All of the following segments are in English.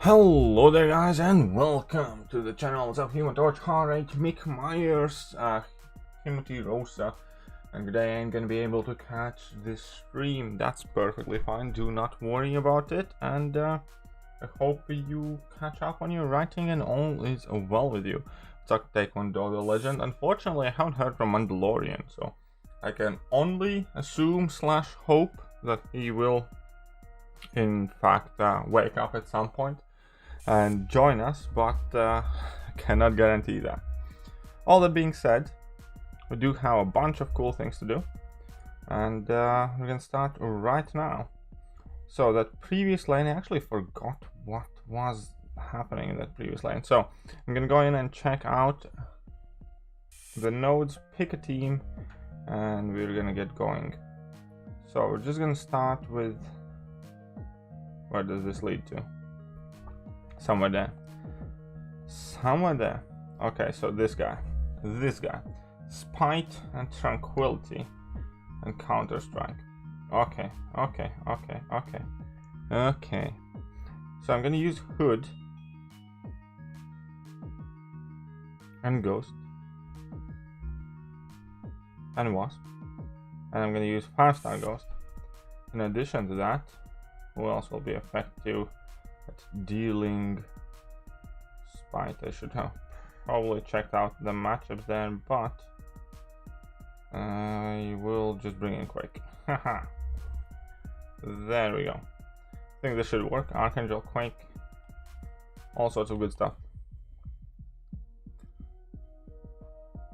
Hello there guys and welcome to the channels of Human Torch, Horror, Mick Myers, Timothy Rosa, and today I ain't gonna be able to catch this stream. That's perfectly fine, do not worry about it, and I hope you catch up on your writing and all is well with you. It's Apathetic God, the legend. Unfortunately I haven't heard from Mandalorian, so I can only assume / hope that he will in fact wake up at some point and join us, but I cannot guarantee that. All that being said, we do have a bunch of cool things to do, and we can start right now. So that previous lane, I actually forgot what was happening in that previous lane, so I'm gonna go in and check out the nodes, pick a team, and we're gonna get going. So we're just gonna start with, where does this lead to? Somewhere there. Okay, so this guy, Spite and Tranquility and Counter-Strike. Okay. So I'm gonna use Hood and Ghost and Wasp, and I'm gonna use 5-star Ghost. In addition to that, who else will be effective at dealing Spite? I should have probably checked out the matchups there, but I will just bring in Quake. Haha. There we go. I think this should work. Archangel, Quake, all sorts of good stuff.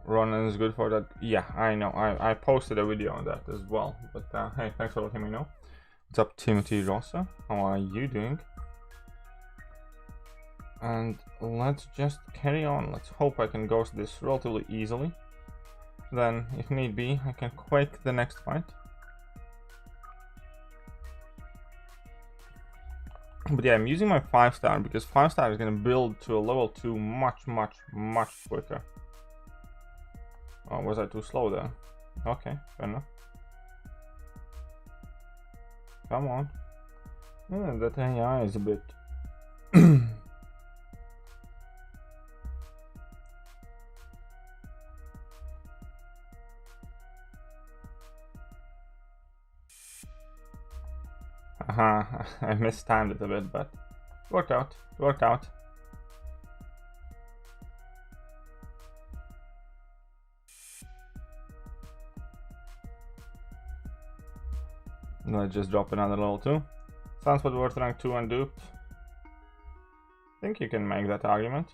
Ronan is good for that. Yeah, I know. I posted a video on that as well. But hey, thanks for letting me know. What's up, Timothy Rosa? How are you doing? And let's just carry on. Let's hope I can ghost this relatively easily. Then, if need be, I can Quake the next fight. But yeah, I'm using my 5-star because 5-star is going to build to a level 2 much quicker. Oh, was I too slow there? Okay, fair enough. Come on. Yeah, that AI is a bit... I mistimed it a bit, but it worked out. Let's just drop another level 2. Sounds what worth rank 2 and duped. I think you can make that argument.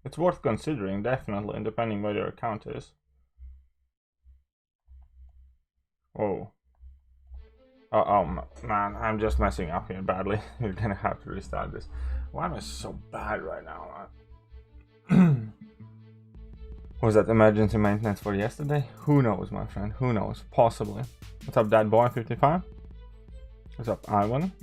It's worth considering, definitely, depending where your account is. Oh. Oh man, I'm just messing up here badly. You're gonna have to restart this. Why am I so bad right now, man? Was that emergency maintenance for yesterday? Who knows, my friend? Who knows? Possibly. What's up, Dad Boy 55? What's up, Ivan?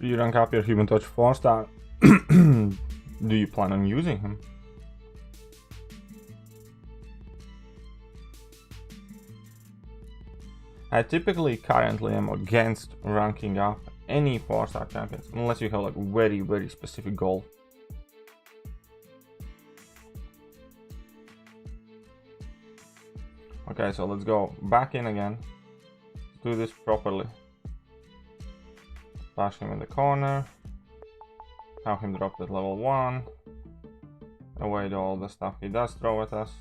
Do you rank up your Human Torch 4-star? Do you plan on using him? I typically currently am against ranking up any 4-star champions unless you have like very specific goal. Okay, so let's go back in again. Let's do this properly. Bash him in the corner. Have him drop at level 1. Avoid all the stuff he does throw at us.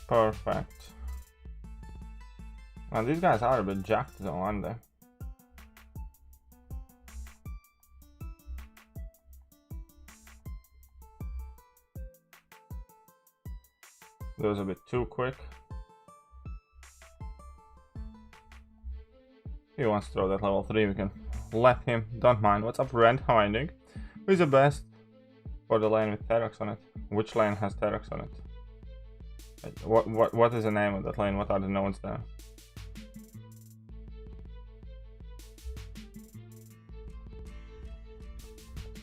Perfect. Now these guys are a bit jacked though, aren't they? That was a bit too quick. He wants to throw that level 3, we can let him, don't mind. What's up, Rent? How are you doing? Who's the best for the lane with Terox on it? Which lane has Terox on it? What is the name of that lane? What are the nodes there?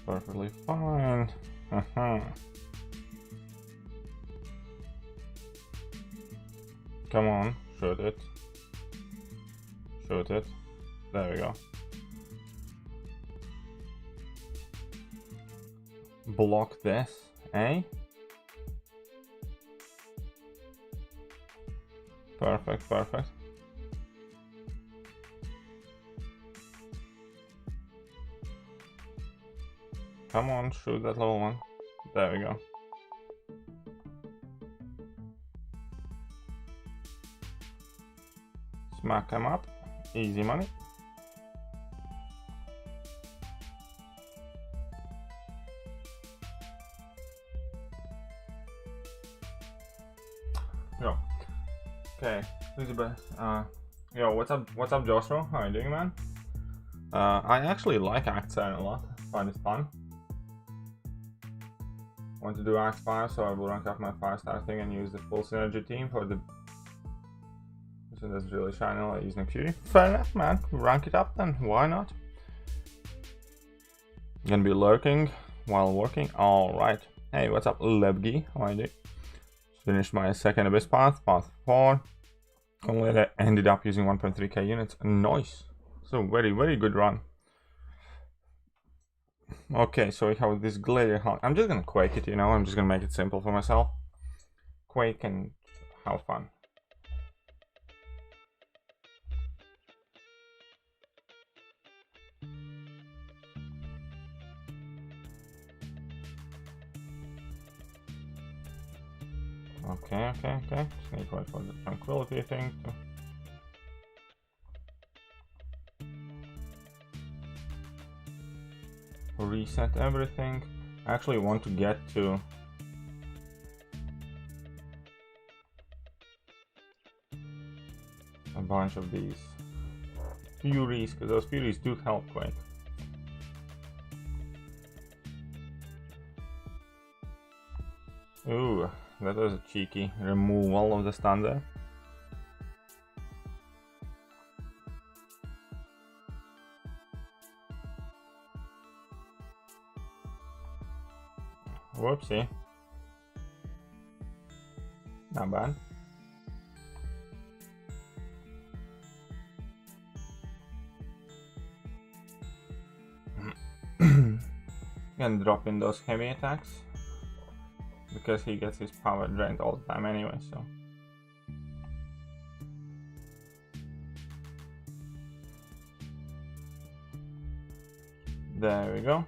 Perfectly fine. Come on, shoot it. Shoot it. There we go. Block this, eh? Perfect, perfect. Come on, shoot that little one. There we go. Smack him up. Easy money. Yo. Okay, Elizabeth. Yo, what's up, Joshua? How are you doing, man? I actually like Act 7 a lot. Find it fun. Want to do Act 5, so I will rank up my 5-star thing and use the full synergy team for the. So that's really shiny. I use Thekiryu. Fair enough, man. Rank it up then. Why not? Gonna be lurking while working. All right. Hey, what's up, Lebgi? How are you doing? Finished my second abyss path, path 4. Only I ended up using 1.3k units. Nice. So very good run. Okay, so we have this Gladiator Hunt. I'm just gonna quake it, you know. I'm just gonna make it simple for myself. Quake and have fun. Okay. Just need to wait for the tranquility thing to reset everything. I actually want to get to a bunch of these Furies, because those Furies do help Quake. Ooh, that was a cheeky removal of the stun there. Whoopsie. Not bad. And drop in those heavy attacks, because he gets his power drained all the time anyway, so. There we go.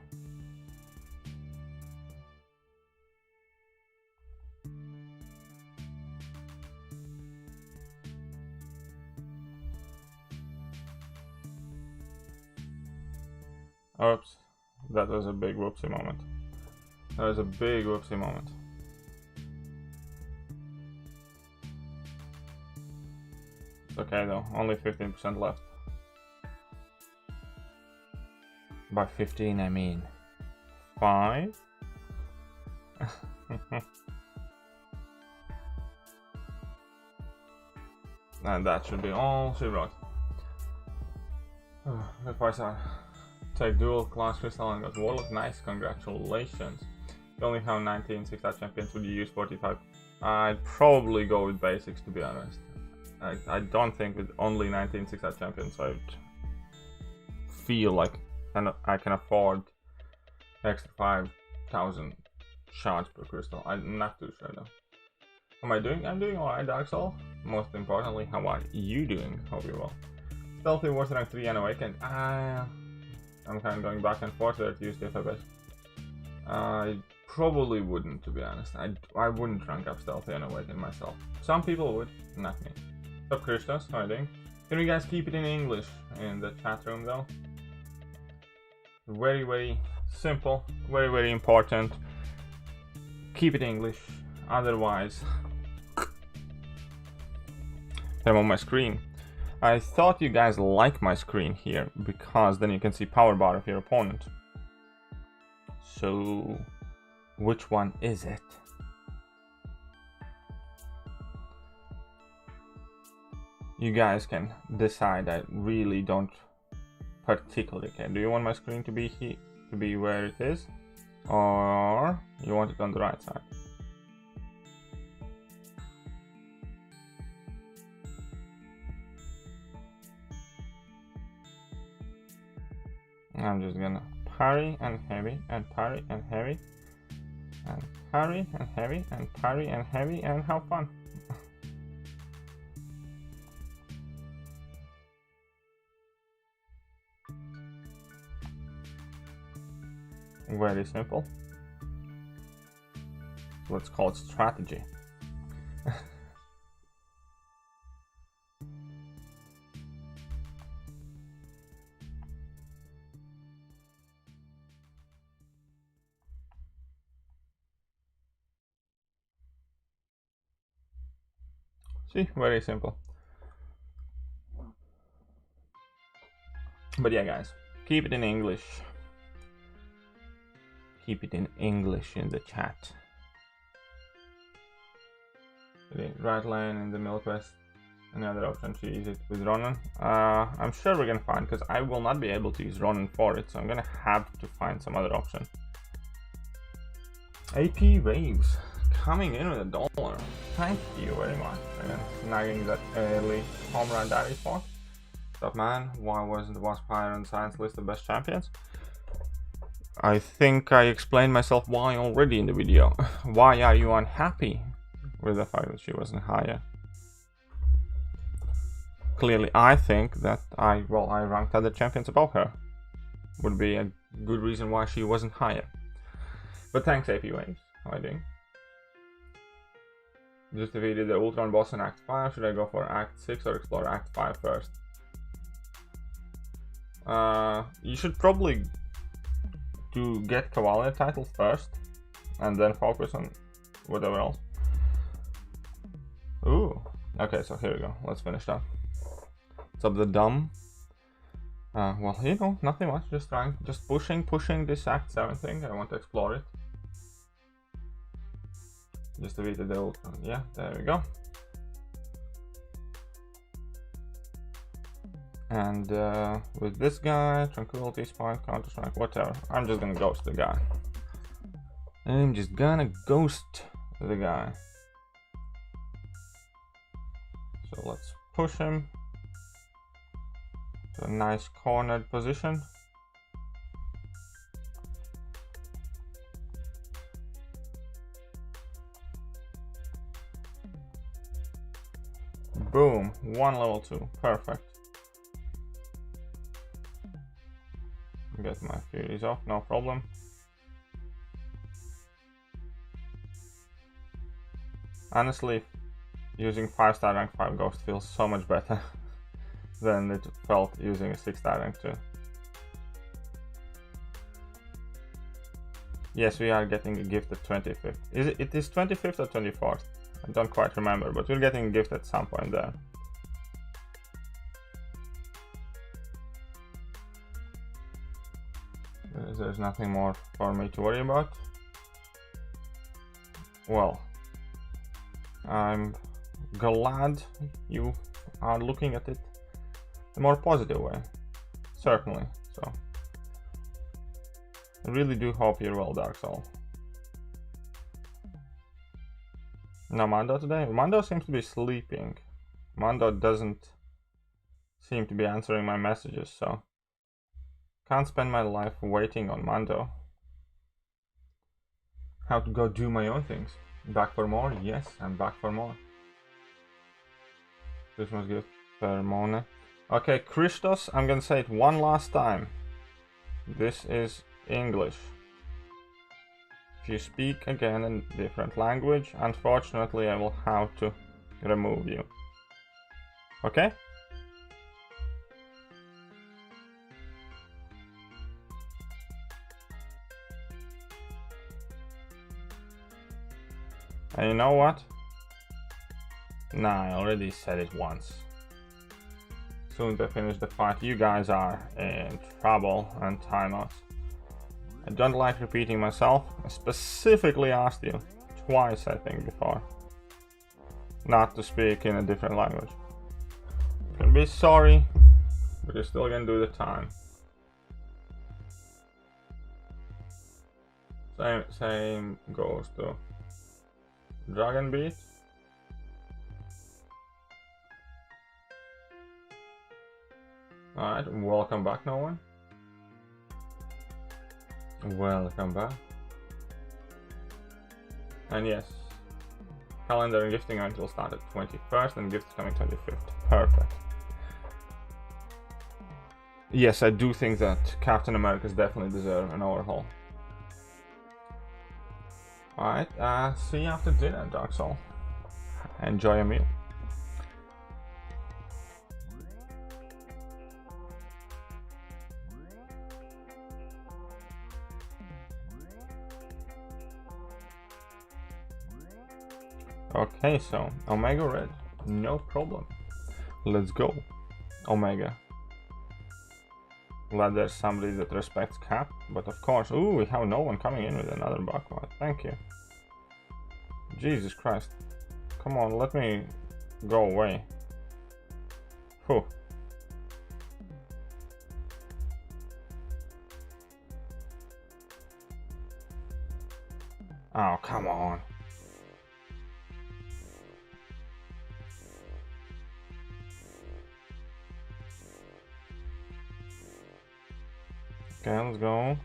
Oops, that was a big whoopsie moment. That was a big whoopsie moment. It's okay though, only 15% left. By 15 I mean 5. And that should be all she wrote. If I saw take dual class crystal and got warlock, nice, congratulations. You only have 19 6-star champions, would you use 45? I'd probably go with basics, to be honest. I don't think with only 19 6-star champions I'd feel like I can afford extra 5,000 shards per crystal. I'm not too sure though. How am I doing? I'm doing alright, Dark Soul. Most importantly, how are you doing? Hope you're well. Stealthy was rank 3 and awakened. I'm kind of going back and forth there to use the FFS. I probably wouldn't, to be honest. I wouldn't rank up Stealthy and Awaken myself. Some people would, not me. What's up, Christos? How are you doing? Can we guys keep it in English in the chat room though? Very simple, very important. Keep it English, otherwise I'm on my screen. I thought you guys like my screen here, because then you can see power bar of your opponent. So, which one is it? You guys can decide. I really don't particularly care. Do you want my screen to be to be where it is, or you want it on the right side? I'm just gonna parry and heavy and parry and heavy and parry and heavy and parry and heavy and have fun. Very simple. Let's call it strategy. See, very simple. But yeah, guys, keep it in English. Keep it in English in the chat. The right lane in the middle quest. Another option to use it with Ronan. I'm sure we're gonna find, because I will not be able to use Ronan for it, so I'm gonna have to find some other option. AP Waves coming in with $1. Thank you very much. Again, snagging that early COMRADE daddy spot. Stop, man. Why wasn't the Wasp higher on the science list of best champions? I think I explained myself why already in the video. Why are you unhappy with the fact that she wasn't higher? Clearly, I think that I ranked other champions above her. Would be a good reason why she wasn't higher. But thanks, AP Waves. How are you doing? Just defeated the Ultron boss in Act 5. Should I go for Act 6 or explore Act 5 first? You should probably get Cavalier title first, and then focus on whatever else. Ooh. Okay, so here we go. Let's finish that. What's up, the dumb? Well, you know, nothing much. Just pushing this Act 7 thing. I want to explore it. Just defeated the old one. Yeah, there we go. And with this guy, Tranquility, Spine, Counter Strike, whatever. I'm just gonna ghost the guy. I'm just gonna ghost the guy. So let's push him to a nice cornered position. Boom, 1 level 2, perfect. Get my Furies off, no problem. Honestly, using 5-star rank 5 Ghost feels so much better than it felt using a 6-star rank 2. Yes, we are getting a gift at 25th. It is 25th or 24th? I don't quite remember, but we're getting a gift at some point there. There's nothing more for me to worry about. Well, I'm glad you are looking at it a more positive way. Certainly, so. I really do hope you're well, Dark Soul. No Mando today? Mando seems to be sleeping. Mando doesn't seem to be answering my messages, so can't spend my life waiting on Mando. How to go do my own things. Back for more? Yes, I'm back for more. Christmas gift per Mona. Okay, Christos, I'm gonna say it one last time. This is English. If you speak again in a different language, unfortunately I will have to remove you. Okay? And you know what? Nah, I already said it once. Soon to finish the fight, you guys are in trouble and timeouts. I don't like repeating myself. I specifically asked you twice, I think, before, not to speak in a different language. You can be sorry, but you're still gonna do the time. Same goes to Dragon Beat. Alright, welcome back, no one. Welcome back. And yes, calendar and gifting event will start at 21st and gifts coming 25th. Perfect. Yes, I do think that Captain America's definitely deserve an overhaul. Alright, see you after dinner, Dark Soul. Enjoy your meal. Okay, so Omega Red, no problem. Let's go, Omega. Glad there's somebody that respects Cap, but of course, ooh, we have no one coming in with another Buckwad. Thank you. Jesus Christ. Come on, let me go away. Whew. Oh, come on. Okay, let's go.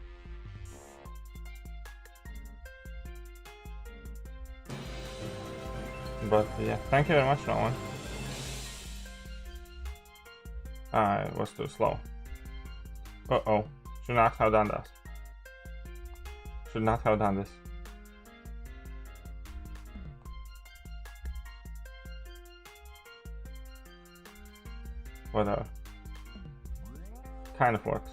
But yeah, thank you very much, no one. It was too slow. Uh-oh. Should not have done that. Should not have done this. Whatever. Kind of works.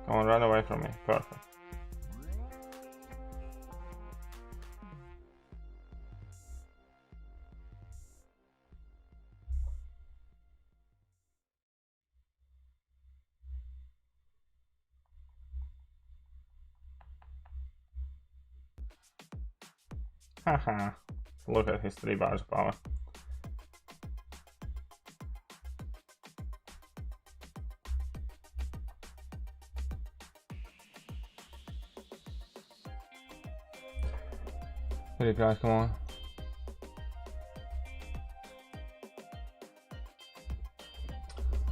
Come on, run away from me. Perfect. Haha. Look at his 3 bars of power. Hey guys, come on.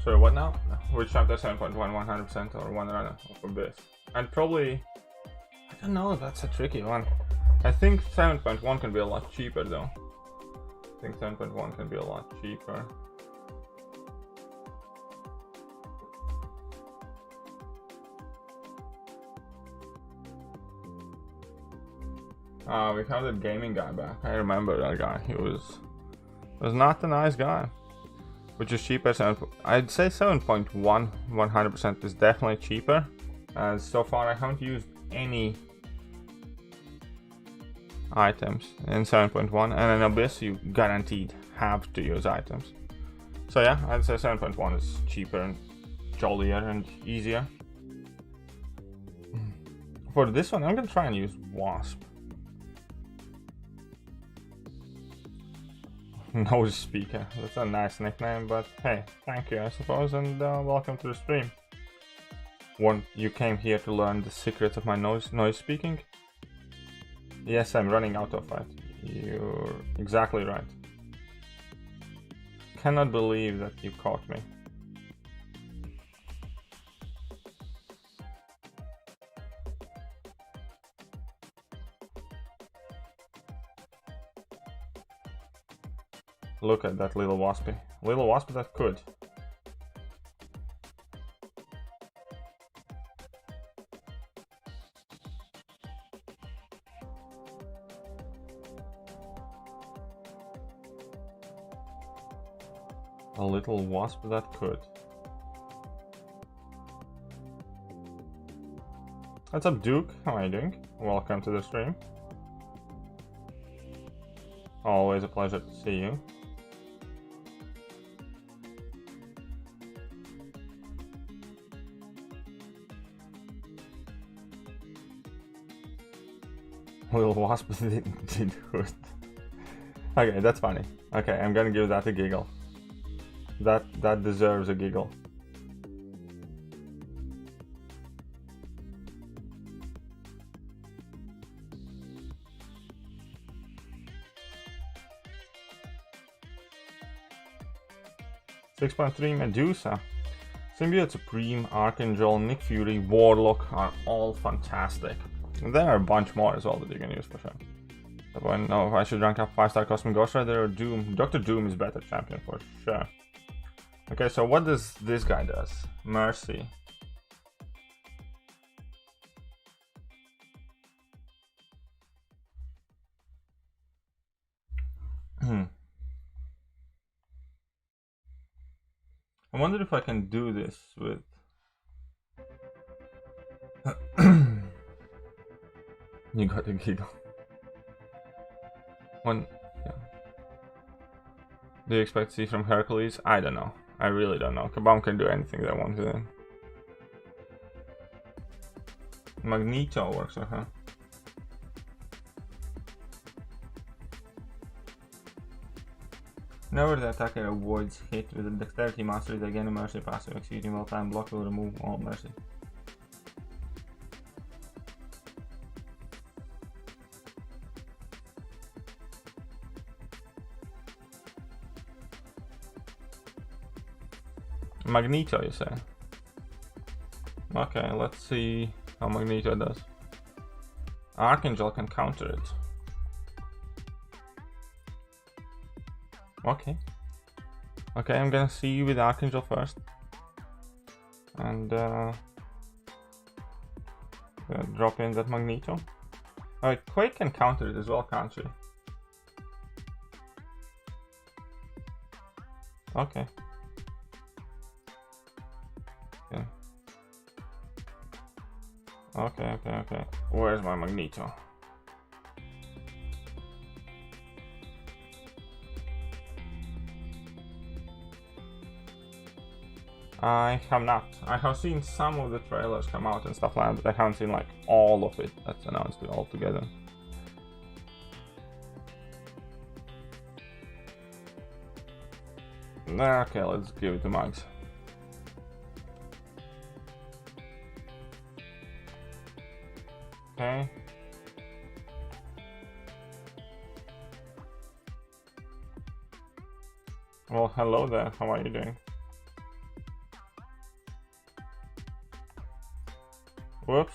So what now? Which chapter 7.1, 100% or one runner of Abyss? And probably, I don't know, that's a tricky one. I think 7.1 can be a lot cheaper though. I think 7.1 can be a lot cheaper. We have the gaming guy back. I remember that guy. He was not a nice guy. Which is cheaper. I'd say 7.1 100% is definitely cheaper. As so far I haven't used any items in 7.1, and in Abyss you guaranteed have to use items. So yeah, I'd say 7.1 is cheaper and jollier and easier. For this one, I'm gonna try and use Wasp. Nose Speaker. That's a nice nickname, but hey, thank you, I suppose, and welcome to the stream. You came here to learn the secrets of my noise speaking? Yes, I'm running out of it. You're exactly right. Cannot believe that you caught me. Look at that little waspy. Little wasp that could. A little wasp that could. What's up, Duke? How are you doing? Welcome to the stream. Always a pleasure to see you. Little wasp did hurt. Okay, that's funny. Okay, I'm gonna give that a giggle. That deserves a giggle. 6.3 Medusa. Symbiote Supreme, Archangel, Nick Fury, Warlock are all fantastic. And there are a bunch more as well that you can use for sure. But I know if I should rank up 5-star Cosmic Ghost Rider or Doom. Dr. Doom is better champion for sure. Okay, so what does this guy does? Mercy. I wonder if I can do this with... You got a giggle. Yeah. Do you expect to see from Hercules? I don't know. I really don't know. Kabam can do anything they want to. Magneto works with her. Whenever the attacker avoids hit with a dexterity mastery, they gain a mercy passive. Executing well-timed block will remove all mercy. Magneto, you say? Okay, let's see how Magneto does. Archangel can counter it. Okay. Okay, I'm gonna see with Archangel first. And drop in that Magneto. Alright, Quake can counter it as well, can't she? Okay. Okay. Where's my Magneto? I have not. I have seen some of the trailers come out and stuff like that, but I haven't seen like all of it that's announced all together. Okay, let's give it to Mags. Okay. Well, hello there. How are you doing? Whoops.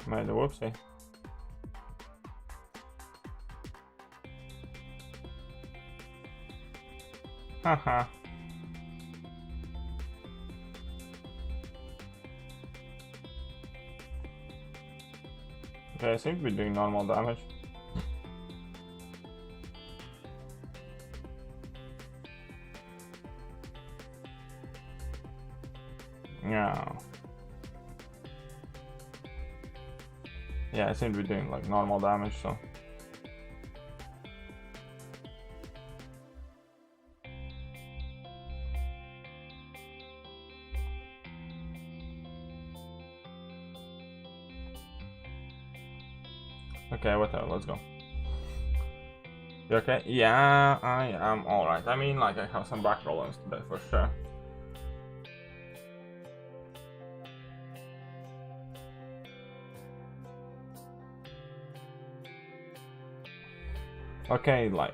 Made a whoopsie. Haha. Okay, I seem to be doing normal damage. Yeah. Yeah, I seem to be doing like normal damage, so. Okay, whatever, let's go. You okay? Yeah, I am alright. I mean, like, I have some back problems today for sure. Okay, like,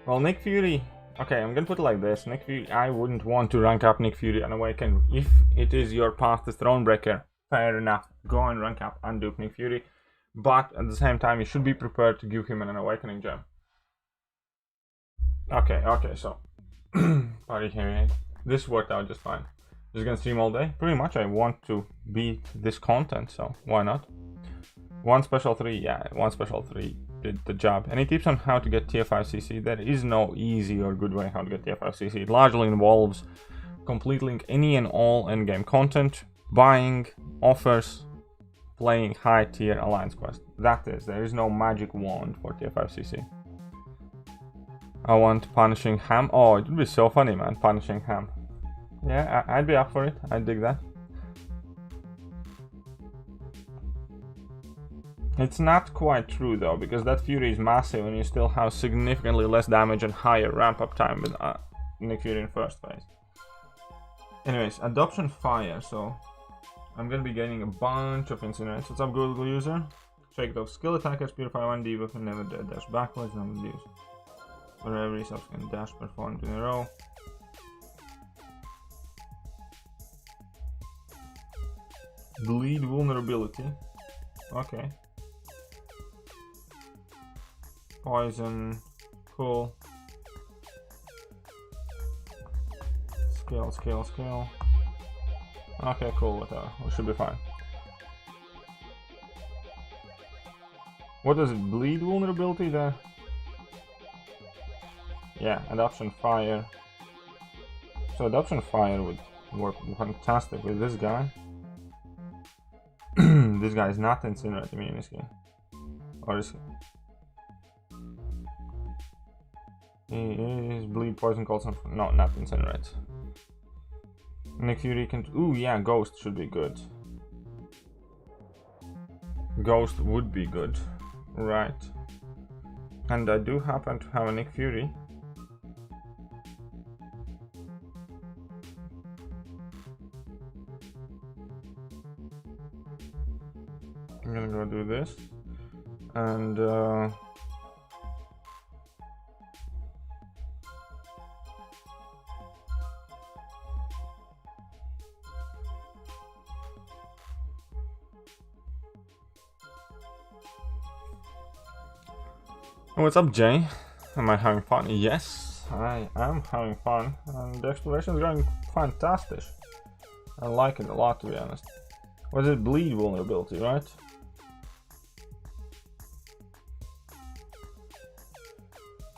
well, Nick Fury. Okay, I'm gonna put it like this. Nick Fury, I wouldn't want to rank up Nick Fury and Awaken. If it is your path to Thronebreaker, fair enough. Go and rank up and dupe Nick Fury. But at the same time, you should be prepared to give him an Awakening Gem. Okay, so. This worked out just fine. Just gonna stream all day. Pretty much, I want to beat this content, so why not? One special 3, yeah, one special 3 did the job. Any tips on how to get tier 5 CC? There is no easy or good way how to get tier 5 CC. It largely involves completing any and all endgame content, buying, offers, playing high tier alliance quest. That is, there is no magic wand for tier 5 CC. I want punishing Ham. Oh, it would be so funny, man, punishing Ham. Yeah, I'd be up for it. I'd dig that. It's not quite true though, because that Fury is massive and you still have significantly less damage and higher ramp up time with Nick Fury in first phase. Anyways, Adoption Fire, so I'm gonna be getting a bunch of incinerates. What's up, Google user? Shake those skill attackers, purify 1 debuff and never dead dash backwards, number of use. For every subsequent dash performed in a row. Bleed vulnerability. Okay. Poison. Cool. Scale. Okay, cool, whatever. We should be fine. What is it? Bleed vulnerability there? Yeah, adoption fire. So adoption fire would work fantastic with this guy. This guy is not incinerate immunity. Or is he is bleed, poison, cold, no, not incinerate. Nick Fury can. Ooh, yeah, ghost should be good. Ghost would be good, right? And I do happen to have a Nick Fury. I'm gonna go do this, and what's up, Jay? Am I having fun? Yes, I am having fun, and the exploration is going fantastic. I like it a lot, to be honest. What is it? Bleed vulnerability, right?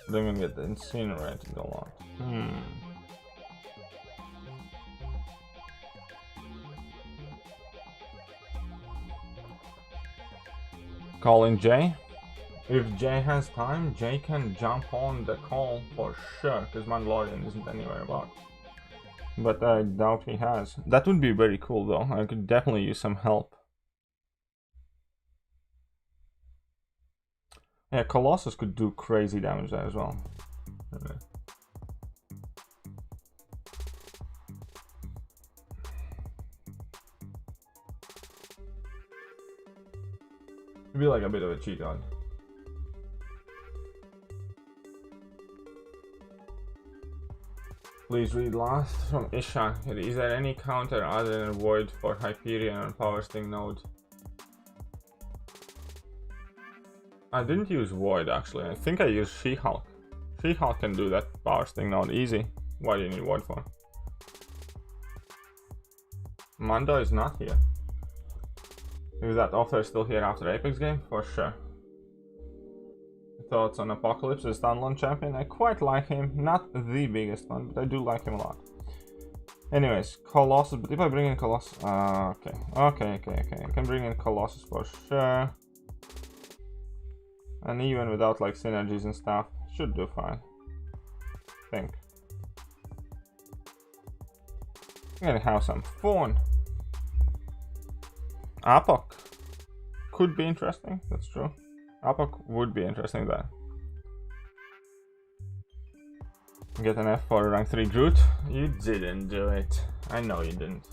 Then we get incinerated a lot. Calling Jay. If Jay has time, Jay can jump on the call for sure, because Mandalorian isn't anywhere about. But I doubt he has. That would be very cool though. I could definitely use some help. Yeah, Colossus could do crazy damage there as well. It'd be like a bit of a cheat code. Please read last from Isha. Is there any counter other than Void for Hyperion on Power Sting node? I didn't use Void actually. I think I used She-Hulk. She-Hulk can do that Power Sting node easy. Why do you need Void for? Mando is not here. Is that author still here after Apex game? For sure. Thoughts on Apocalypse as standalone champion? I quite like him. Not the biggest one, but I do like him a lot. Anyways, Colossus. But if I bring in Colossus, okay. I can bring in Colossus for sure. And even without like synergies and stuff, should do fine. I think. I'm gonna have some fun. Apoc could be interesting. That's true. Apoc would be interesting there. Get an F for rank 3 Groot. You didn't do it. I know you didn't.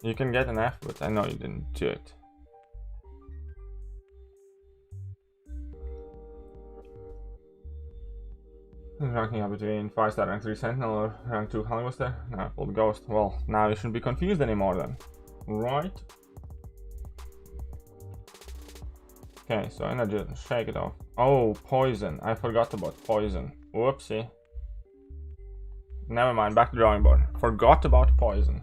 You can get an F, but I know you didn't do it. Ranking up between 5-star rank 3 Sentinel or rank 2 Hollywoodster? No, I pulled Ghost. Well, now you shouldn't be confused anymore then. Right? Okay, so energy, shake it off. Oh, poison. I forgot about poison. Whoopsie. Never mind, back to drawing board. Forgot about poison.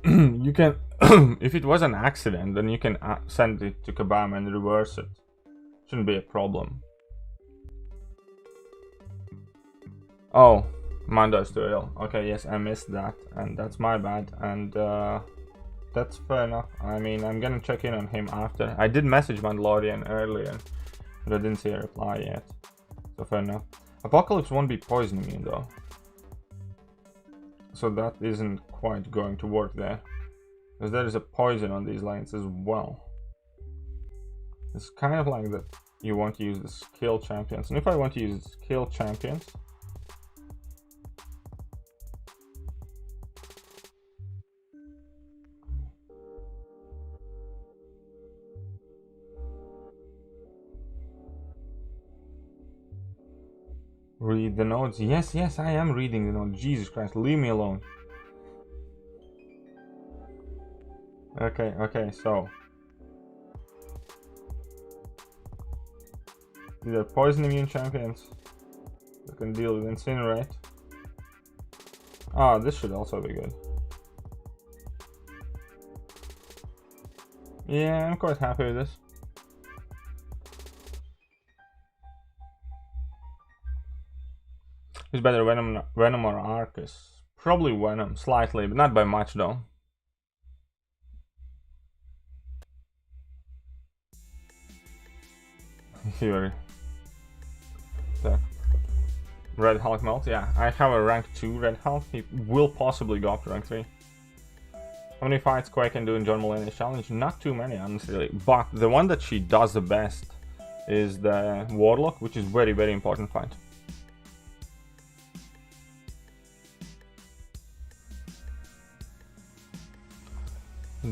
You can, if it was an accident, then you can send it to Kabam and reverse it. Shouldn't be a problem. Oh, Mando is too ill. Okay, yes, I missed that, and that's my bad, and that's fair enough. I mean, I'm gonna check in on him after. I did message Mandalorian earlier, but I didn't see a reply yet, so fair enough. Apocalypse won't be poisoning me though, so that isn't quite going to work there, because there is a poison on these lanes as well. It's kind of like that you want to use the skill champions, and if I want to use skill champions, Read the notes. Yes, yes, I am reading the notes. Jesus Christ, leave me alone. Okay, okay, so. These are poison immune champions that can deal with incinerate. Ah, this should also be good. Yeah, I'm quite happy with this. Who's better, Venom or Arcus? Probably Venom, slightly, but not by much though. Fury. The Red Hulk melt, yeah. I have a rank 2 Red Hulk. He will possibly go up to rank 3. How many fights Quake can do in John Mulaney's challenge? Not too many, honestly. But the one that she does the best is the Warlock, which is very, very important fight.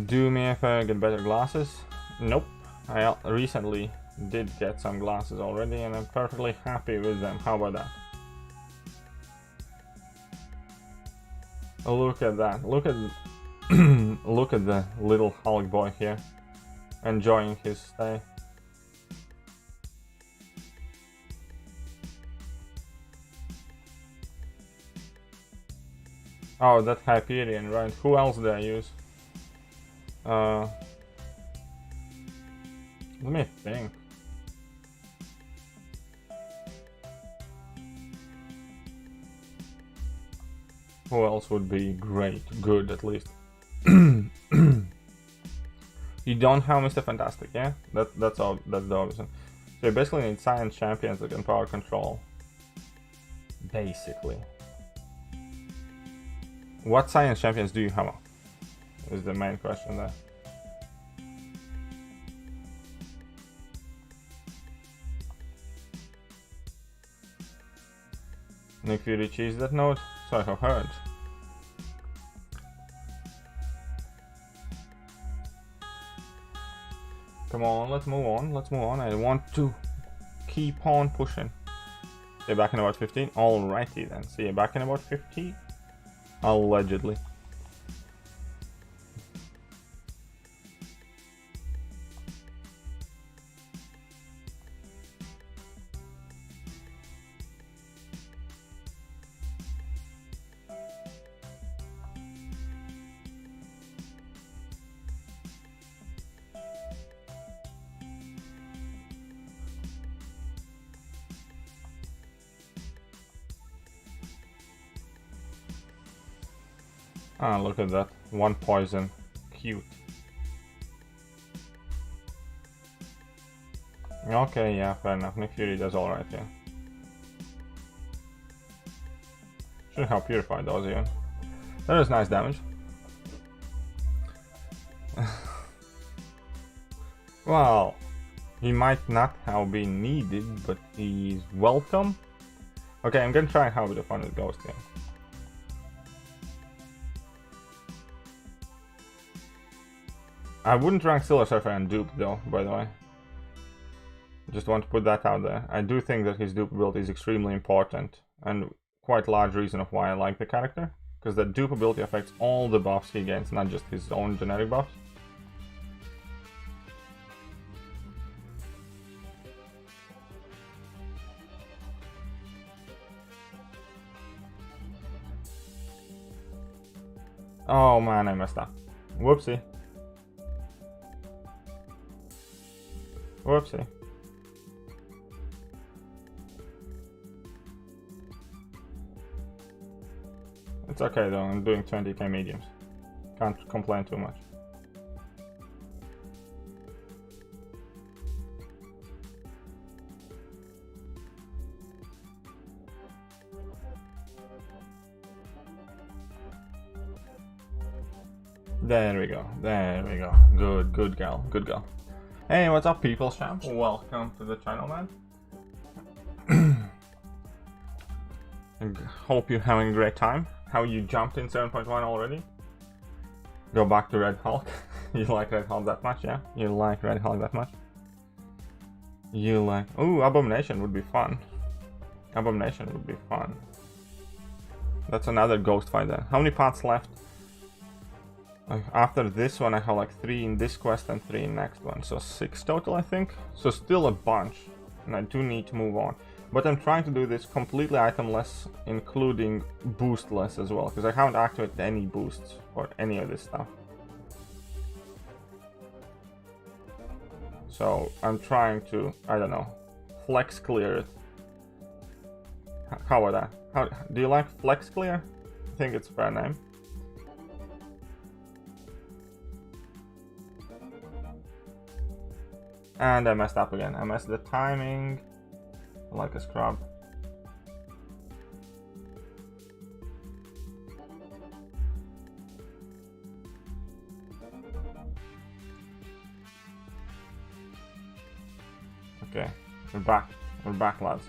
Do me if I get better glasses? Nope. I recently did get some glasses already and I'm perfectly happy with them. How about that? Look at that. Look at look at the little Hulk boy here enjoying his stay. Oh, that Hyperion, right? Who else did I use? Let me think. Who else would be great? Good, at least. You don't have Mr. Fantastic, yeah? That's the obvious one. So you basically need science champions that can power control. Basically. What science champions do you have? Is the main question there. Nick Fury cheese that note? So I have heard. Come on, let's move on, let's move on. I want to keep on pushing. See you back in about 15? Alrighty then, see you back in about 15? Allegedly. Ah, look at that. One poison. Cute. Okay, yeah, fair enough. Nick Fury does alright, yeah. Should have purified those even. That is nice damage. Well, he might not have been needed, but he's welcome. Okay, I'm gonna try and have a bit of fun with Ghost here. I wouldn't rank Silver Surfer and dupe though, by the way. Just want to put that out there. I do think that his dupe ability is extremely important and quite large reason of why I like the character. Because that dupe ability affects all the buffs he gains, not just his own generic buffs. Oh man, I messed up. Whoopsie. Whoopsie. It's okay though, I'm doing 20k mediums. Can't complain too much. There we go, there we go. Good gal, good gal. Hey, what's up, people's champ? Welcome to the channel, man. I hope you're having a great time. How you jumped in 7.1 already? Go back to Red Hulk. You like Red Hulk that much, yeah? You like Red Hulk that much? You like... Ooh, Abomination would be fun. Abomination would be fun. That's another ghost fight then. How many parts left? After this one I have like 3 in this quest and 3 in next one. So 6 total I think. So still a bunch. And I do need to move on. But I'm trying to do this completely itemless, including boostless as well. Because I haven't activated any boosts for any of this stuff. So I'm trying to, I don't know, flex clear it. How about that? Do you like flex clear? I think it's a fair name. And I messed up again. I messed the timing like a scrub. Okay, we're back. We're back, lads.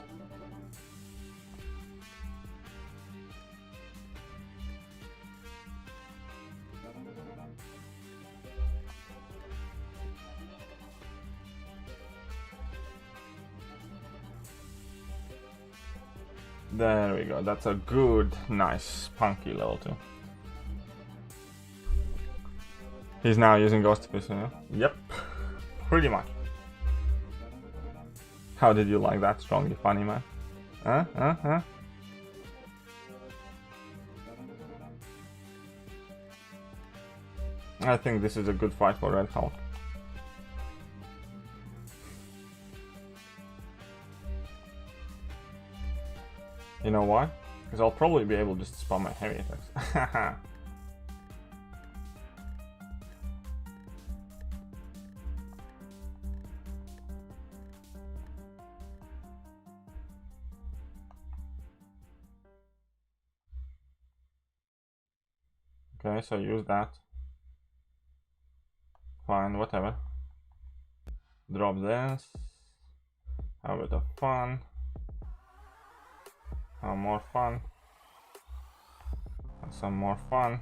There we go. That's a good, nice, spunky level 2. He's now using Ghost Pistol. Yep, pretty much. How did you like that? Strongly funny, man. Huh? I think this is a good fight for Red Hulk. You know why? Because I'll probably be able just to spam my heavy attacks. Okay, so use that. Fine, whatever. Drop this. Have a bit of fun. Have more fun. Have some more fun.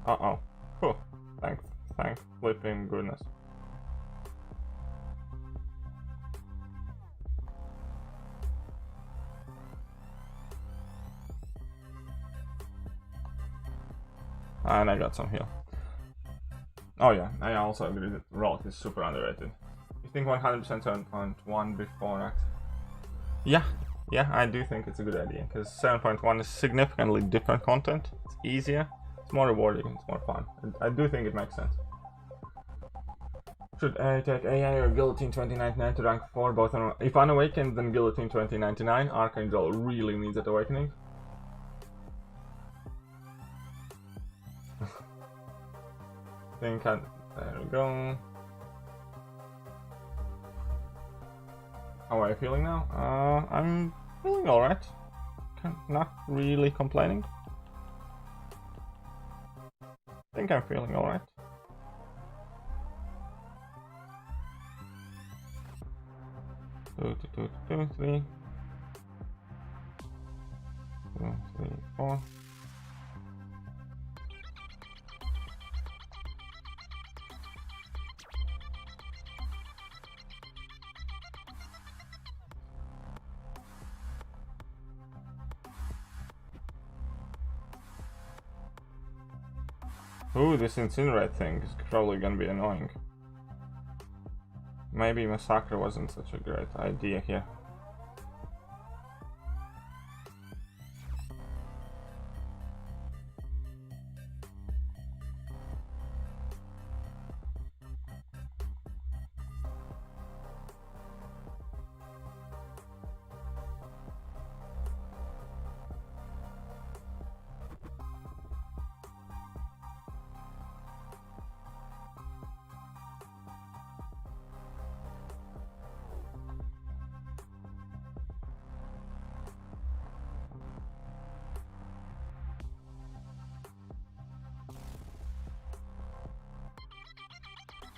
Uh-oh. Whew. Thank flipping goodness. And I got some heal. Oh yeah, I also agree that Rolk is super underrated. You think 100% 7.1 before act? Yeah, I do think it's a good idea, because 7.1 is significantly different content. It's easier, it's more rewarding, it's more fun. I do think it makes sense. Should I take AI or Guillotine 2099 to rank 4? Both if unawakened, then Guillotine 2099. Archangel really needs that awakening. There we go. How are you feeling now? I'm feeling alright. Not really complaining. I think I'm feeling alright. Two, 3. 2, 3, 4. Ooh, this incinerate thing is probably gonna be annoying. Maybe Massacre wasn't such a great idea here.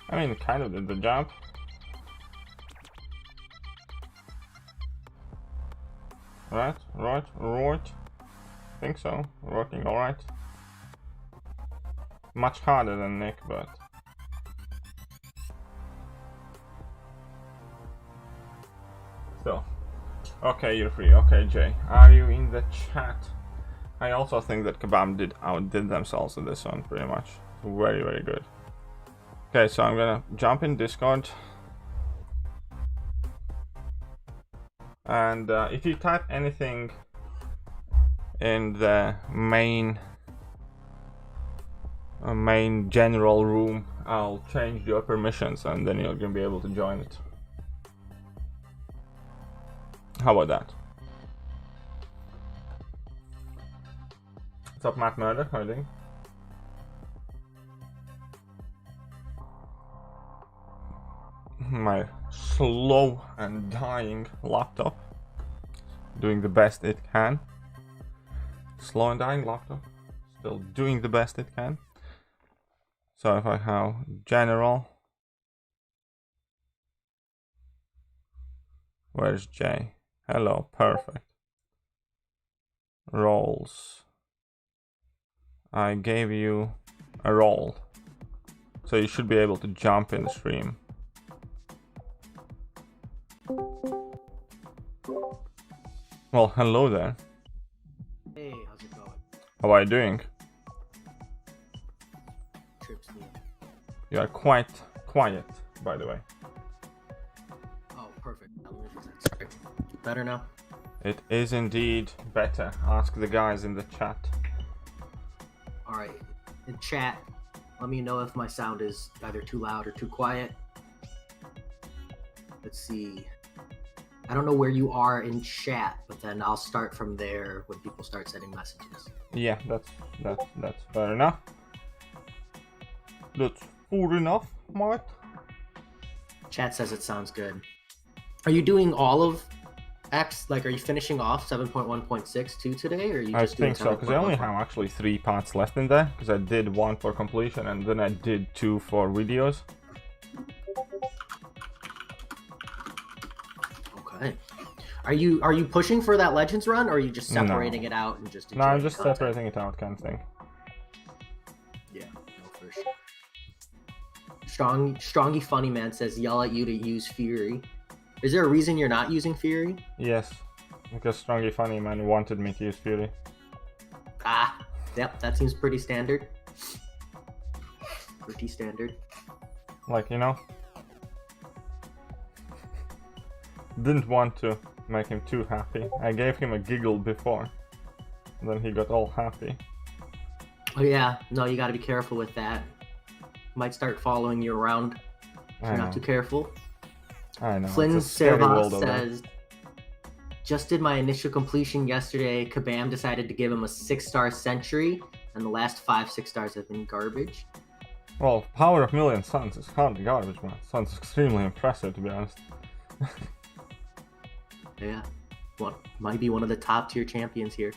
I mean, it kind of did the job. Right. Think so. Working alright. Much harder than Nick, but... still. Okay, you're free. Okay, Jay. Are you in the chat? I also think that Kabam outdid themselves in this one, pretty much. Very, very good. Okay, so I'm gonna jump in Discord. And if you type anything in the main general room, I'll change your permissions and then you're gonna be able to join it. How about that? What's up, Matt Murder? How are you doing? My slow and dying laptop doing the best it can. Slow and dying laptop still doing the best it can. So if I have general, where's Jay? Hello, perfect. Roles. I gave you a role, so you should be able to jump in the stream. Well, hello there. Hey, how's it going? How are you doing? Trips me. You are quite quiet, by the way. Oh, perfect. Sorry. Better now? It is indeed better. Ask the guys in the chat. Alright. In chat, let me know if my sound is either too loud or too quiet. Let's see. I don't know where you are in chat, but then I'll start from there when people start sending messages. Yeah, that's fair enough. That's good enough, Mike. Chat says it sounds good. Are you doing all of X? Like, are you finishing off 7.1.62 today, or are you just doing I think so, because I only have actually 3 parts left in there, because I did 1 for completion and then I did 2 for videos. Okay. Are you pushing for that Legends run, or are you just separating it out and just? No, I'm just separating it out, kind of thing. Yeah, no, for sure. Strongy Funny Man says yell at you to use Fury. Is there a reason you're not using Fury? Yes, because Strongy Funny Man wanted me to use Fury. Ah, yep, that seems pretty standard. Pretty standard. Like, you know, didn't want to make him too happy. I gave him a giggle before, and then he got all happy. Oh yeah, no, you got to be careful with that. Might start following you around if you're not too careful. I know. Flynn Servat says, just did my initial completion yesterday. Kabam decided to give him a 6-star century, and the last 5 6-stars have been garbage. Well, Power of Million Suns is hardly garbage, man. Sounds extremely impressive, to be honest. Yeah, might be one of the top tier champions here.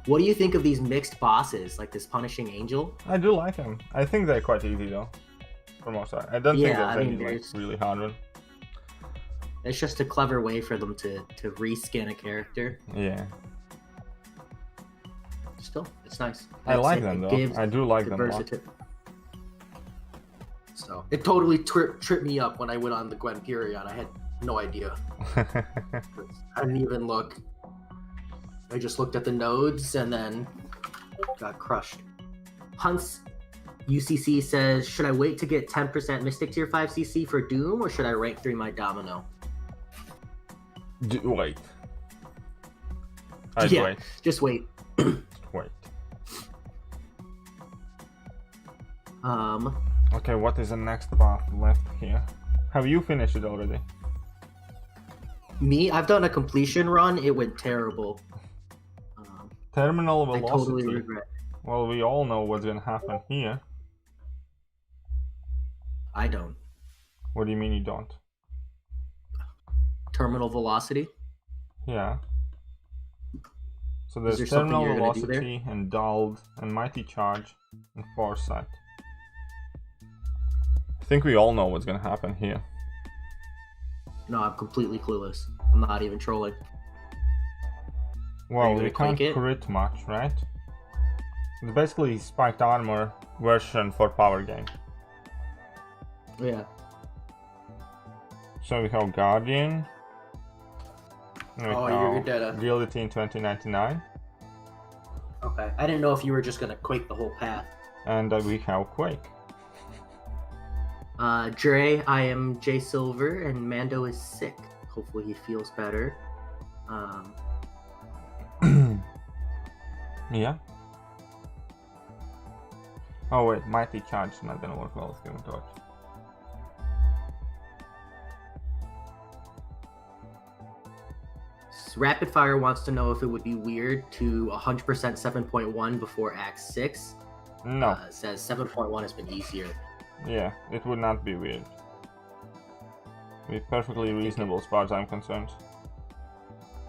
What do you think of these mixed bosses, like this Punishing Angel? I do like them. I think they're quite easy, though. For most part. I don't think there's any like really hard one. It's just a clever way for them to reskin a character. Yeah. Still, it's nice. I like them though. I do like them a lot. So it totally tripped me up when I went on the Gwen Period. I had no idea. I didn't even look. I just looked at the nodes and then got crushed. Hunts UCC says, should I wait to get 10% Mystic Tier 5 CC for Doom, or should I rank 3 my Domino? Wait. Wait. Just wait. Wait. Okay, what is the next path left here? Have you finished it already? Me? I've done a completion run. It went terrible. Terminal velocity. I totally regret. Well, we all know what's gonna happen here. I don't. What do you mean you don't? Terminal velocity? Yeah. So there's terminal velocity and dulled and mighty charge and foresight. I think we all know what's gonna happen here. No, I'm completely clueless. I'm not even trolling. Well, we can't crit much, right? It's basically spiked armor version for power game. Yeah. So we have Guardian. Oh, you're dead. Guillotine 2099. Okay, I didn't know if you were just gonna Quake the whole path. And we have Quake. Dre, I am Jay Silver, and Mando is sick. Hopefully he feels better. Yeah. Oh wait, Mighty Charge is not gonna work well with Human Torch. Rapid Fire wants to know if it would be weird to 100% 7.1 before Act 6. No. Says 7.1 has been easier. Yeah, it would not be weird. Be perfectly reasonable as far as I'm concerned.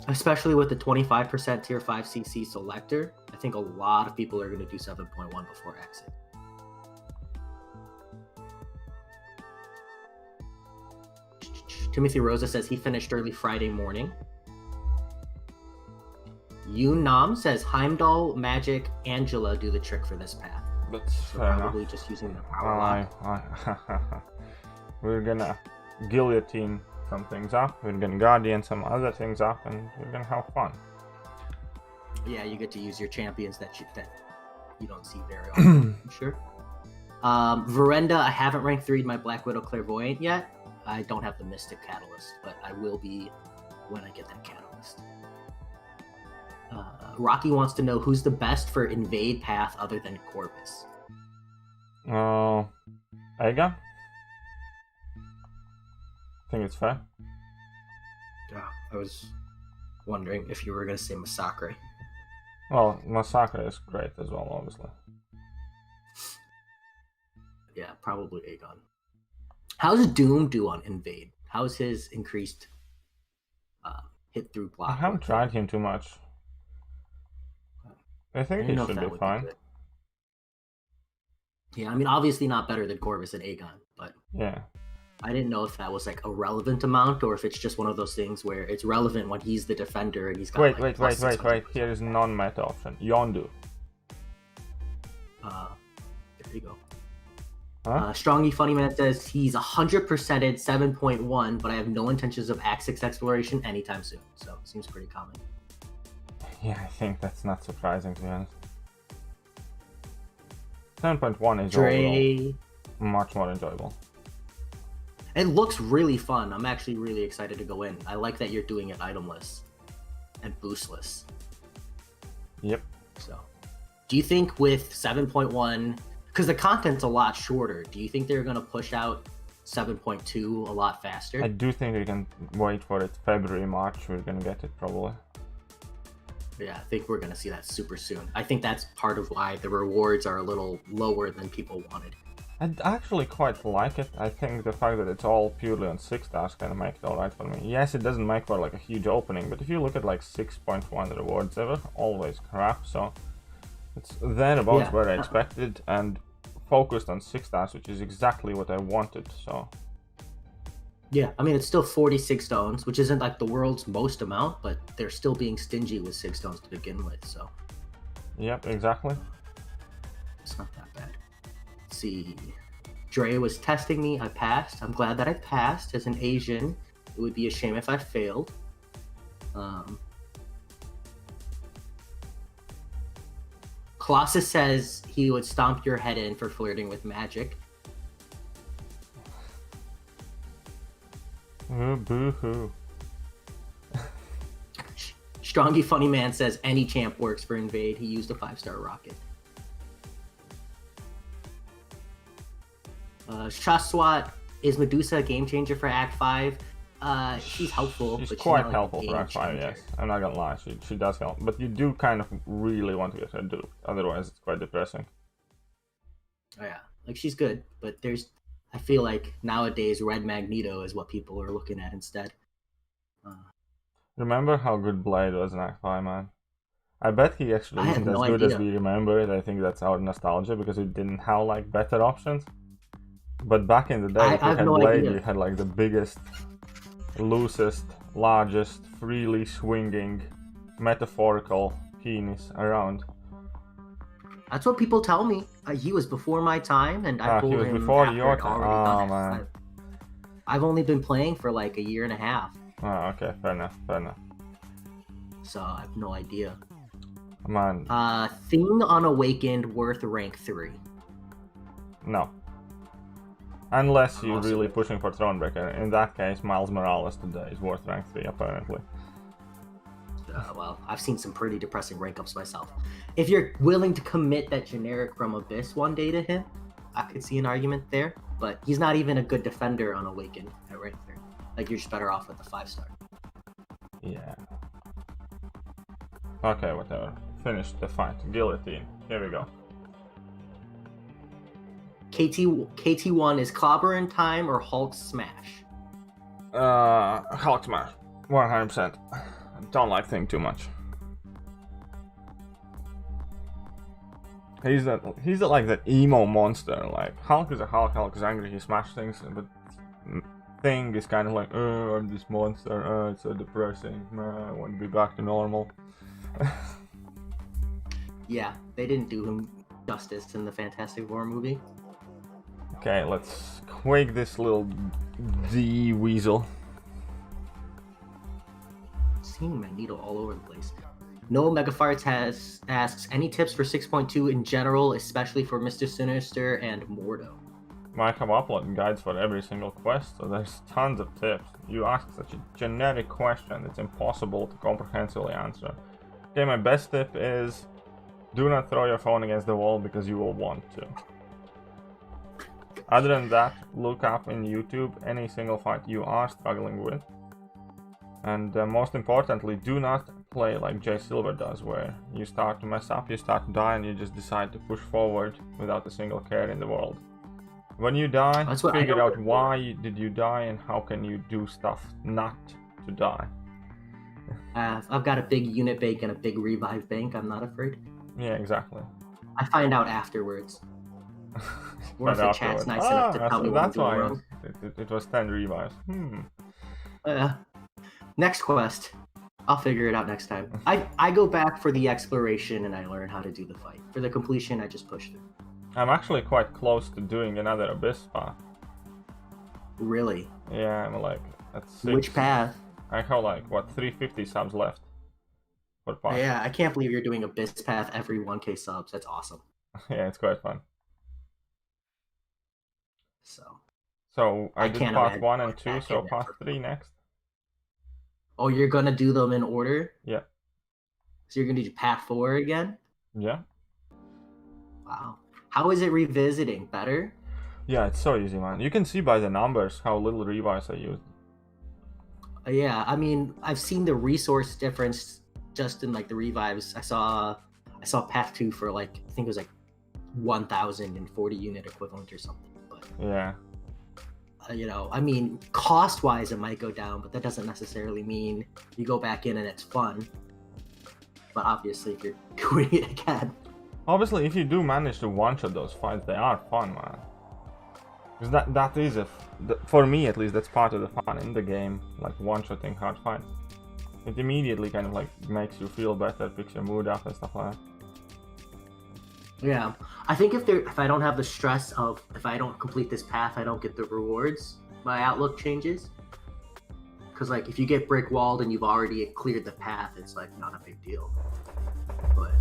Especially with the 25% tier 5 CC selector, I think a lot of people are going to do 7.1 before exit. Timothy Rosa says he finished early Friday morning. Yunam says Heimdall, Magic, Angela do the trick for this path. That's so fair probably enough. Just using the power lock. We're gonna guillotine some things up, we're gonna guardian some other things up, and we're gonna have fun. Yeah, you get to use your champions that you don't see very often. Sure. Verenda, I haven't ranked 3'd my Black Widow Clairvoyant yet. I don't have the Mystic Catalyst, but I will be when I get that Catalyst. Rocky wants to know who's the best for invade path other than Corvus. Aegon? I think it's fair. Yeah, I was wondering if you were going to say Massacre. Well, Massacre is great as well, obviously. Yeah, probably Aegon. How's Doom do on invade? How's his increased hit through block? I haven't tried him too much. I think he should be fine. Yeah, I mean, obviously not better than Corvus and Aegon, but yeah, I didn't know if that was like a relevant amount or if it's just one of those things where it's relevant when he's the defender and he's got wait. Here is non-meta option. Yondu. There you go. Huh? Strongy Funny Man says he's 100%ed 7.1, but I have no intentions of Act 6 exploration anytime soon. So it seems pretty common. Yeah, I think that's not surprising to be honest. 7.1 is overall much more enjoyable. It looks really fun. I'm actually really excited to go in. I like that you're doing it itemless and boostless. Yep. So, do you think with 7.1, because the content's a lot shorter, do you think they're going to push out 7.2 a lot faster? I do think we can wait for it. February, March, we're going to get it probably. Yeah, I think we're going to see that super soon. I think that's part of why the rewards are a little lower than people wanted. I actually quite like it. I think the fact that it's all purely on 6 stars kind of make it alright for me. Yes, it doesn't make for like a huge opening, but if you look at like 6.1 rewards, they were always crap, so it's thereabouts where I expected and focused on 6 stars, which is exactly what I wanted, so... Yeah, I mean, it's still 46 stones, which isn't like the world's most amount, but they're still being stingy with 6 stones to begin with, so... Yep, exactly. It's not that bad. Let's see. Dre was testing me. I passed. I'm glad that I passed. As an Asian, it would be a shame if I failed. Colossus says he would stomp your head in for flirting with magic. Boo-hoo. Strongy Funny Man says any champ works for invade. He used a 5-star rocket. Shaswat, is Medusa a game changer for Act 5? She's helpful. She's but quite she's helpful for Act 5, yes. I'm not gonna lie, she does help. But you do kind of really want to get her duped, otherwise it's quite depressing. Oh yeah, like she's good, but I feel like nowadays Red Magneto is what people are looking at instead. Remember how good Blade was in Act 5, man? I bet he actually isn't as good as we remember it. I think that's our nostalgia because we didn't have like better options. But back in the day, if you had Blade, you had like the biggest, loosest, largest, freely swinging, metaphorical penis around. That's what people tell me. He was before my time, and I pulled him before after your it time. already Oh done man. I've only been playing for like a year and a half, Oh, okay, fair enough, fair enough. so I have no idea. Man, Thing Unawakened worth rank 3. no. Unless I'm you're also really with- pushing for Thronebreaker. In that case, Miles Morales today is worth rank 3, apparently. Well, I've seen some pretty depressing rank ups myself. If you're willing to commit that generic from Abyss one day to him, I could see an argument there. But he's not even a good defender on Awakened at rank 3. Like, you're just better off with the 5-star. Yeah. Okay, whatever. Finish the fight. Guillotine. Here we go. KT1 is Clobber in Time or Hulk Smash? Hulk Smash. 100%. Don't like Thing too much. He's like that emo monster. Like, Hulk is a Hulk, Hulk is angry, he smashes things, but Thing is kind of like, I'm this monster, it's so depressing, I want to be back to normal. Yeah, they didn't do him justice in the Fantastic Four movie. Okay, let's quake this little D-weasel. Seeing Magneto all over the place. Noah Megafarts asks, any tips for 6.2 in general, especially for Mr. Sinister and Mordo? I have uploaded guides for every single quest, so there's tons of tips. You ask such a generic question, it's impossible to comprehensively answer. Okay, my best tip is, do not throw your phone against the wall because you will want to. Other than that, look up in YouTube any single fight you are struggling with. And most importantly, do not play like Jay Silver does, where you start to mess up, you start to die, and you just decide to push forward without a single care in the world. When you die, figure out why did you die and how can you do stuff not to die. I've got a big unit bank and a big revive bank, I'm not afraid. Yeah, exactly. I find out afterwards. Or if the chat's nice enough to tell me what I'm doing wrong. It was 10 revives. Next quest. I'll figure it out next time. I go back for the exploration and I learn how to do the fight. For the completion, I just push through. I'm actually quite close to doing another Abyss path. Really? Yeah, I'm like at 6. Which path? I have like, what, 350 subs left for path. Yeah, I can't believe you're doing Abyss path every 1k subs. That's awesome. Yeah, it's quite fun. So I did part 1 and 2, so part 3 next. Oh, you're gonna do them in order? Yeah. So you're gonna do path 4 again? Yeah. Wow. How is it revisiting? Better? Yeah, it's so easy, man. You can see by the numbers how little revives I used. Yeah, I mean, I've seen the resource difference just in like the revives. I saw path 2 for like, I think it was like 1,040 unit equivalent or something. But yeah. You know, I mean, cost-wise it might go down, but that doesn't necessarily mean you go back in and it's fun. But obviously, if you're doing it again. Obviously, if you do manage to one-shot those fights, they are fun, man. Because that is for me at least, that's part of the fun in the game, like one-shotting hard fights. It immediately kind of like makes you feel better, picks your mood up and stuff like that. Yeah, I think if I don't have the stress of if I don't complete this path, I don't get the rewards, my outlook changes. Because like if you get brick walled and you've already cleared the path, it's like not a big deal. But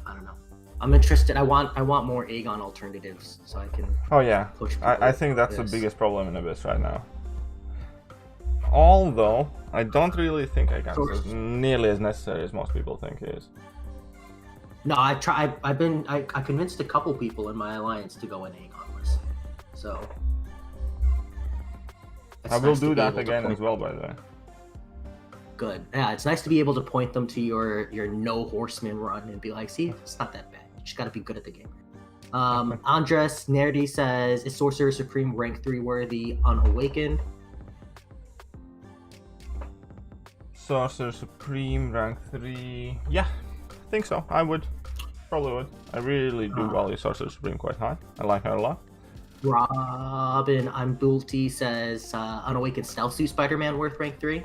I don't know. I'm interested. I want more Aegon alternatives so I can. Oh yeah, push I think that's the biggest problem in Abyss right now. Although I don't really think Aegon is nearly as necessary as most people think it is. No, I convinced a couple people in my alliance to go in Aegonless. So I will do that again as well, by the way. Good. Yeah, it's nice to be able to point them to your no horseman run and be like, see, it's not that bad. You just got to be good at the game. Andres Nerdy says, is Sorcerer Supreme rank 3 worthy unawakened? Sorcerer Supreme rank 3. Yeah, I think so. I would. Probably would. I really do value Sorcerer Supreme quite high. I like her a lot. Robin Ambulti says, unawakened Stealth Suit Spider-Man worth rank 3?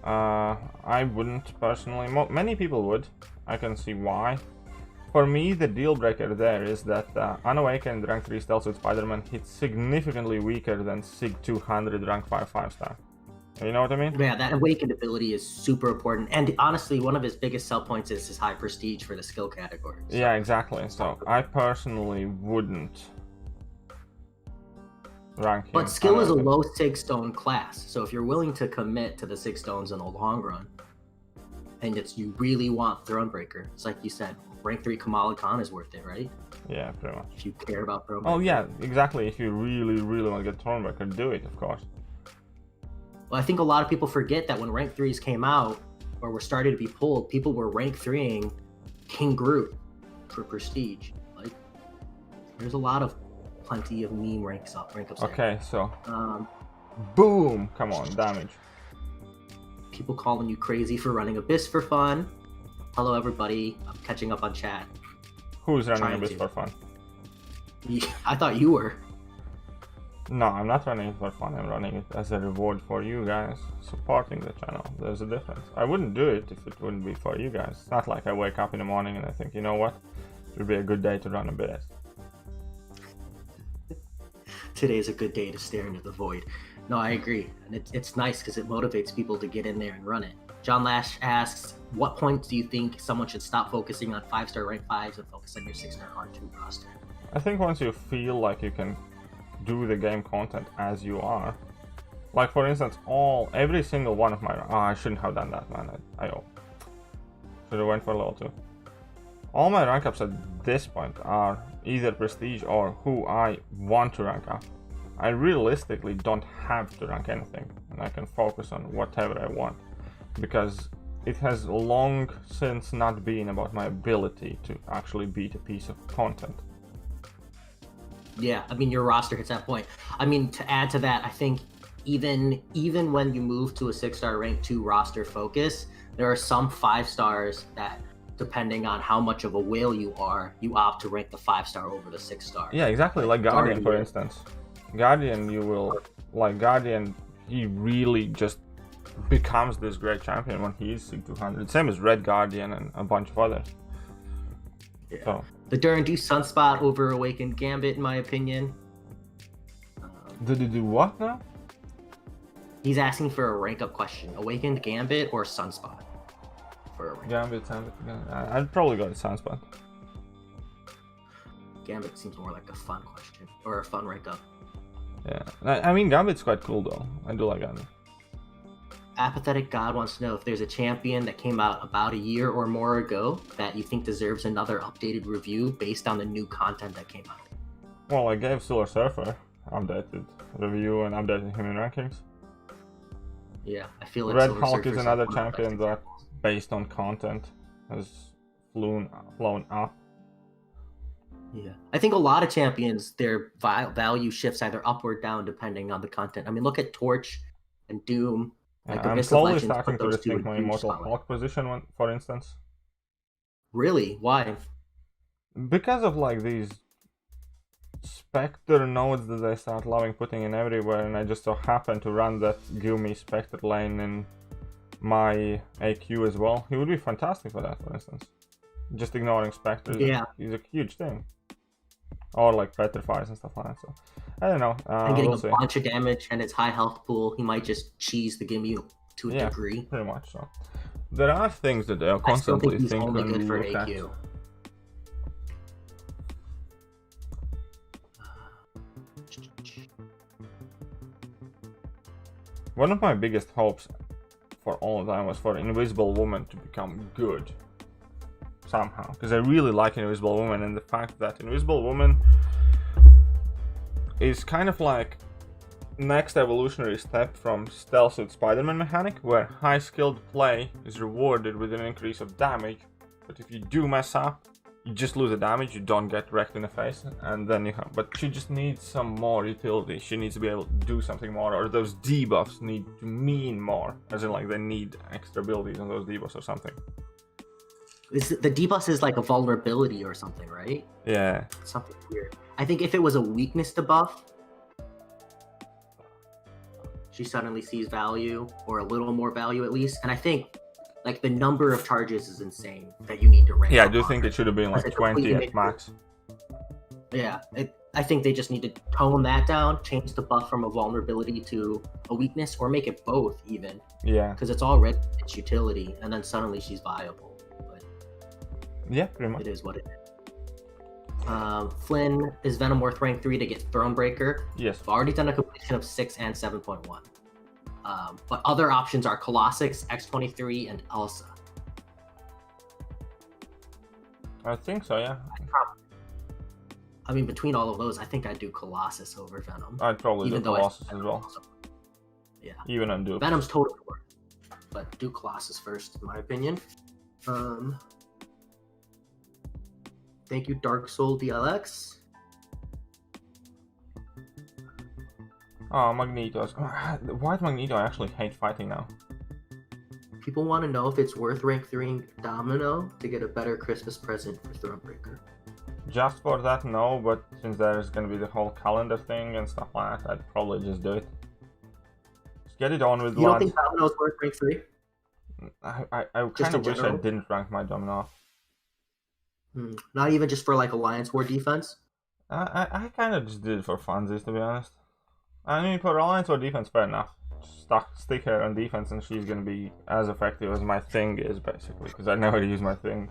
I wouldn't personally. Many people would. I can see why. For me, the deal breaker there is that Unawakened rank 3 Stealth Suit Spider-Man hits significantly weaker than Sig 200 rank 5 5-star. You know what I mean? Yeah, that awakened ability is super important. And honestly, one of his biggest sell points is his high prestige for the skill category. So. Yeah, exactly. So I personally wouldn't rank him. But skill is a low Sig Stone class. So if you're willing to commit to the Sig Stones in the long run, and you really want Thronebreaker, it's like you said, rank 3 Kamala Khan is worth it, right? Yeah, pretty much. If you care about Thronebreaker. Oh yeah, exactly. If you really, really want to get Thronebreaker, do it, of course. Well, I think a lot of people forget that when rank 3s came out, or were started to be pulled, people were rank 3ing King Groot for prestige. Like, there's a lot of plenty of meme rank ups. Okay, so boom! Come on, damage. People calling you crazy for running Abyss for fun. Hello, everybody. I'm catching up on chat. Who's running Abyss for fun? I thought you were. No, I'm not running it for fun. I'm running it as a reward for you guys supporting the channel. There's a difference. I wouldn't do it if it wouldn't be for you guys. It's not like I wake up in the morning and I think, you know what? It would be a good day to run Abyss. Today's a good day to stare into the void. No, I agree. And it's nice because it motivates people to get in there and run it. John Lash asks, what point do you think someone should stop focusing on 5-star rank 5s and focus on your 6-star R2 roster? I think once you feel like you can do the game content as you are, like for instance, every single one of my I shouldn't have done that, man. I should have went for level 2. All my rank ups at this point are either prestige or who I want to rank up. I realistically don't have to rank anything, and I can focus on whatever I want, because it has long since not been about my ability to actually beat a piece of content. Yeah, I mean, your roster hits that point. I mean, to add to that, I think even when you move to a 6-star rank 2 roster focus, there are some 5-stars that, depending on how much of a whale you are, you opt to rank the 5-star over the 6-star. Yeah, exactly. Like Guardian, for instance. Guardian, Guardian, he really just becomes this great champion when he is Sig 200. Same as Red Guardian and a bunch of others. Yeah. So. The Durandue Sunspot over Awakened Gambit, in my opinion. Did he do what now? He's asking for a rank up question. Awakened Gambit or Sunspot? For a rank Gambit, I'd probably go to Sunspot. Gambit seems more like a fun question, or a fun rank up. Yeah, I mean, Gambit's quite cool though. I do like Gambit. Apathetic God wants to know if there's a champion that came out about a year or more ago that you think deserves another updated review based on the new content that came out. Well, I gave Solar Surfer updated review and updated him in rankings. Yeah, I feel like Red Solar Hulk Surfer's is another one of the best champion that, examples. based on content, has flown up. Yeah, I think a lot of champions, their value shifts either up or down depending on the content. I mean, look at Torch and Doom. Like I'm Abyss of slowly Legends starting put to those two rethink in my huge Immortal spotlight. Hulk position, for instance. Really? Why? Because of like these Spectre nodes that I start loving putting in everywhere, and I just so happen to run that give me Spectre lane in my AQ as well. He would be fantastic for that, for instance. Just ignoring Spectre is a huge thing. Or like Petrifies and stuff like that. So I don't know. And getting we'll see. a bunch of damage and its high health pool, he might just cheese the gimme to a degree. Pretty much so. There are things that I'll I still constantly think he's think only when good for look at. AQ. One of my biggest hopes for all time was for Invisible Woman to become good somehow, because I really like Invisible Woman, and the fact that Invisible Woman is kind of like next evolutionary step from Stealth Suit Spider-Man mechanic, where high skilled play is rewarded with an increase of damage, but if you do mess up, you just lose the damage, you don't get wrecked in the face, and then you have, but she just needs some more utility. She needs to be able to do something more, or those debuffs need to mean more, as in like they need extra abilities on those debuffs or something. The debuff is like a vulnerability or something, right? Yeah. Something weird. I think if it was a weakness debuff, she suddenly sees value, or a little more value at least. And I think Like, the number of charges is insane that you need to rank. Yeah, I do think it should have been like 20 at max. Yeah, I think they just need to tone that down, change the buff from a vulnerability to a weakness, or make it both even. Yeah. Because it's already its utility, and then suddenly she's viable. But yeah, pretty much. it is what it is. Flynn is Venom worth rank 3 to get Thronebreaker. Yes. I've already done a completion of 6 and 7.1. But other options are CLoSStANG, X23, and Elsa. I think so, yeah. I mean, between all of those, I think I'd do Colossus over Venom. I'd probably do Colossus as well. Yeah. Even on Duke. Venom's totally worth it, but do Colossus first, in my opinion. Thank you, DarksoulDLX. Oh, Magneto's. Why does Magneto actually hate fighting now? People want to know if it's worth rank 3 Domino to get a better Christmas present for Thronebreaker. Just for that, no, but since there's gonna be the whole calendar thing and stuff like that, I'd probably just do it. Just get it on with. You don't think Domino's worth rank 3? I kind of wish I didn't rank my Domino off. Not even just for like Alliance War defense? I kind of just did it for funsies, to be honest. I mean, for Alliance War defense, fair enough. Stick her on defense and she's gonna be as effective as my thing is, basically, because I never use my thing.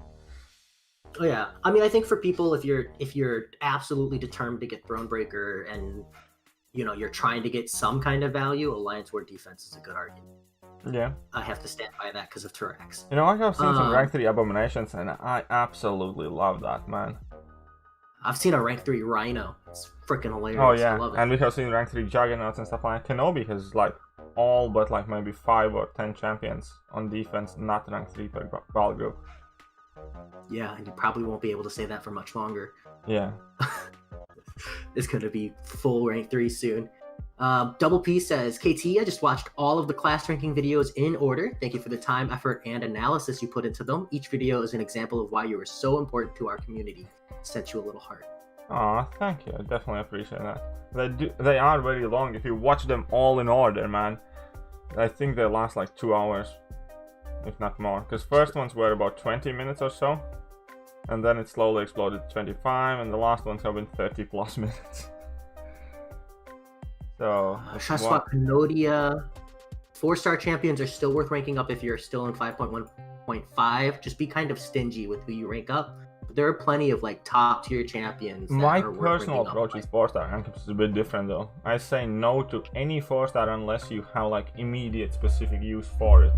Oh yeah, I mean, I think for people, if you're absolutely determined to get Thronebreaker and you're trying to get some kind of value, Alliance War defense is a good argument. Yeah, I have to stand by that because of Turax. I have seen some rank 3 abominations and I absolutely love that, man. I've seen a rank 3 Rhino. It's freaking hilarious. Oh yeah, I love it. and we have seen rank 3 Juggernauts and stuff like that. Kenobi has like all but like maybe 5 or 10 champions on defense, not rank 3 per battle group. Yeah, and you probably won't be able to say that for much longer. Yeah. It's going to be full rank 3 soon. Double P says, KT, I just watched all of the class ranking videos in order. Thank you for the time, effort, and analysis you put into them. Each video is an example of why you are so important to our community. Sent you a little heart. Aw, thank you. I definitely appreciate that. They are very long. If you watch them all in order, man, I think they last like 2 hours. If not more, because first ones were about 20 minutes or so, and then it slowly exploded to 25, and the last ones have been 30 plus minutes. So Shaswa Kanodia, 4-star champions are still worth ranking up if you're still in 5.1.5. Just be kind of stingy with who you rank up. But there are plenty of like top tier champions. My personal approach with 4-star rank ups is a bit different though. I say no to any 4-star unless you have like immediate specific use for it.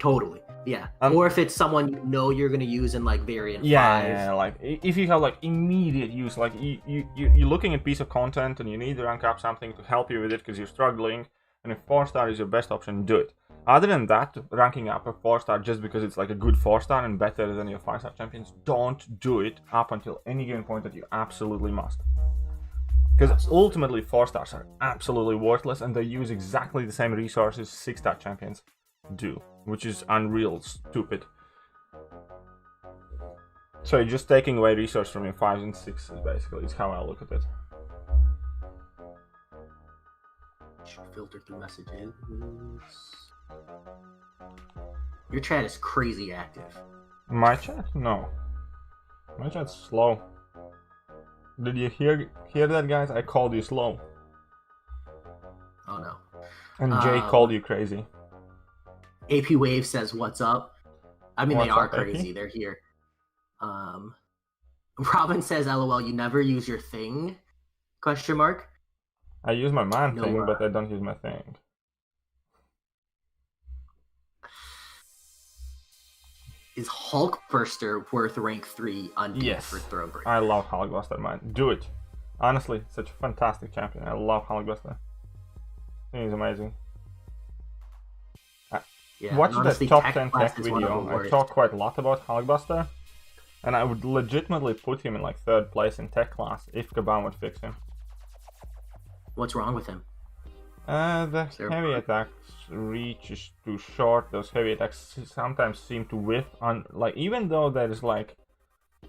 Totally, yeah. Or if it's someone you're gonna use in like variant 5. Yeah, like if you have like immediate use, like you're looking at a piece of content and you need to rank up something to help you with it because you're struggling, and if 4-star is your best option, do it. Other than that, ranking up a 4-star just because it's like a good 4-star and better than your 5-star champions, don't do it up until any given point that you absolutely must. Because ultimately 4-stars are absolutely worthless and they use exactly the same resources 6-star champions do, which is unreal stupid. So you're just taking away resource from your 5s and 6s, basically, is how I look at it. Should filter through messages. Your chat is crazy active. My chat? No. My chat's slow. Did you hear that, guys? I called you slow. Oh no. And Jay called you crazy. AP Wave says, "What's up?" I mean, they are crazy. AP? They're here. Robin says, "LOL, you never use your thing?" Question mark. I use my man thing, but I don't use my thing. Is Hulkbuster worth rank 3 on D for Thronebreaker? I love Hulkbuster, man. Do it. Honestly, such a fantastic champion. I love Hulkbuster. He's amazing. Yeah, watch the top 10 tech video. I talk quite a lot about Hulkbuster, and I would legitimately put him in like 3rd place in tech class if Kabam would fix him. What's wrong with him? The heavy attacks reach is too short. Those heavy attacks sometimes seem to whiff on, like, even though there is like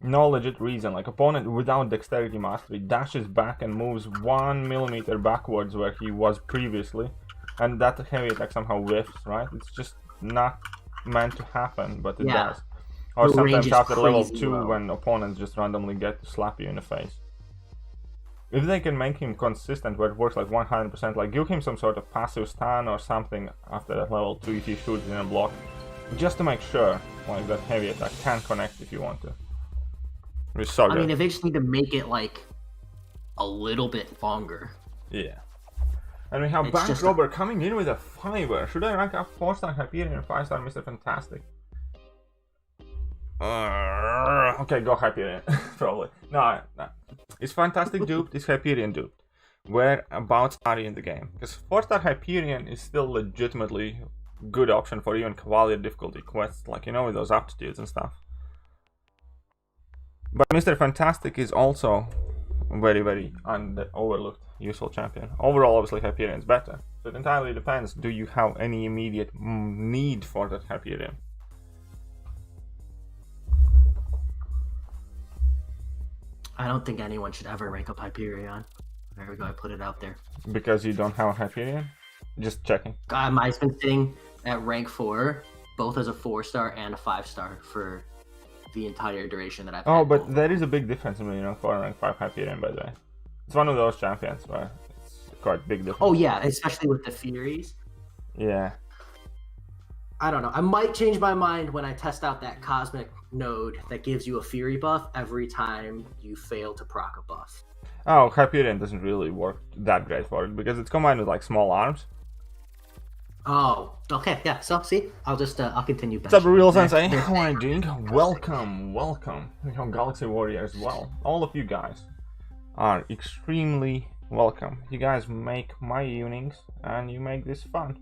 no legit reason, like opponent without dexterity mastery dashes back and moves 1 millimeter backwards where he was previously, and that heavy attack somehow whiffs, right? It's just not meant to happen, but it Yeah. does. Or The range sometimes is after level crazy 2 low. when opponents just randomly get to slap you in the face. If they can make him consistent where it works like 100%, like give him some sort of passive stun or something after that level 2 if he shoots in a block, just to make sure like that heavy attack can connect if you want to. It's so good. I mean, if they just need to make it like a little bit longer. Yeah. And we have Bank Robber coming in with a 5er. Should I rank up 4-star Hyperion and 5-star Mr. Fantastic? Okay, go Hyperion. Probably. No. Is Fantastic duped? Is Hyperion duped? Whereabouts are you in the game? Because 4-star Hyperion is still legitimately good option for even Cavalier difficulty quests, like, you know, with those aptitudes and stuff. But Mr. Fantastic is also very, very overlooked, useful champion. Overall, obviously, Hyperion is better. So it entirely depends. Do you have any immediate need for that Hyperion? I don't think anyone should ever rank up Hyperion. There we go, I put it out there. Because you don't have a Hyperion? Just checking. Mine's been sitting at rank 4, both as a 4-star and a 5-star for the entire duration that I've had. But there is a big difference between rank 4 and rank 5 Hyperion, by the way. It's one of those champions where it's quite big difference. Oh yeah, especially with the Furies. Yeah. I don't know. I might change my mind when I test out that Cosmic node that gives you a Fury buff every time you fail to proc a buff. Oh, Hyperion doesn't really work that great for it because it's combined with like small arms. Oh, okay, yeah. So see, I'll just I'll continue. What's up, Real Sensei? How are you doing? Welcome. We have Galaxy Warrior as well. All of you guys are extremely welcome. You guys make my evenings and you make this fun.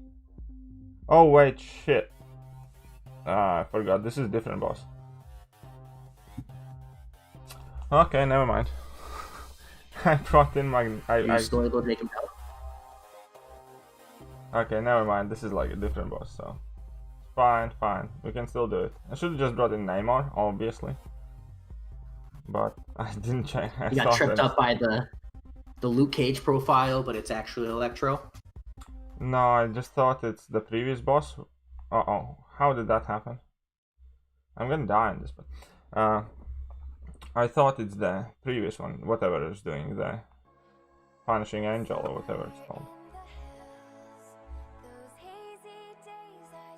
Oh wait, shit. I forgot. This is a different boss. Okay, never mind. I brought in my. Are you still able to make him out? Okay, never mind. This is like a different boss, so fine. We can still do it. I should have just brought in Namor, obviously, but I didn't check. You got tripped up by the Luke Cage profile, but it's actually Electro. No, I just thought it's the previous boss. Uh-oh, how did that happen? I'm gonna die in this, but I thought it's the previous one, whatever it's doing, the Punishing Angel or whatever it's called.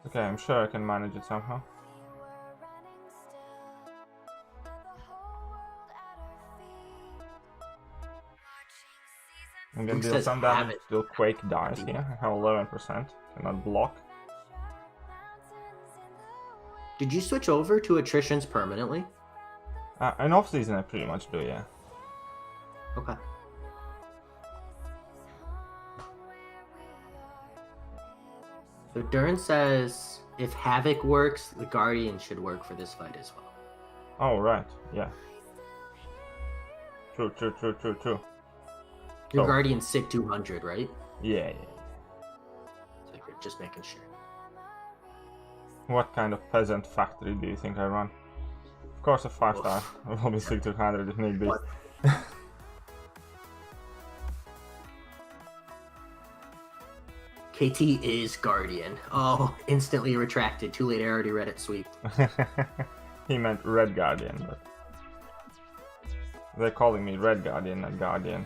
Okay, I'm sure I can manage it somehow. I'm gonna deal some damage till Quake dies here. I have 11%, cannot block. Did you switch over to attritions permanently? In off-season I pretty much do, yeah. Okay. So Dern says, if Havoc works, the Guardian should work for this fight as well. Oh, right, yeah. True. Your Guardian's SIG 200, right? Yeah. So just making sure. What kind of peasant factory do you think I run? Of course a 5-star. I will be SIG 200 if need be. KT is Guardian. Oh, instantly retracted. Too late, I already read it, sweet. He meant Red Guardian, but they're calling me Red Guardian, not Guardian.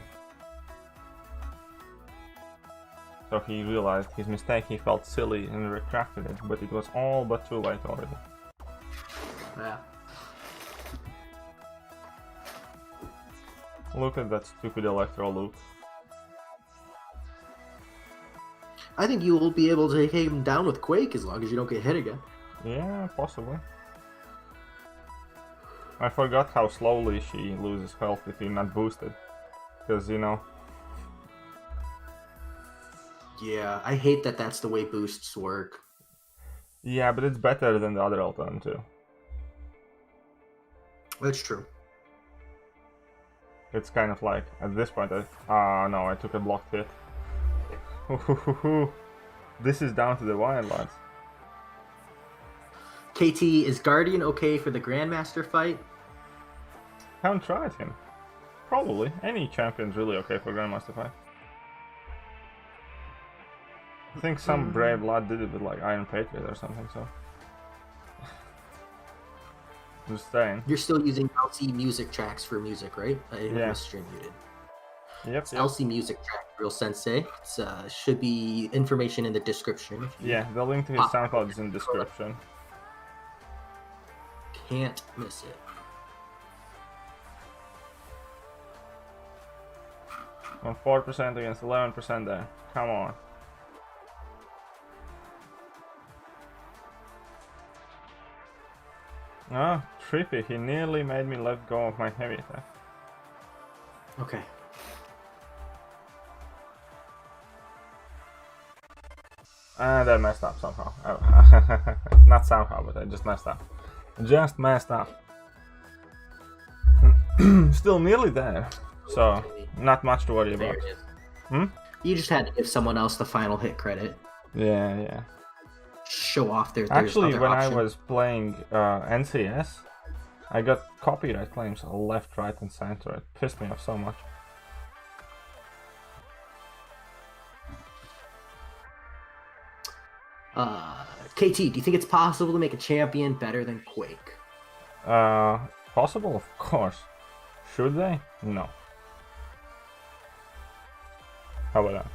So he realized his mistake, he felt silly and retracted it, but it was all but too late already. Yeah. Look at that stupid Electro loop. I think you will be able to take him down with Quake as long as you don't get hit again. Yeah, possibly. I forgot how slowly she loses health if you're not boosted. Because, you know... Yeah, I hate that that's the way boosts work. Yeah, but it's better than the other alternative. That's true. It's kind of like, at this point, no, I took a blocked hit. This is down to the wire, lads. KT, is Guardian okay for the Grandmaster fight? Haven't tried him. Probably. Any champion's really okay for Grandmaster fight. I think some brave lad did it with like Iron Patriot or something, so... Just saying. You're still using LC music tracks for music, right? Yeah. Stream muted. Yep. It's LC music track, Real Sensei. It should be information in the description. Yeah, the link to his SoundCloud is in the description. Can't miss it. On 4% against 11% there. Come on. Ah, trippy. He nearly made me let go of my heavy attack. Okay. And I messed up somehow. Oh. Not somehow, but I just messed up. Just messed up. Still nearly there. So, not much to worry about. You just had to give someone else the final hit credit. Yeah. Show off their. Actually, when I was playing NCS, I got copyright claims left, right, and center. It pissed me off so much. KT, do you think it's possible to make a champion better than Quake? Possible, of course. Should they? No. How about that?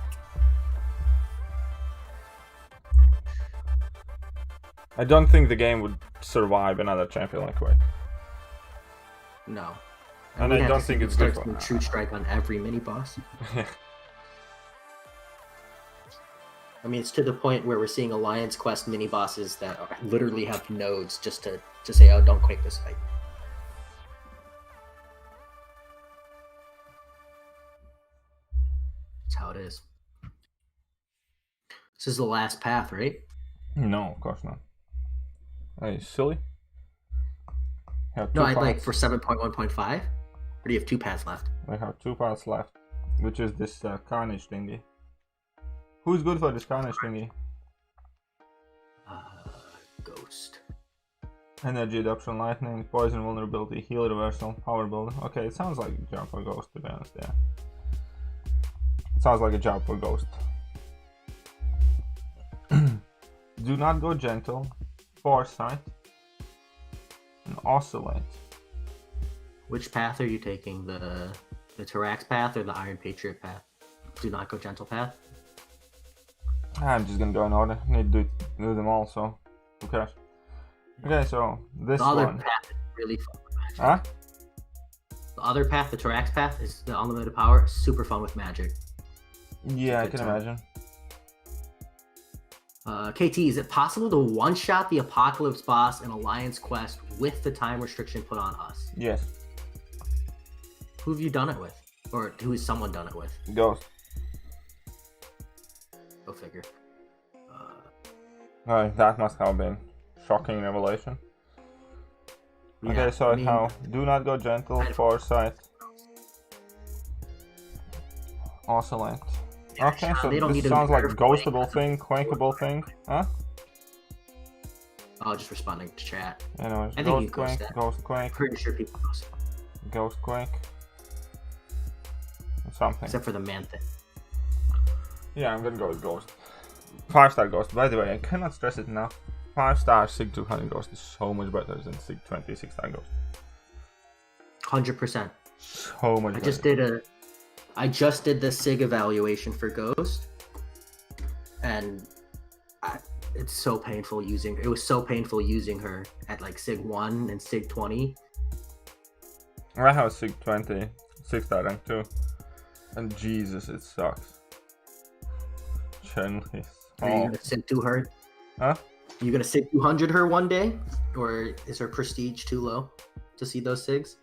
I don't think the game would survive another champion like Quake. No. And I don't think it's good for True Strike on every mini boss. I mean, it's to the point where we're seeing Alliance Quest mini bosses that literally have nodes just to say, "Oh, don't Quake this fight." That's how it is. This is the last path, right? No, of course not. Are you silly? No, I'd like for 7.1.5. Or do you have 2 paths left? I have 2 paths left, which is this carnage thingy. Who's good for this carnage thingy? Ghost. Energy adoption, lightning, poison vulnerability, heal reversal, power builder. Okay, it sounds like a job for Ghost, to be honest. Yeah, it sounds like a job for Ghost. Do not go gentle, foresight, and oscillate. Which path are you taking? The Tarax path or the Iron Patriot path? Do not go gentle path. I'm just gonna go in order. I need to do them all, so who cares? Okay, so this the other one. path is really fun. Huh? The other path, the Tarax path, is the unlimited power. Super fun with magic. Yeah, I can imagine. KT, is it possible to one-shot the Apocalypse boss in Alliance Quest with the time restriction put on us? Yes. Who have you done it with? Or who has someone done it with? Ghost. Go figure. Alright, that must have been shocking revelation. Yeah, Okay, so I mean, how? Do not go gentle, foresight, oscillate. Yeah, Okay, so they don't this need sounds to like nerf ghostable thing, quakeable thing, huh? Oh, just responding to chat. Anyways, I think ghost you quake, ghost that. ghost quake, Pretty sure people ghost it. ghost quake, something. Except for the man thing. Yeah, I'm gonna go with ghost. 5-star ghost. By the way, I cannot stress it enough. 5-star Sig 200 ghost is so much better than Sig 20 6-star ghost. 100%. So much better. I just did the Sig evaluation for Ghost, and it's so painful using. It was so painful using her at like Sig 1 and Sig 20. I have Sig 20, 6-star rank too, and Jesus, it sucks. Gently. Are you gonna Sig 200? Huh? Are you gonna Sig 200 her one day, or is her prestige too low to see those Sigs?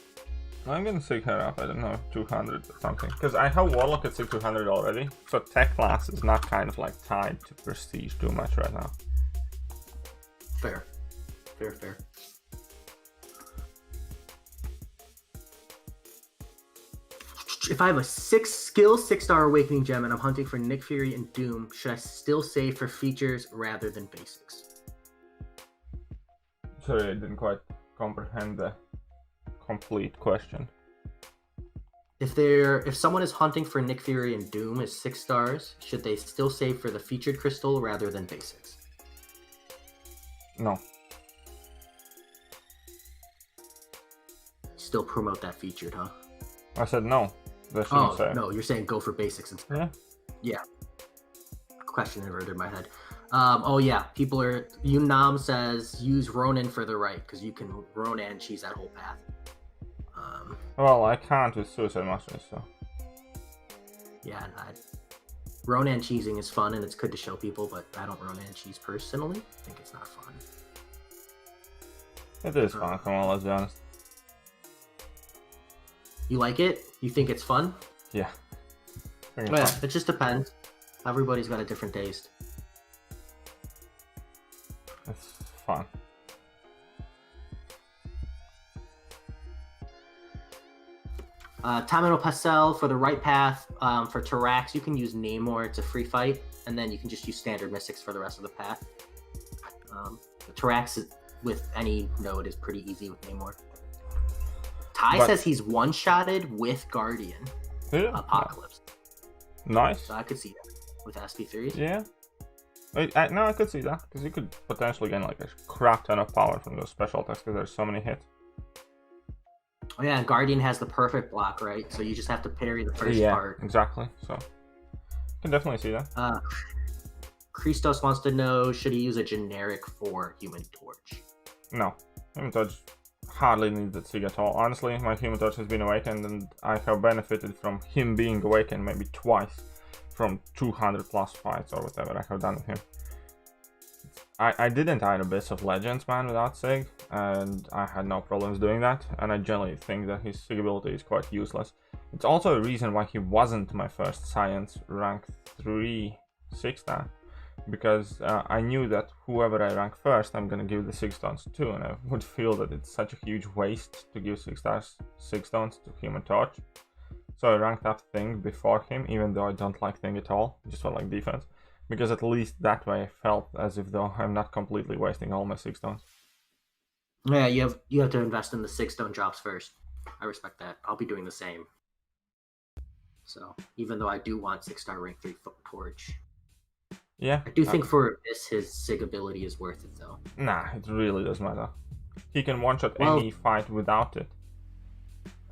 I'm gonna Sig her up, I don't know, 200 or something. Because I have Warlock at Sig 200 already, so tech class is not kind of like tied to prestige too much right now. Fair. Fair. If I have a 6-skill 6-star Awakening Gem and I'm hunting for Nick Fury and Doom, should I still save for features rather than basics? Sorry, I didn't quite comprehend the complete question. If someone is hunting for Nick Fury and Doom as 6 stars, should they still save for the featured crystal rather than basics? No. still promote that featured, huh? I said no. They shouldn't say. No, you're saying go for basics instead. Yeah. Yeah. Question inverted in my head. Oh yeah, people are. Yunam says use Ronin for the right because you can Ronin cheese that whole path. Well, I can't with Suicide Masters, so. Yeah, Ronin cheesing is fun and it's good to show people, but I don't Ronin cheese personally. I think it's not fun. It is fun, come on, let's be honest. You like it? You think it's fun? Yeah. Yeah, it just depends. Everybody's got a different taste. It's fun. Tamino Pastel for the right path. For Tarax, you can use Namor. It's a free fight, and then you can just use standard mystics for the rest of the path. Tarax with any node is pretty easy with Namor. Ty says he's one-shotted with Guardian Apocalypse. Nice. So I could see that with SP3s. Yeah. No, I could see that because you could potentially gain like a crap ton of power from those special attacks because there's so many hits. Oh yeah, and Guardian has the perfect block, right? So you just have to parry the first part. Yeah, exactly. So you can definitely see that. Christos wants to know, should he use a generic for Human Torch? No. Human Torch hardly needs that sig at all. Honestly, my Human Torch has been awakened and I have benefited from him being awakened maybe twice from 200 plus fights or whatever I have done with him. I didn't hide Abyss of Legends, man, without sig, and I had no problems doing that, and I generally think that his sig ability is quite useless. It's also a reason why he wasn't my first Science rank 3 6-star, because I knew that whoever I rank first, I'm gonna give the 6 stones to, and I would feel that it's such a huge waste to give 6 stones to Human Torch. So I ranked up Thing before him, even though I don't like Thing at all, just for like defense. Because at least that way I felt as if though I'm not completely wasting all my 6 stones. Yeah, you have to invest in the 6 stone drops first. I respect that. I'll be doing the same. So even though I do want 6-star rank 3 Torch. Yeah. I do think for this his sig ability is worth it though. Nah, it really doesn't matter. He can one-shot any fight without it.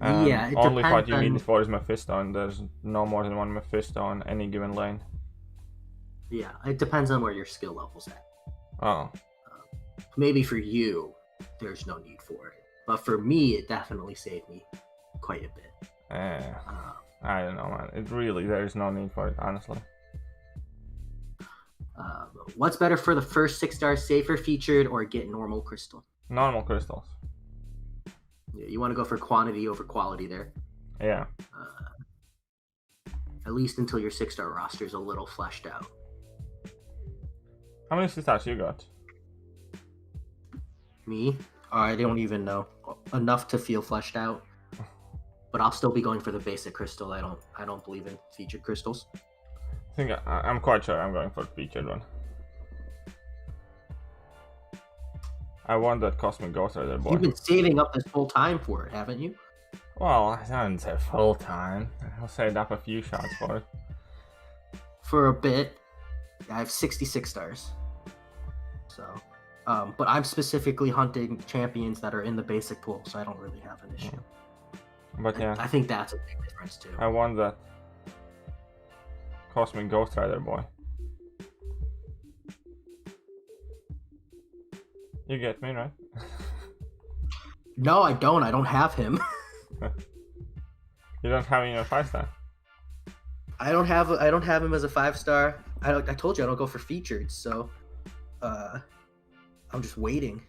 Yeah, it only depends fight you need it for is Mephisto, and there's no more than one Mephisto on any given lane. Yeah, it depends on where your skill level's at. Oh. Maybe for you, there's no need for it. But for me, it definitely saved me quite a bit. I don't know, man. It really, there's no need for it, honestly. What's better for the first 6-star, safer featured or get normal crystal? Normal crystals. Yeah, you want to go for quantity over quality there. Yeah. At least until your 6-star roster is a little fleshed out. How many 6-stars you got? Me? I don't even know. Enough to feel fleshed out. But I'll still be going for the basic crystal. I don't believe in featured crystals. I think I'm quite sure I'm going for the featured one. I want that Cosmic Ghost Rider boy. You've been saving up this whole time for it, haven't you? Well, I didn't say full time. I'll save up a few shots for it. For a bit. I have 66 stars. So, but I'm specifically hunting champions that are in the basic pool, so I don't really have an issue. But yeah, I think that's a big difference too. I want that Cosmic Ghost Rider boy. You get me, right? No, I don't. I don't have him. You don't have him in your 5-star? I don't have him as a 5-star. I told you I don't go for featured, so I'm just waiting.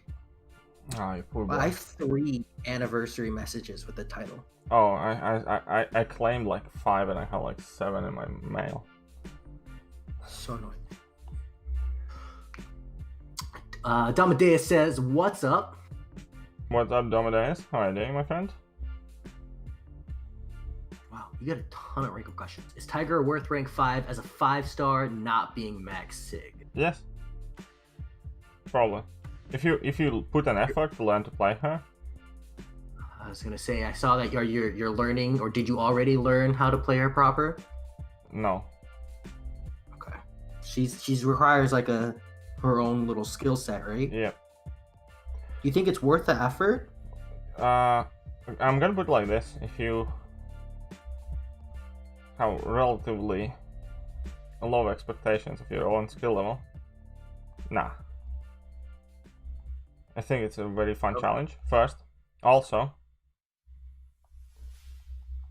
Oh, you poor boy. I have 3 anniversary messages with the title. Oh, I claimed like 5 and I have like 7 in my mail. So annoying. Domadeus says, "What's up?" What's up, Domadeus? How are you doing, my friend? Wow, you got a ton of wrinkle questions. Is Tiger worth rank 5 as a 5-star, not being max sig? Yes. Probably. If you put an effort to learn to play her. I was gonna say, I saw that you're learning, or did you already learn how to play her proper? No. Okay. She's requires like her own little skill set, right? Yeah. You think it's worth the effort? I'm gonna put it like this: if you have relatively low expectations of your own skill level, nah. I think it's a very fun challenge. First, also,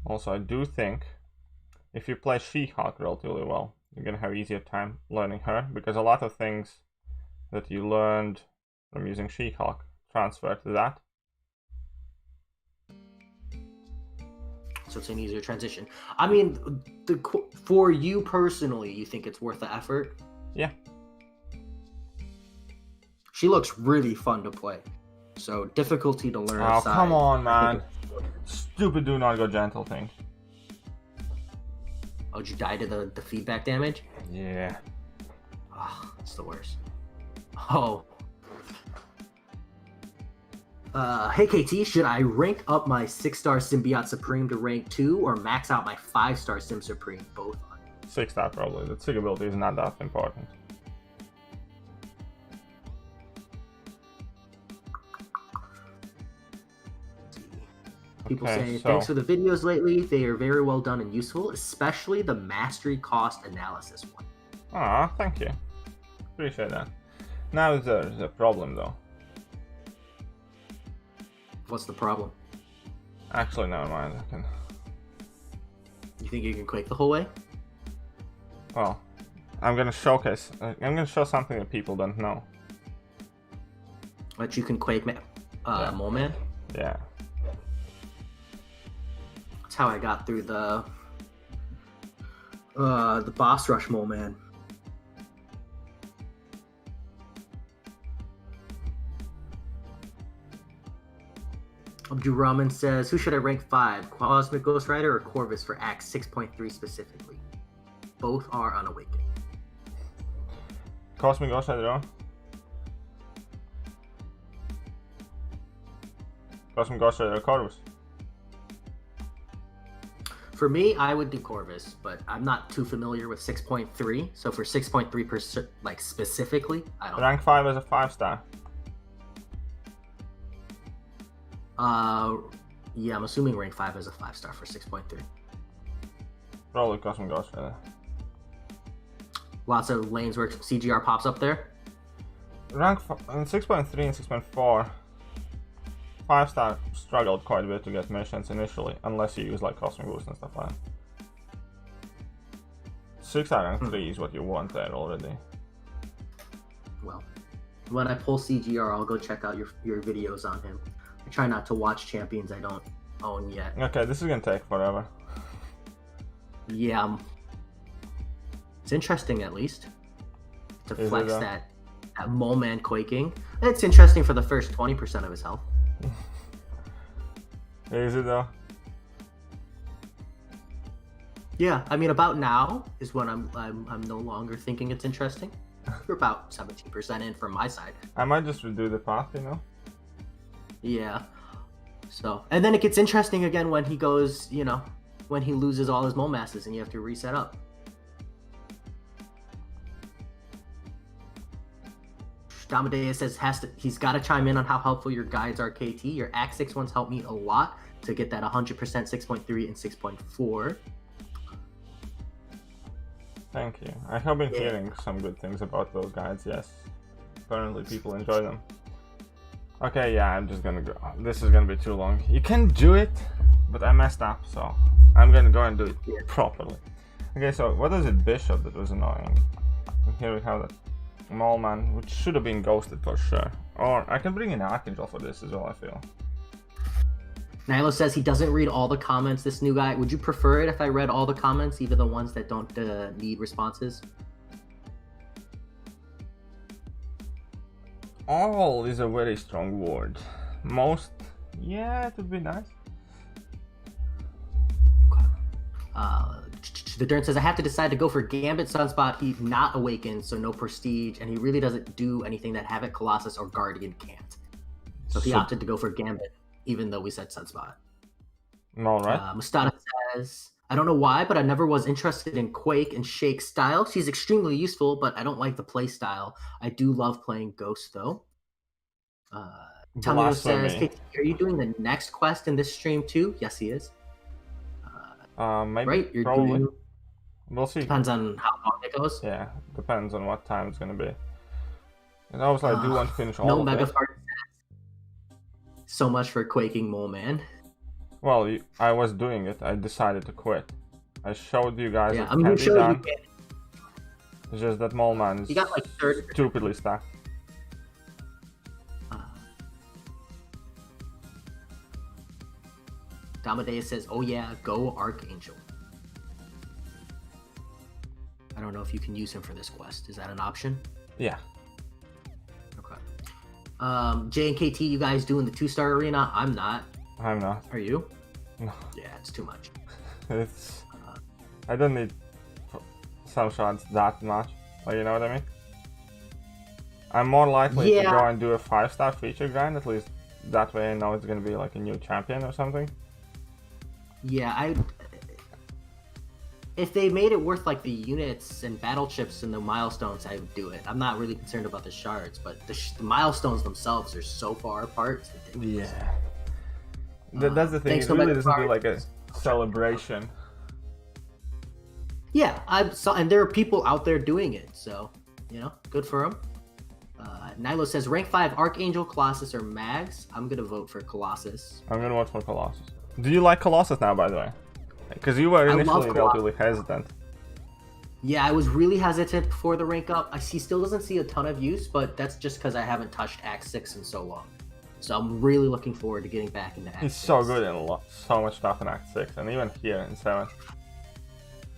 I do think if you play She-Hulk relatively well, you're gonna have easier time learning her, because a lot of things that you learned from using She-Hulk transfer to that. So it's an easier transition. I mean, for you personally, you think it's worth the effort? Yeah. She looks really fun to play. So difficulty to learn. Oh, aside, come on, man. Stupid do not go gentle thing. Oh, did you die to the feedback damage? Yeah. Oh, it's the worst. Oh. Hey KT, should I rank up my 6-star Symbiote Supreme to rank 2 or max out my 5-star Sim Supreme? Both on 6-star probably. The sig ability is not that important. People say, thanks for the videos lately. They are very well done and useful, especially the mastery cost analysis one. Ah, thank you. Appreciate that. Now there's a problem though. What's the problem? Actually, never mind. I can... You think you can Quake the whole way? Well, I'm gonna showcase. I'm gonna show something that people don't know. But you can Quake yeah. Mole Man? Yeah. That's how I got through the boss rush Mole Man. Abdul Rahman says, who should I rank 5? Cosmic Ghost Rider or Corvus for Act 6.3 specifically? Both are unawakened. Cosmic Ghost Rider on? Cosmic Ghost Rider or Corvus? For me, I would do Corvus, but I'm not too familiar with 6.3. So for 6.3 like specifically, I don't rank 5 as a 5-star. Yeah, I'm assuming rank 5 is a 5-star for 6.3. Probably Cosmic Ghost Rider. Lots of lanes where CGR pops up there. Rank in 6.3 and 6.4, 5-star struggled quite a bit to get missions initially, unless you use like Cosmic Boost and stuff like that. 6-star rank 3 is what you want there already. Well, when I pull CGR, I'll go check out your videos on him. I try not to watch champions I don't own yet. Okay, this is gonna take forever. Yeah, it's interesting at least to flex that Mole Man quaking. It's interesting for the first 20% of his health. Is it though? Yeah, I mean about now is when I'm no longer thinking it's interesting. We're about 17% in from my side. I might just redo the path, you know? Yeah. So, and then it gets interesting again when he goes, you know, when he loses all his mole masses and you have to reset up. Damadeus says he's got to chime in on how helpful your guides are, KT. Your Act 6 ones helped me a lot to get that 100% 6.3 and 6.4. Thank you. I have been hearing some good things about those guides, yes. Apparently people enjoy them. Okay, yeah, I'm just gonna go. This is gonna be too long. You can do it, but I messed up, so I'm gonna go and do it properly. Okay, so what is it, Bishop, that was annoying? And here we have that Mole Man, which should have been ghosted for sure. Or I can bring in Archangel for this as well, I feel. Nilo says he doesn't read all the comments, this new guy. Would you prefer it if I read all the comments, even the ones that don't need responses? All is a very strong word. Most, yeah, it would be nice. The Dern says, I have to decide to go for Gambit Sunspot. He's not awakened, so no prestige, and he really doesn't do anything that Havoc, Colossus, or Guardian can't. So he opted to go for Gambit, even though we said Sunspot. All right. Mustada says, I don't know why, but I never was interested in Quake and Shake style. She's extremely useful, but I don't like the play style. I do love playing Ghost, though. Tomino says, Blasphemy. KT, are you doing the next quest in this stream too? Yes, he is. Maybe, Right? You're probably. doing... We'll see. Depends on how long it goes. Yeah, depends on what time it's gonna be. And obviously, I do want to finish all no of mega it. fart. So much for quaking mole man. Well, I was doing it. I decided to quit. I showed you guys Yeah, it I mean, can you be showed done. you can. It's just that mole man is You got like 30. stupidly stacked. Damadeus says, "Oh yeah, go Archangel." I don't know if you can use him for this quest. Is that an option? Yeah. Okay. J and KT, you guys doing the 2-star arena? I'm not. I'm not. Are you? No. Yeah, it's too much. It's... I don't need some shots that much. Like, you know what I mean? I'm more likely to go and do a 5-star feature grind, at least that way I know it's gonna be like a new champion or something. Yeah, if they made it worth like the units and battle chips and the milestones, I would do it. I'm not really concerned about the shards, but the milestones themselves are so far apart. Yeah. That's the thing, it really doesn't do like a celebration. Yeah, and there are people out there doing it, so, you know, good for them. Nilo says, rank 5, Archangel, Colossus, or Mags? I'm going to vote for Colossus. I'm going to vote for Colossus. Do you like Colossus now, by the way? Because you were initially relatively hesitant. Yeah, I was really hesitant before the rank up. He still doesn't see a ton of use, but that's just because I haven't touched Act 6 in so long. So I'm really looking forward to getting back into Act 6. He's so good in so much stuff in Act 6, and even here in 7.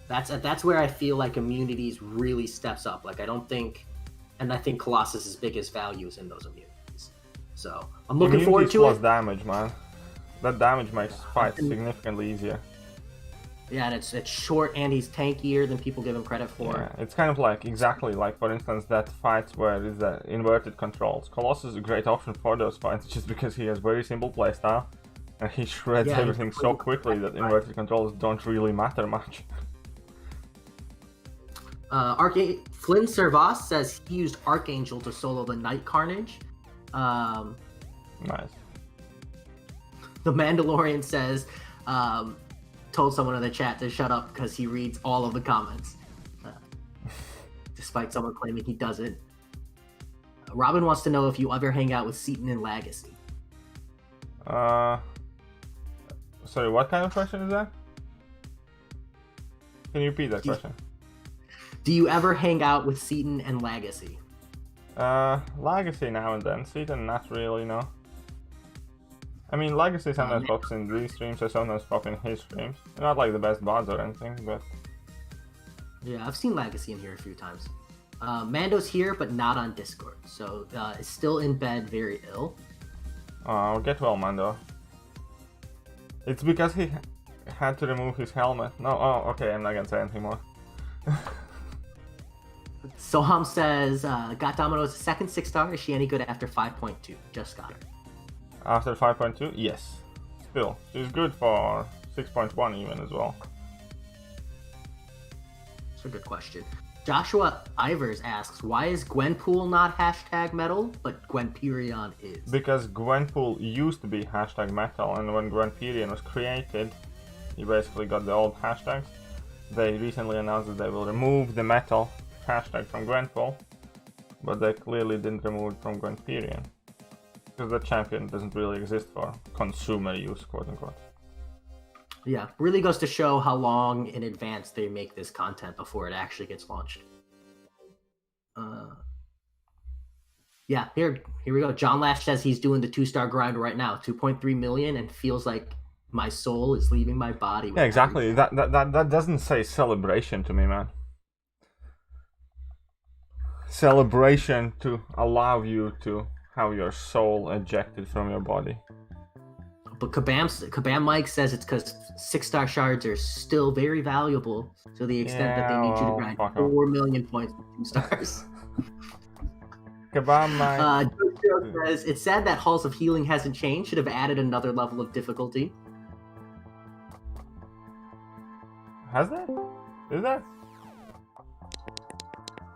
That's where I feel like immunities really steps up. Like, I think Colossus's biggest value is in those immunities. So I'm looking forward to plus it. Damage, man. That damage makes fights significantly easier. Yeah, and it's short, and he's tankier than people give him credit for. Yeah, it's kind of like, exactly like, for instance, that fights where there's the inverted controls. Colossus is a great option for those fights, just because he has very simple playstyle, and he shreds everything so quickly that inverted controls don't really matter much. Flynn Servas says he used Archangel to solo the Night Carnage. Nice. The Mandalorian says, told someone in the chat to shut up because he reads all of the comments, despite someone claiming he doesn't. Robin wants to know if you ever hang out with Seaton and Legacy. Sorry, what kind of question is that? Can you repeat that question? Do you ever hang out with Seaton and Legacy? Legacy now and then. Seaton, not really, no. I mean, Legacy sometimes pops in these streams, I sometimes pop in his streams. They're not like the best bots or anything, but... Yeah, I've seen Legacy in here a few times. Mando's here, but not on Discord, so is still in bed, very ill. Get well, Mando. It's because he had to remove his helmet. No, okay, I'm not gonna say anything more. Soham says, got Domino's second 6-star. Is she any good after 5.2? Just got her. After 5.2? Yes. Still, she's good for 6.1 even as well. That's a good question. Joshua Ivers asks, why is Gwenpool not hashtag metal, but Gwenperion is? Because Gwenpool used to be hashtag metal, and when Gwenperion was created, you basically got the old hashtags. They recently announced that they will remove the metal hashtag from Gwenpool, but they clearly didn't remove it from Gwenperion. Because the champion doesn't really exist for consumer use, quote unquote. Yeah, really goes to show how long in advance they make this content before it actually gets launched. Yeah, here we go. John Lash says he's doing the 2-star grind right now, 2.3 million, and feels like my soul is leaving my body. Yeah, exactly. That doesn't say celebration to me, man. Celebration to allow you to have your soul ejected from your body. But Kabam Mike says it's because 6-star shards are still very valuable to the extent that they need you to grind 4 million points with 2 stars. Kabam Mike says it's sad that Halls of Healing hasn't changed. Should have added another level of difficulty. Has there? Is there?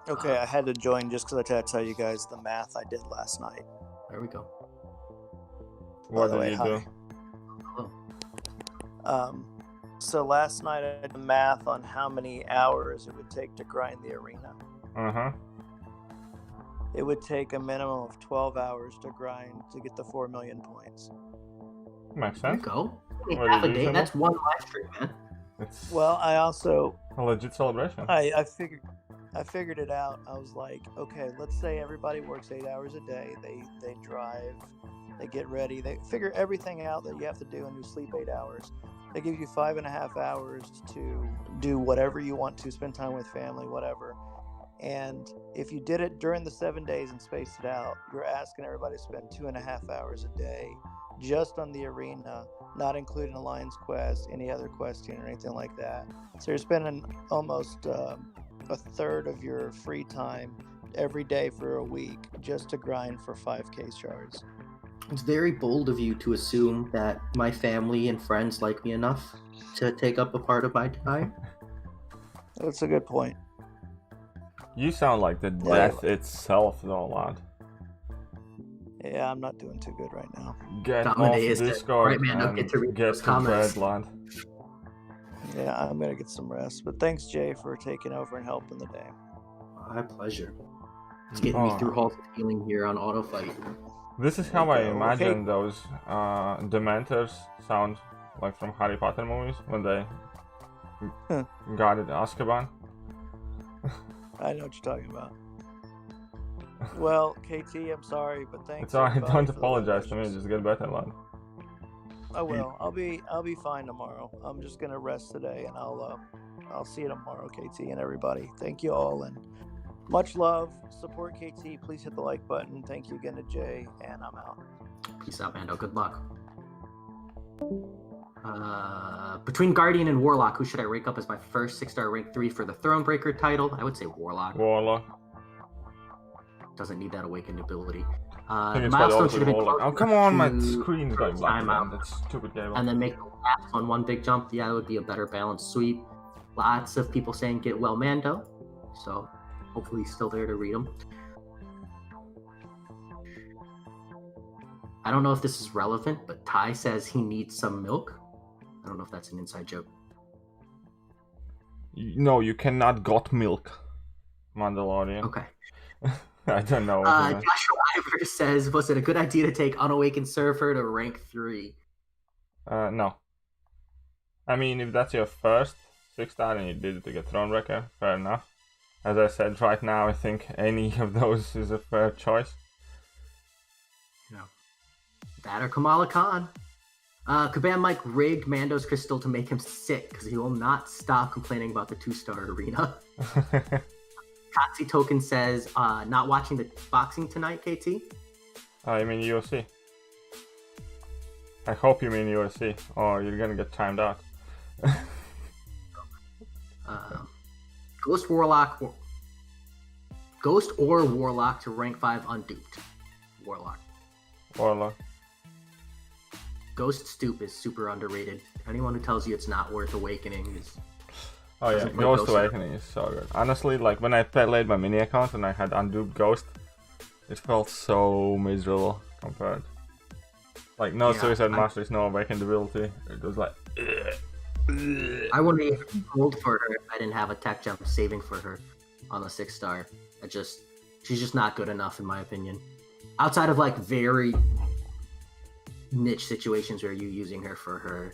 Okay, I had to join just because I had to tell you guys the math I did last night. There we go. What the way, did you do? So last night I did the math on how many hours it would take to grind the arena. Uh-huh. It would take a minimum of 12 hours to grind to get the 4 million points. Makes There you sense. go. What Half is a day. reasonable? That's one live stream, man. It's Well, I also a legit celebration. I figured it out. I was like, okay, let's say everybody works 8 hours a day. They drive, they get ready, they figure everything out that you have to do, and you sleep 8 hours. They give you 5.5 hours to do whatever you want to, spend time with family, whatever. And if you did it during the 7 days and spaced it out, you're asking everybody to spend 2.5 hours a day just on the arena, not including Alliance Quest, any other questing or anything like that. So you're spending almost a third of your free time every day for a week just to grind for 5k shards. It's very bold of you to assume that my family and friends like me enough to take up a part of my time. That's a good point. You sound like the death itself, though, lad. Yeah, I'm not doing too good right now. Get off Dominate is dead. Discord Right, man, don't and get to read get those to comments. bed, lad. Yeah, I'm gonna get some rest. But thanks, Jay, for taking over and helping the day. My pleasure. It's getting me through halls of healing here on auto fight. This is how I Okay, imagine those Dementors sound, like from Harry Potter movies, when they guarded Azkaban. I know what you're talking about. Well, KT, I'm sorry, but thanks. It's alright, everybody, don't for the apologize to me, wishes. just get better, lad. I will. I'll be fine tomorrow. I'm just gonna rest today, and I'll see you tomorrow, KT and everybody. Thank you all, and much love. Support KT. Please hit the like button. Thank you again to Jay, and I'm out. Peace out, Mando. Good luck. Between Guardian and Warlock, who should I rank up as my first 6-star rank 3 for the Thronebreaker title? I would say Warlock. Warlock. Doesn't need that awakened ability. I think The it's milestone also should have been Warlock. closer Oh, come on, my to screen's going black, time man. out. That stupid cable. And then make the last one one big jump. Yeah, that would be a better balanced sweep. Lots of people saying get well Mando. So hopefully he's still there to read them. I don't know if this is relevant, but Ty says he needs some milk. I don't know if that's an inside joke. No, you cannot got milk, Mandalorian. Okay. I don't know. What Joshua Ivor says, was it a good idea to take Unawakened Surfer to rank 3? No. I mean, if that's your first 6-star and you did it to get Thronebreaker, fair enough. As I said, right now I think any of those is a fair choice. No. That or Kamala Khan. Kabam Mike rigged Mando's crystal to make him sick because he will not stop complaining about the 2-star arena. Toxie Token says, not watching the boxing tonight, KT? I mean UFC. I hope you mean UFC, or you're gonna get timed out. Ghost or Warlock to rank 5 unduped. Warlock. Warlock. Ghost Stoop is super underrated. Anyone who tells you it's not worth awakening is... Oh yeah, Doesn't play Ghost Ghost. Awakening is so good. Honestly, like when I played my mini account and I had unduped Ghost, it felt so miserable compared. Like no Suicide Masteries, no Awakened ability. It was like... I wouldn't even gold for her if I didn't have a tech jump saving for her on the 6-star. She's just not good enough in my opinion. Outside of like very niche situations where you're using her for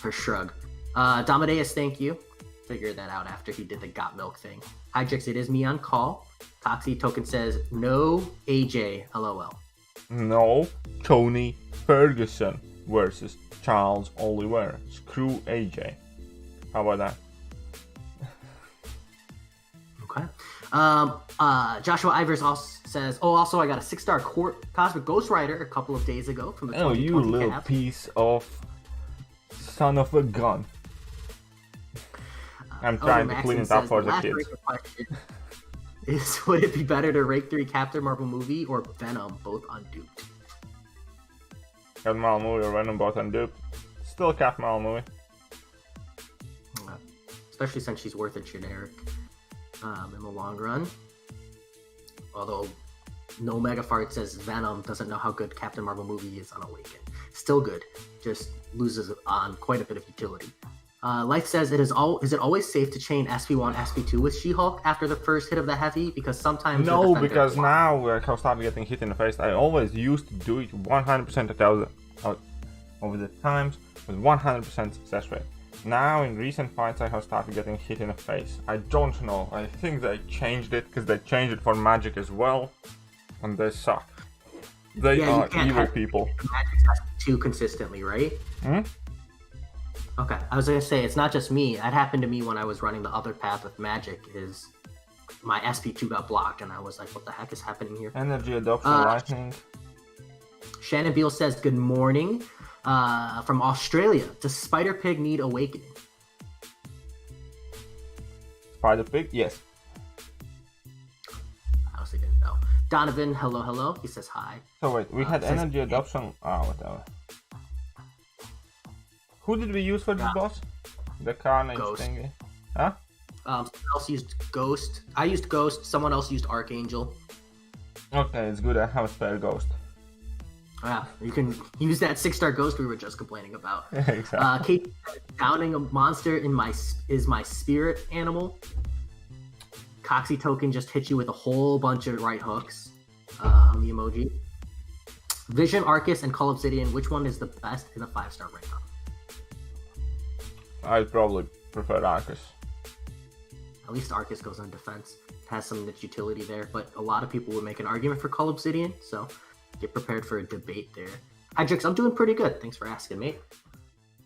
her shrug. Domadeus, thank you. Figured that out after he did the got milk thing. Hydrix, it is me on call. Toxie Token says no AJ, LOL. No, Tony Ferguson versus Charles Oliver. Screw AJ. How about that? Okay. Joshua Ivers also says, also I got a 6-star Cosmic Ghost Rider a couple of days ago from the Oh, 2020 you little cap. piece of son of a gun. I'm trying to clean it up for the kids. Question is, would it be better to rank 3 Captain Marvel movie or Venom, both unduped? Captain Marvel movie or Venom both unduped. Still Captain Marvel movie. Especially since she's worth a generic in the long run. Although No Megafart says Venom doesn't know how good Captain Marvel movie is on Awaken. Still good, just loses on quite a bit of utility. Life says, is it always safe to chain SP1, SP2 with She-Hulk after the first hit of the heavy? Because sometimes... No, because now I started getting hit in the face. I always used to do it 100% over the times with 100% success rate. Now in recent fights I have started getting hit in the face. I don't know. I think they changed it because they changed it for magic as well. And they suck. They are evil people. Magic too consistently, right? Okay, I was gonna say it's not just me. That happened to me when I was running the other path with magic. Is my SP2 got blocked, and I was like, "What the heck is happening here?" Energy adoption, lightning. Shannon Beale says, "Good morning from Australia. Does Spider Pig need awakening?" Spider Pig, yes. I also didn't know. Donovan, hello. He says hi. So wait, we had energy adoption. Whatever. Who did we use for this boss? The Carnage thingy. Huh? Someone else used Ghost. I used Ghost. Someone else used Archangel. Okay, it's good. I have a spare Ghost. Yeah, you can use that 6-star Ghost we were just complaining about. Exactly. Kate, downing a monster is my spirit animal. Coxie Token just hit you with a whole bunch of right hooks on the emoji. Vision, Arcus, and Call Obsidian. Which one is the best in a 5-star rank up? I'd probably prefer Arcus. At least Arcus goes on defense. It has some niche utility there, but a lot of people would make an argument for Call Obsidian, so get prepared for a debate there. Hydrix, I'm doing pretty good. Thanks for asking, mate.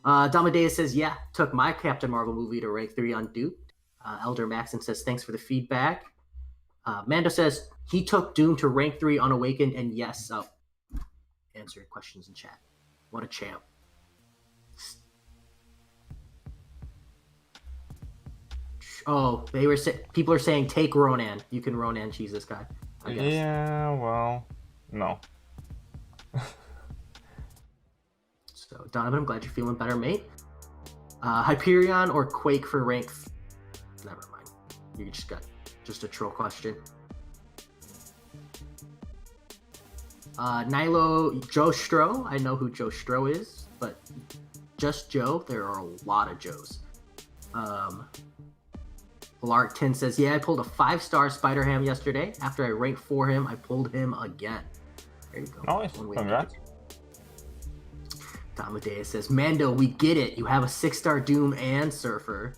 Damadeus says, yeah, took my Captain Marvel movie to rank 3 on Duke. Elder Maxon says, thanks for the feedback. Mando says, he took Doom to rank 3 on Awakened, and yes, answer questions in chat. What a champ. Oh, people are saying take Ronan. You can Ronan cheese this guy, I guess. Yeah, well, no. So, Donovan, I'm glad you're feeling better, mate. Hyperion or Quake for rank... Never mind. You just got just a troll question. Nilo Joe Stro. I know who Joe Stro is, but just Joe, there are a lot of Joes. Lark 10 says, yeah, I pulled a 5-star Spider-Ham yesterday. After I ranked 4 him, I pulled him again. There you go. Nice. Congrats. Amadeus says, Mando, we get it. You have a 6-star Doom and Surfer.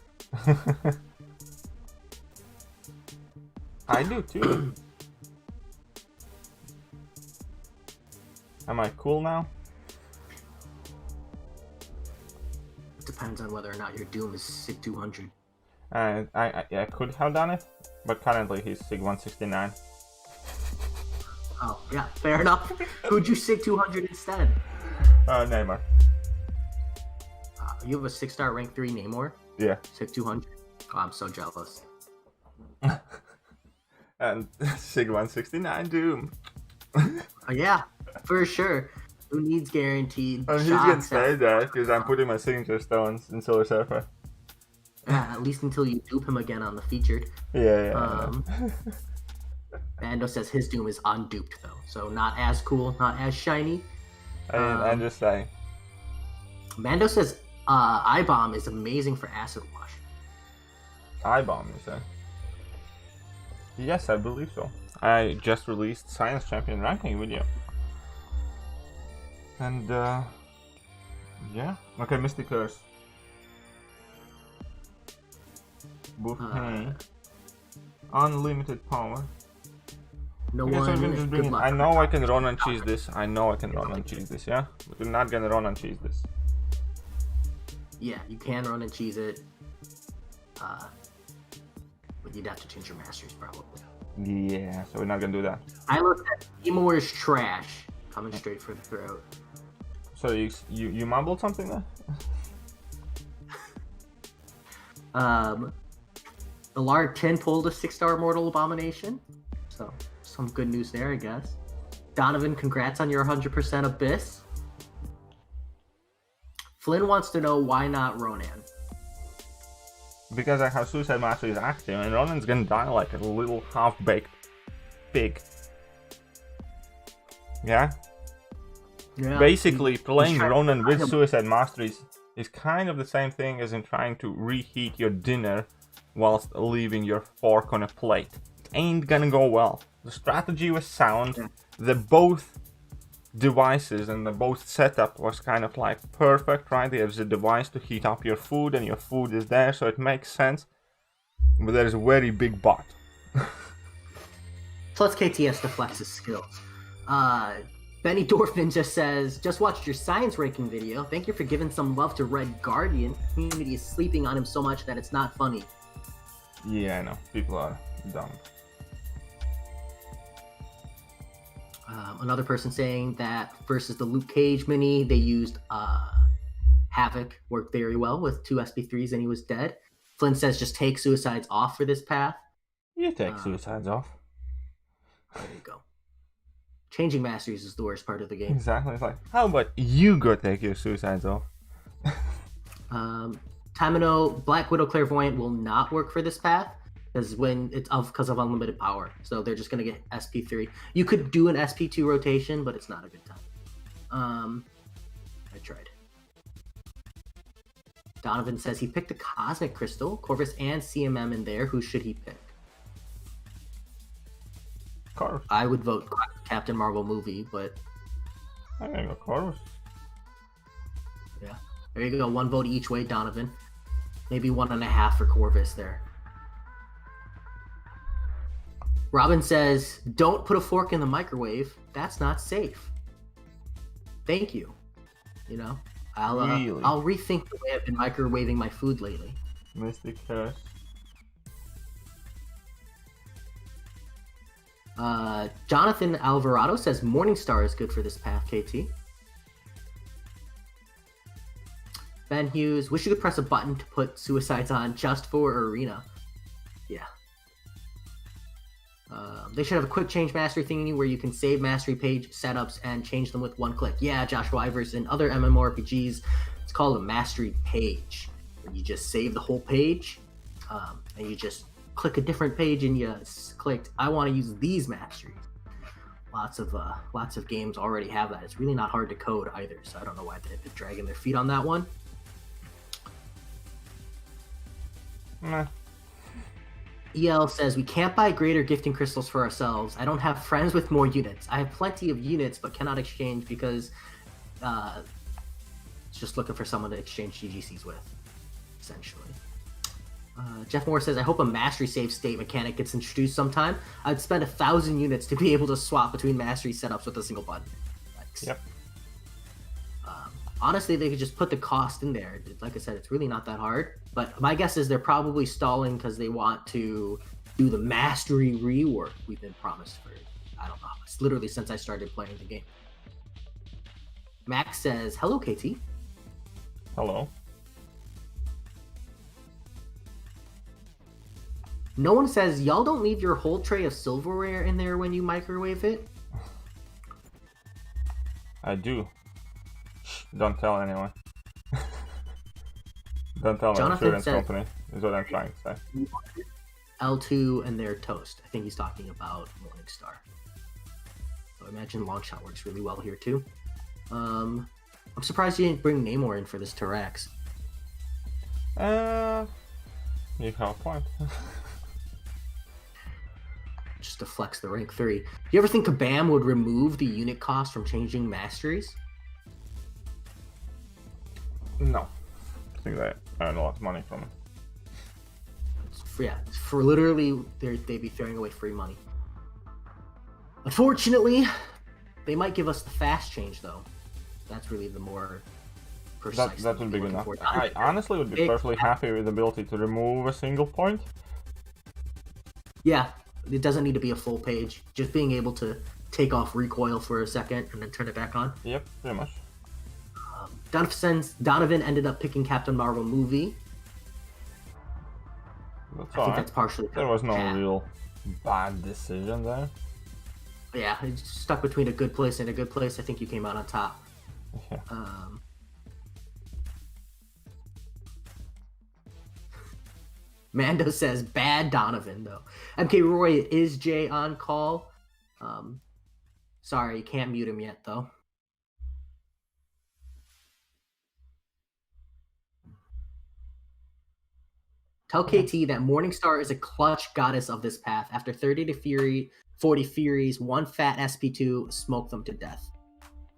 I do too. Am I cool now? Depends on whether or not your Doom is SIG 200. I could have done it, but currently he's SIG 169. Oh, yeah, fair enough. Who'd you SIG 200 instead? Namor. You have a 6-star rank 3 Namor? Yeah. SIG 200? Oh, I'm so jealous. And SIG 169 Doom. Yeah, for sure. Who needs guaranteed And he's getting paid that because I'm putting my signature stones in Silver Surfer. Yeah, at least until you dupe him again on the featured. Yeah. Mando says his Doom is unduped though, so not as cool, not as shiny. I'm just saying. Mando says I-Bomb is amazing for Acid Wash. I-Bomb, you say? Yes, I believe so. I just released Science Champion ranking video. And yeah. Okay, Mystic Curse. Buffet. Unlimited power. No Okay, so one. we can just bring in, I know I can run and cheese this. I know I can run and cheese this, yeah? But we're not gonna run and cheese this. Yeah, you can run and cheese it. But you'd have to change your masters probably. Yeah, so we're not gonna do that. I looked at Seymour is trash. Coming straight for the throat. So you mumbled something there? The Lard 10 pulled a 6-star Mortal Abomination. So, some good news there, I guess. Donovan, congrats on your 100% Abyss. Flynn wants to know why not Ronan. Because I have Suicide Master is active and Ronan's gonna die like a little half-baked pig. Yeah. Yeah. Basically, playing trying to Ronin with find him. Suicide Mastery is kind of the same thing as in trying to reheat your dinner whilst leaving your fork on a plate. It ain't gonna go well. The strategy was sound. Yeah. The both devices and the both setup was kind of like perfect, right? There's a device to heat up your food and your food is there, so it makes sense. But there's a very big but. Plus KTS to flex his skills. Benny Dorfman just says, just watched your science ranking video. Thank you for giving some love to Red Guardian. The community is sleeping on him so much that it's not funny. Yeah, I know. People are dumb. Another person saying that versus the Luke Cage mini, they used Havoc, worked very well with 2 SP3s and he was dead. Flynn says just take suicides off for this path. You take suicides off. There you go. Changing masteries is the worst part of the game. Exactly. It's like, how about you go take your suicides off? Tamino, Black Widow Clairvoyant will not work for this path because because of unlimited power. So they're just gonna get SP3. You could do an SP2 rotation, but it's not a good time. I tried. Donovan says he picked a Cosmic Crystal, Corvus and CMM in there. Who should he pick? Corvus. I would vote Captain Marvel movie, but I'm gonna go Corvus. yeah. There you go. 1 vote each way, Donovan. Maybe 1.5 for Corvus there. Robin says, don't put a fork in the microwave. That's not safe. Thank you. You know, Really? I'll rethink the way I've been microwaving my food lately. Mystic Curse. Jonathan Alvarado says Morningstar is good for this path, KT. Ben Hughes, wish you could press a button to put suicides on just for Arena. Yeah. They should have a quick change mastery thingy where you can save mastery page setups and change them with one click. Yeah, Joshua Ivers, in other MMORPGs, it's called a mastery page. Where you just save the whole page, and you just click a different page and you clicked, I want to use these masteries. Lots of games already have that. It's really not hard to code either, so I don't know why they've been dragging their feet on that one. Nah. EL says, we can't buy greater gifting crystals for ourselves. I don't have friends with more units. I have plenty of units, but cannot exchange because it's just looking for someone to exchange GGCs with, essentially. Jeff Moore says, I hope a mastery save state mechanic gets introduced sometime. I'd spend 1,000 units to be able to swap between mastery setups with a single button. Thanks. Yep. Honestly, they could just put the cost in there. Like I said, it's really not that hard. But my guess is they're probably stalling because they want to do the mastery rework we've been promised for, I don't know, it's literally since I started playing the game. Max says, hello, KT. Hello. No one says, y'all don't leave your whole tray of silverware in there when you microwave it? I do. Don't tell anyone. Don't tell my Jonathan insurance said- company, is what I'm trying to say. L2 and their toast. I think he's talking about Morningstar. So I imagine Longshot works really well here too. I'm surprised you didn't bring Namor in for this Tyrax. You have a point. Just to flex the rank 3. Do you ever think Kabam would remove the unit cost from changing masteries? No. I think they earn a lot of money from it. For literally, they'd be throwing away free money. Unfortunately, they might give us the fast change though. That's really the more precise. That would be good looking enough. for. I honestly would be perfectly happy with the ability to remove a single point. Yeah, it doesn't need to be a full page. Just being able to take off recoil for a second and then turn it back on. Yep, pretty much. Donovan ended up picking Captain Marvel movie. That's I think alright. that's partially. There was no chat. real bad decision there. Yeah, it's stuck between a good place and a good place. I think you came out on top. Yeah. Mando says bad Donovan though. MK Roy, is Jay on call? Sorry, you can't mute him yet, though. Tell KT that Morningstar is a clutch goddess of this path. After 40 Furies, one fat SP2, smoke them to death.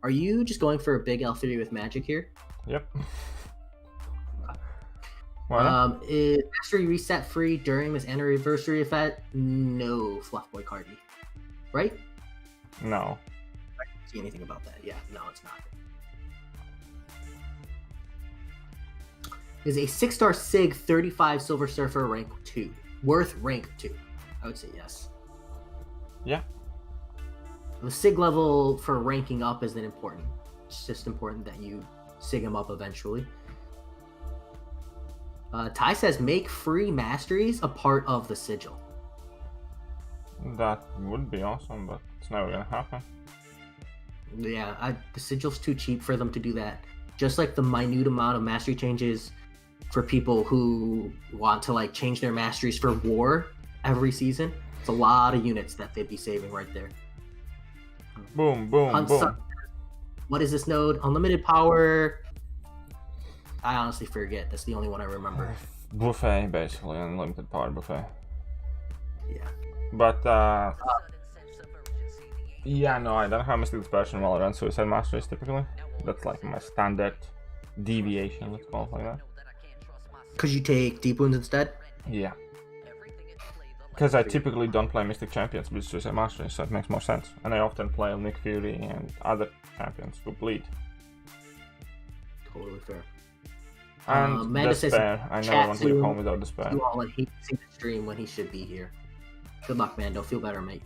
Are you just going for a big L3 with magic here? Yep. Is Mastery reset free during this anniversary event? No, Fluffboy Cardi. Right? No. I don't see anything about that. Yeah, no, it's not. Is a 6-star SIG 35 Silver Surfer rank 2. Worth rank 2. I would say yes. Yeah. The SIG level for ranking up isn't important. It's just important that you SIG him up eventually. Ty says, make free masteries a part of the sigil. That would be awesome, but it's never gonna happen. Yeah, the sigil's too cheap for them to do that. Just like the minute amount of mastery changes for people who want to like change their masteries for war every season. It's a lot of units that they'd be saving right there. Boom, boom, boom. What is this node? Unlimited power. I honestly forget. That's the only one I remember. Buffet, basically, unlimited power buffet. Yeah. But yeah, no, I don't have Mystic Dispersion while I run Suicide Masteries typically. That's like my standard deviation, let's call it like that. Because you take Deep Wounds instead? Yeah. Because I typically don't play Mystic Champions with Suicide Masteries, so it makes more sense. And I often play Nick Fury and other champions who bleed. Totally fair. And Despair. I never want to leave home without Despair. You all hate to see the stream when he should be here. Good luck, Mando. Feel better, mate.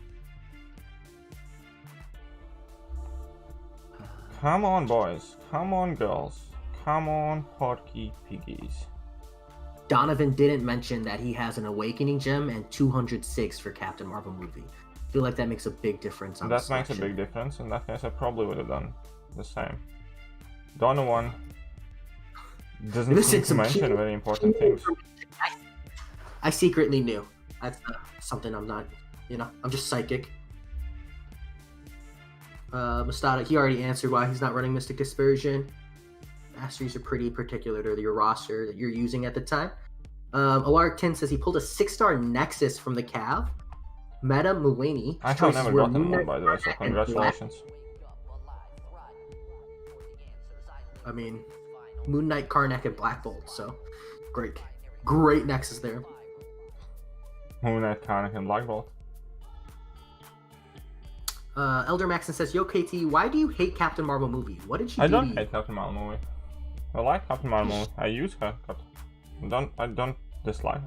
Come on, boys. Come on, girls. Come on, porky piggies. Donovan didn't mention that he has an Awakening Gem and 206 for Captain Marvel movie. I feel like that makes a big difference. On that makes a big difference. In that case, I probably would have done the same. Donovan doesn't seem to mention very important things. I secretly knew. That's something I'm not, I'm just psychic. Mastada, he already answered why he's not running Mystic Dispersion. Masteries are pretty particular to your roster that you're using at the time. Alark10 says he pulled a 6-star Nexus from the Cav. Meta Mulaney. I have never gotten one, by the way, so congratulations. I mean, Moon Knight, Karnak, and Black Bolt, so great Nexus there. Moon Knight, Karnak, and Black Bolt. Elder Maxon says, Yo KT, why do you hate Captain Marvel movie? What did she do? I don't hate Captain Marvel movie. I like Captain Marvel movie. I use her, but I don't dislike.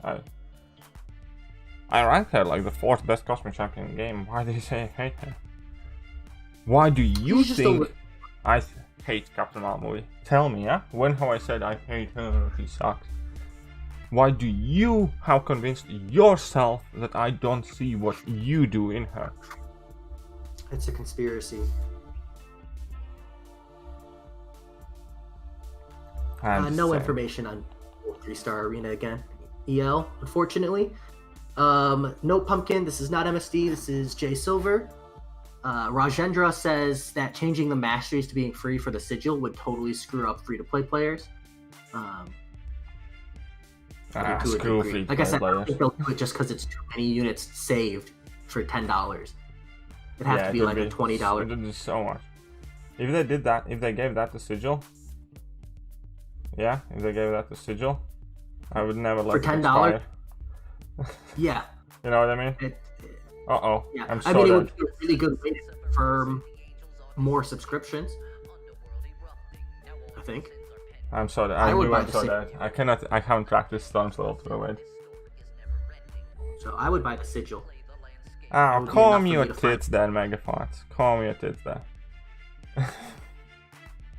I rank her like the 4th best cosmic champion in the game. Why do you say I hate her? Why do you think I hate Captain Marvel movie? Tell me, yeah? When have I said I hate her? She sucks. Why do you have convinced yourself that I don't see what you do in her? It's a conspiracy. No information on 3-star arena again. EL, unfortunately. No Pumpkin, this is not MSD, this is Jay Silver. Rajendra says that changing the masteries to being free for the sigil would totally screw up free-to-play players. Screw free-to-play like I said, players. I think they'll do it just because it's too many units saved for $10. It'd have to be like a $20. It would be so much. If they did that, if they gave that to sigil, if they gave that to sigil, I would never let it expire. Yeah. You know what I mean? Uh-oh. Yeah. I'm so I mean, it dead. would be a really good way to confirm more subscriptions. I think. I'm so dead. I knew I'm so dead. I haven't tracked this Storm's level 2 wait. So I would buy the sigil. Oh, call me your tits there, Megafox. Call me your tits there.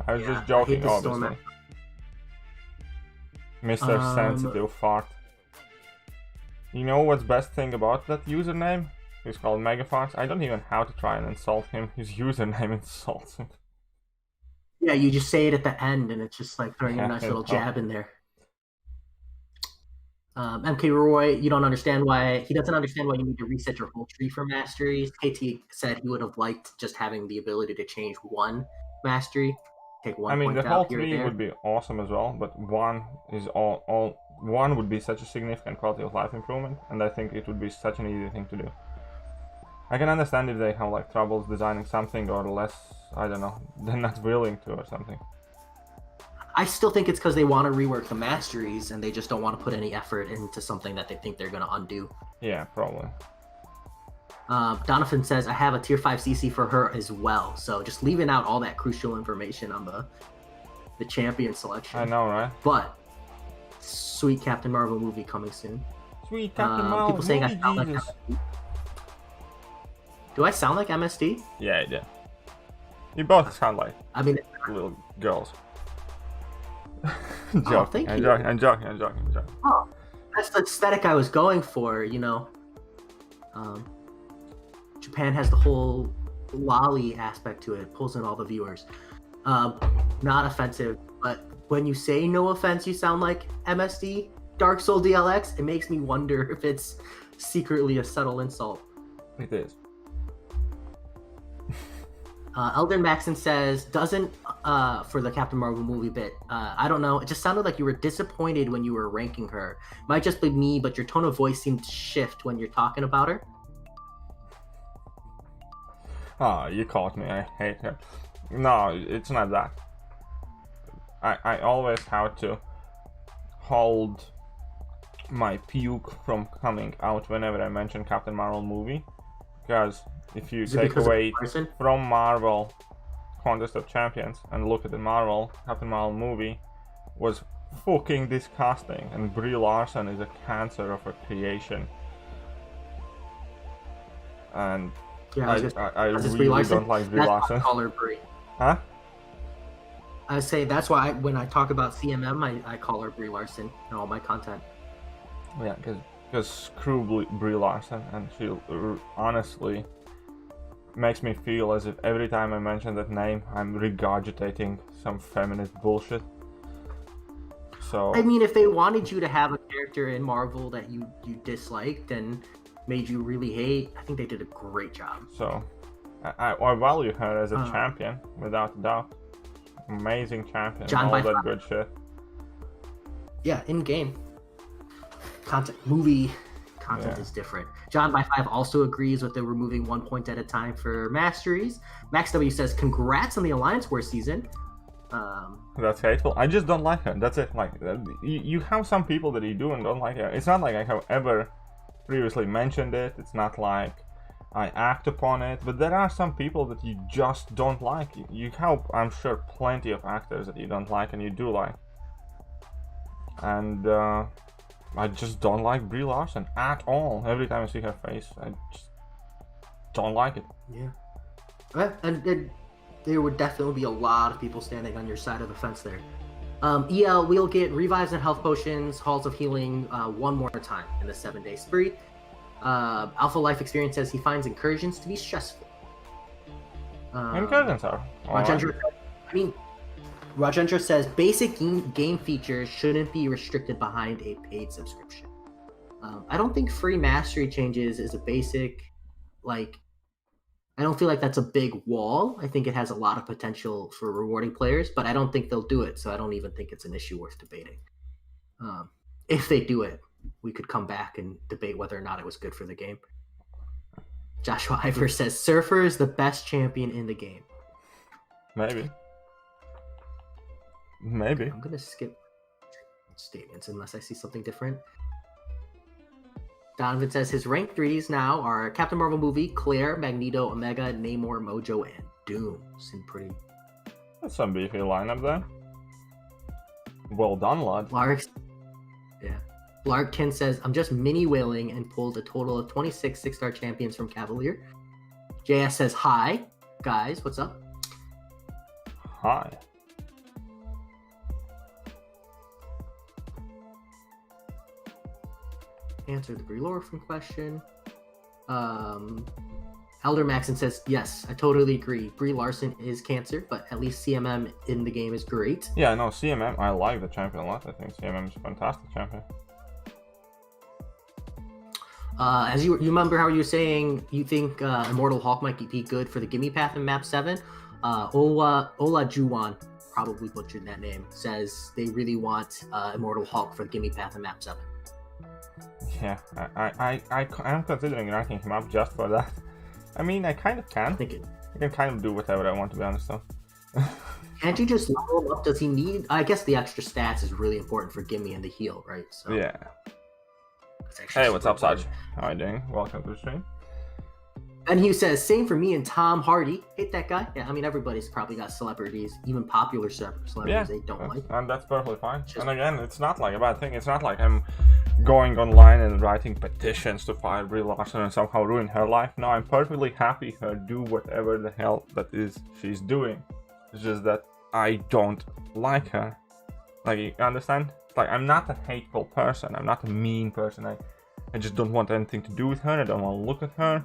I was just joking, obviously. Mr. Sensitive Fart. You know what's best thing about that username? He's called Megafox. I don't even have to try and insult him. His username insults him. Yeah, you just say it at the end and it's just like throwing a nice little jab in there. MK Roy, you don't understand why he doesn't understand why you need to reset your whole tree for masteries. KT said he would have liked just having the ability to change one mastery, take one I mean, point the whole out here or tree there. would be awesome as well, but one is one would be such a significant quality of life improvement, and I think it would be such an easy thing to do. I can understand if they have like troubles designing something or less, I don't know, they're not willing to or something. I still think it's because they want to rework the masteries and they just don't want to put any effort into something that they think they're going to undo. Yeah, probably. Donovan says, I have a tier 5 CC for her as well. So just leaving out all that crucial information on the champion selection. I know, right? But sweet Captain Marvel movie coming soon. Sweet Captain Marvel people saying movie, I sound like Jesus. MSD. Do I sound like MSD? Yeah, you do. You both sound like I mean, little girls. Oh, thank you. I'm joking. Oh, that's the aesthetic I was going for, Japan has the whole lolly aspect to it, pulls in all the viewers. Not offensive, but when you say no offense, you sound like MSD, DarksoulDLX. It makes me wonder if it's secretly a subtle insult. It is. Eldon Maxon says, doesn't, for the Captain Marvel movie bit, I don't know, it just sounded like you were disappointed when you were ranking her. Might just be me, but your tone of voice seemed to shift when you're talking about her. Oh, you caught me. I hate her. No, it's not that. I always have to hold my puke from coming out whenever I mention Captain Marvel movie. Because if you take away from Marvel Contest of Champions and look at the Captain Marvel movie was fucking disgusting, and Brie Larson is a cancer of a creation. And yeah, I really don't like Brie Larson. I call her Brie. Huh? I say that's why when I talk about CMM, I call her Brie Larson in all my content. Yeah, because screw Brie Larson, and she honestly makes me feel as if every time I mention that name, I'm regurgitating some feminist bullshit. So I mean, if they wanted you to have a character in Marvel that you disliked and made you really hate, I think they did a great job. So I value her as a champion, without a doubt. Amazing champion, all that good shit. Yeah, in game content, movie content is different. John by 5 also agrees with the removing 1 point at a time for masteries. Max W says, congrats on the Alliance War season. That's hateful. I just don't like her. That's it. Like, you have some people that you do and don't like her. It's not like I have ever previously mentioned it. It's not like I act upon it. But there are some people that you just don't like. You have, I'm sure, plenty of actors that you don't like and you do like. And I just don't like Brie Larson at all. Every time I see her face, I just don't like it. Yeah. And there would definitely be a lot of people standing on your side of the fence there. EL will get revives and health potions, halls of healing one more time in the 7-day spree. Alpha Life Experience says he finds incursions to be stressful. Incursions are. Rajendra says basic game features shouldn't be restricted behind a paid subscription. I don't think free mastery changes is a basic, I don't feel like that's a big wall. I think it has a lot of potential for rewarding players, but I don't think they'll do it, so I don't even think it's an issue worth debating. If they do it, we could come back and debate whether or not it was good for the game. Joshua Ivor says Surfer is the best champion in the game. Maybe. I'm gonna skip statements unless I see something different. Donovan says his rank 3s now are Captain Marvel movie, Claire, Magneto, Omega, Namor, Mojo, and Doom. Seem pretty. That's some beefy lineup there. Well done, lad. Larkin says, I'm just mini whaling and pulled a total of 26 6-star champions from Cavalier. JS says, hi, guys, what's up? Hi. Answer the Brie Larson question. Elder Maxon says, yes, I totally agree. Brie Larson is cancer, but at least CMM in the game is great. Yeah, no, CMM, I like the champion a lot. I think CMM is a fantastic champion. As you remember how you were saying you think Immortal Hulk might be good for the Gimme Path in Map 7? Ola Juwan, probably butchered that name, says they really want Immortal Hulk for the Gimme Path in Map 7. Yeah, I'm considering ranking him up just for that. I mean, I kind of can. I can kind of do whatever I want, to be honest, though. Can't you just level him up? Does he need... I guess the extra stats is really important for Gimme and the heal, right? So yeah. Hey, what's up, Saj? How are you doing? Welcome to the stream. And he says, same for me and Tom Hardy. Hate that guy. Yeah, I mean, everybody's probably got celebrities, even popular celebrities they don't like. And that's perfectly fine. And again, it's not like a bad thing. It's not like I'm going online and writing petitions to fire Brie Larson and somehow ruin her life. No, I'm perfectly happy her do whatever the hell that is she's doing. It's just that I don't like her. Like, you understand? Like, I'm not a hateful person. I'm not a mean person. I just don't want anything to do with her. I don't want to look at her.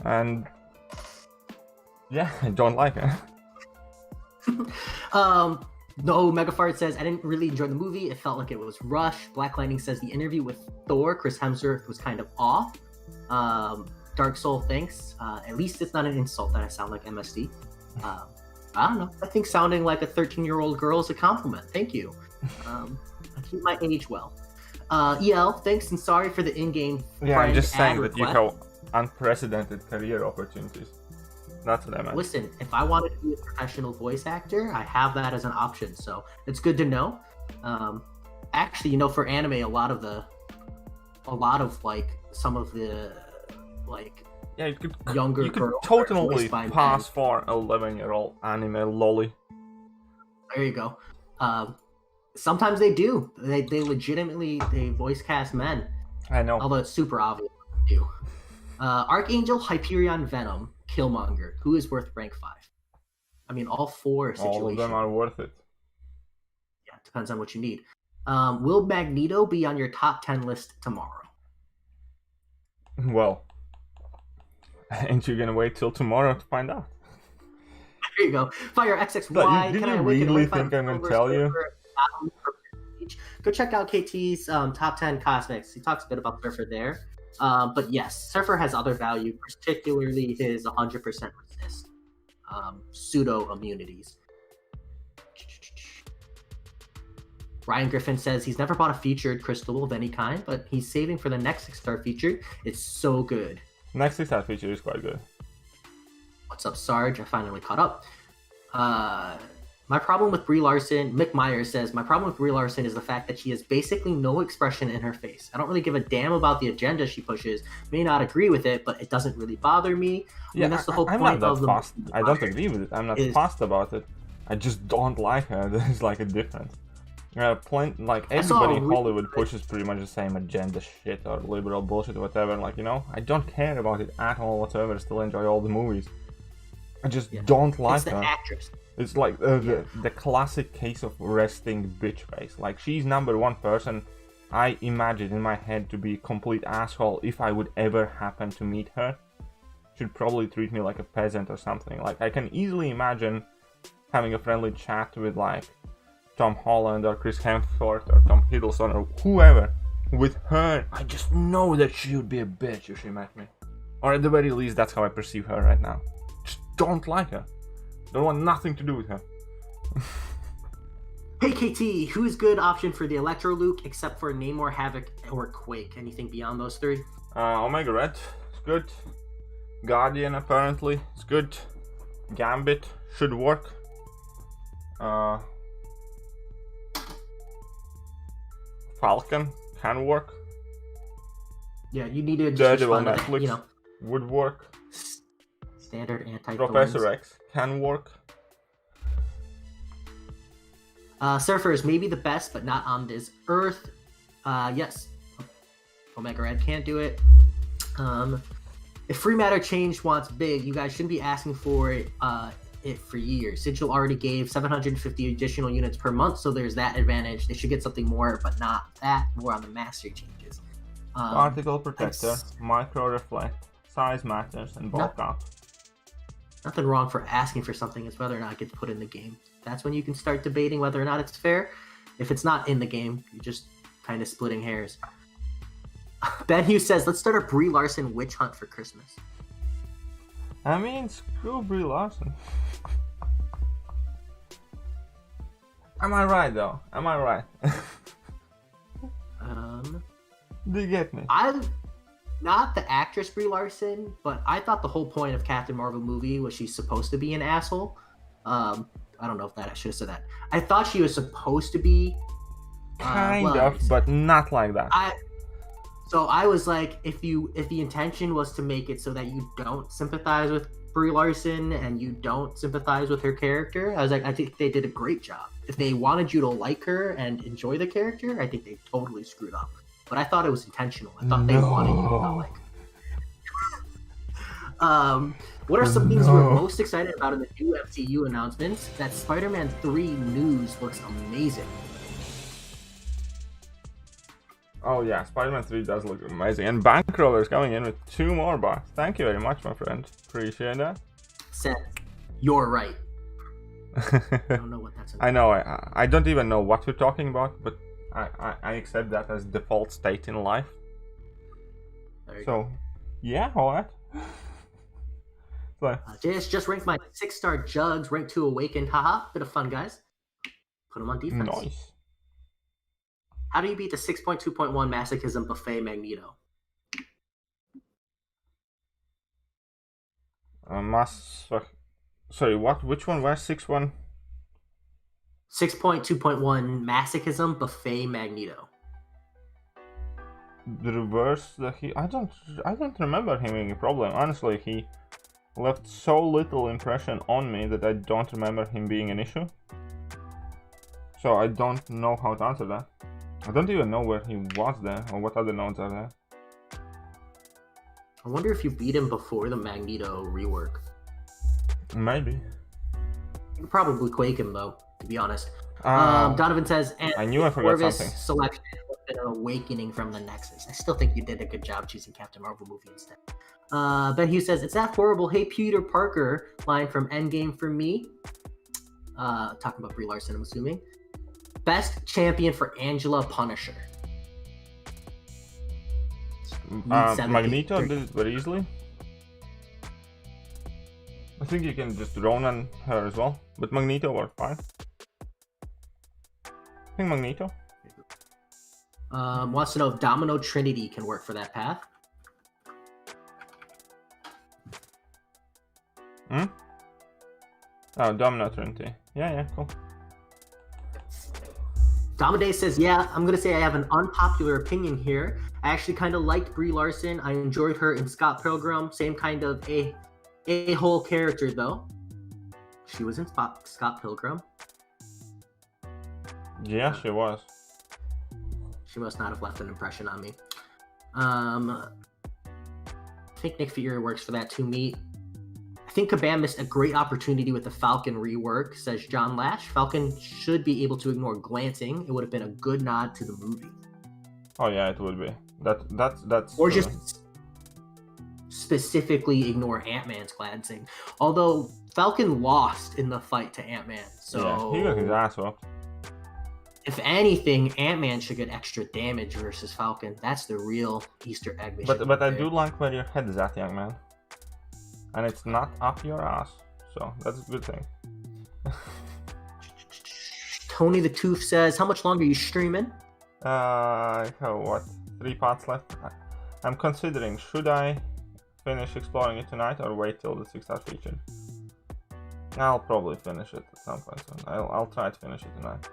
And yeah, I don't like her. No, Megafart says, I didn't really enjoy the movie. It felt like it was rushed. Black Lightning says the interview with Thor, Chris Hemsworth, was kind of off. Dark Soul thinks, at least it's not an insult that I sound like MSD. I don't know. I think sounding like a 13-year-old girl is a compliment. Thank you. I keep my age well. EL, thanks and sorry for the in-game. Yeah, I'm just saying that you have unprecedented career opportunities. That's what I meant. Listen, if I wanted to be a professional voice actor, I have that as an option, so it's good to know. Actually, for anime, a lot of like some of the like you could younger you could totally pass for 11-year-old anime lolly. There you go. Sometimes they do. They legitimately voice cast men. I know. Although it's super obvious they do. Archangel, Hyperion, Venom, Killmonger. Who is worth rank 5? I mean, all 4 situations. All of them are worth it. Yeah, depends on what you need. Will Magneto be on your top 10 list tomorrow? Well, ain't you gonna wait till tomorrow to find out? There you go. Fire XXY. Did you really think I'm gonna tell you? Go check out KT's top 10 cosmics. He talks a bit about Surfer there. But yes, Surfer has other value, particularly his 100% resist, pseudo immunities. Ryan Griffin says he's never bought a featured crystal of any kind, but he's saving for the next 6-star feature. It's so good. Next 6-star feature is quite good. What's up, Sarge? I finally caught up. My problem with Brie Larson, Mick Myers says, my problem with Brie Larson is the fact that she has basically no expression in her face. I don't really give a damn about the agenda she pushes. May not agree with it, but it doesn't really bother me. Yeah, that's the whole I'm point not of that the fast. I don't agree with it. I'm not fussed about it. I just don't like her. There's like a difference. Like everybody in Hollywood pushes pretty much the same agenda shit or liberal bullshit or whatever. Like, I don't care about it at all whatsoever. I still enjoy all the movies. I just don't like her. It's the actress. It's like the classic case of resting bitch face. Like, she's number one person I imagine in my head to be a complete asshole if I would ever happen to meet her. She'd probably treat me like a peasant or something. Like, I can easily imagine having a friendly chat with like Tom Holland or Chris Hemsworth or Tom Hiddleston or whoever. With her, I just know that she would be a bitch if she met me. Or at the very least, that's how I perceive her right now. Just don't like her. Don't want nothing to do with her. Hey KT, who is good option for the Electro Luke except for Namor, Havoc, or Quake? Anything beyond those 3? Omega Red is good. Guardian apparently is good. Gambit should work. Falcon can work. Yeah, you need to just Daredevil Netflix would work. Standard anti. Professor X can work. Surfer is maybe the best, but not on this earth. Yes, Omega Red can't do it. If Free Matter Change wants big, you guys shouldn't be asking for it for years. Sigil already gave 750 additional units per month, so there's that advantage. They should get something more, but not that. More on the mastery changes. Particle Protector, Micro Reflect, Size Matters, and Bulk Up. Nothing wrong for asking for something. It's whether or not it gets put in the game. That's when you can start debating whether or not it's fair. If it's not in the game, you're just kind of splitting hairs. Ben Hughes says, let's start a Brie Larson witch hunt for Christmas. I mean, screw Brie Larson. Am I right though? Am I right? Do you get me? Not the actress Brie Larson, but I thought the whole point of Captain Marvel movie was she's supposed to be an asshole. I don't know if I should have said that. I thought she was supposed to be kind of, but not like that. So I was like, if the intention was to make it so that you don't sympathize with Brie Larson and you don't sympathize with her character, I was like, I think they did a great job. If they wanted you to like her and enjoy the character, I think they totally screwed up. But I thought it was intentional. I thought they wanted you to not like her. What are some things we're most excited about in the new MCU announcements? That Spider-Man 3 news looks amazing. Oh yeah, Spider-Man 3 does look amazing. And Bankroller is coming in with 2 more bucks. Thank you very much, my friend. Appreciate that. Seth, you're right. I don't know what that's about. I know, I don't even know what we're talking about, but I accept that as default state in life. So, yeah, alright. So, just ranked my 6-star Jugs, rank 2 Awakened. Haha, bit of fun, guys. Put them on defense. Nice. How do you beat the 6.2.1 Masochism Buffet Magneto? Sorry, what? Which one? Where's 6.1? 6.2.1 Masochism Buffet Magneto. The reverse that I don't remember him being a problem. Honestly, he left so little impression on me that I don't remember him being an issue. So I don't know how to answer that. I don't even know where he was there or what other nodes are there. I wonder if you beat him before the Magneto rework. Maybe. You could probably quake him though, to be honest. Donovan says, and I knew I forgot something. Selection has been an awakening from the Nexus. I still think you did a good job choosing Captain Marvel movie instead. Ben Hughes says, it's that horrible "Hey Peter Parker" line from Endgame for me. Talking about Brie Larson, I'm assuming. Best champion for Angela Punisher. Magneto did it very easily. I think you can just Ronan her as well, but Magneto worked fine. I think Magneto. Wants to know if Domino Trinity can work for that path. Oh, Domino Trinity. Yeah, cool. Domade says, yeah, I'm going to say I have an unpopular opinion here. I actually kind of liked Brie Larson. I enjoyed her in Scott Pilgrim. Same kind of a-hole character, though. She was in Scott Pilgrim. Yeah, she was. She must not have left an impression on me. I think Nick Fury works for that too, meat. I think Kabam missed a great opportunity with the Falcon rework, says John Lash. Falcon should be able to ignore glancing. It would have been a good nod to the movie. Oh yeah, it would be. That's. Or just specifically ignore Ant-Man's glancing. Although Falcon lost in the fight to Ant-Man, so yeah, he got his ass whooped. If anything, Ant-Man should get extra damage versus Falcon. That's the real Easter egg mission. But I do like where your head is at, young man. And it's not up your ass, so that's a good thing. Tony the Tooth says, how much longer are you streaming? I have what, 3 parts left? I'm considering, should I finish exploring it tonight or wait till the 6-star feature? I'll probably finish it at some point soon. I'll try to finish it tonight.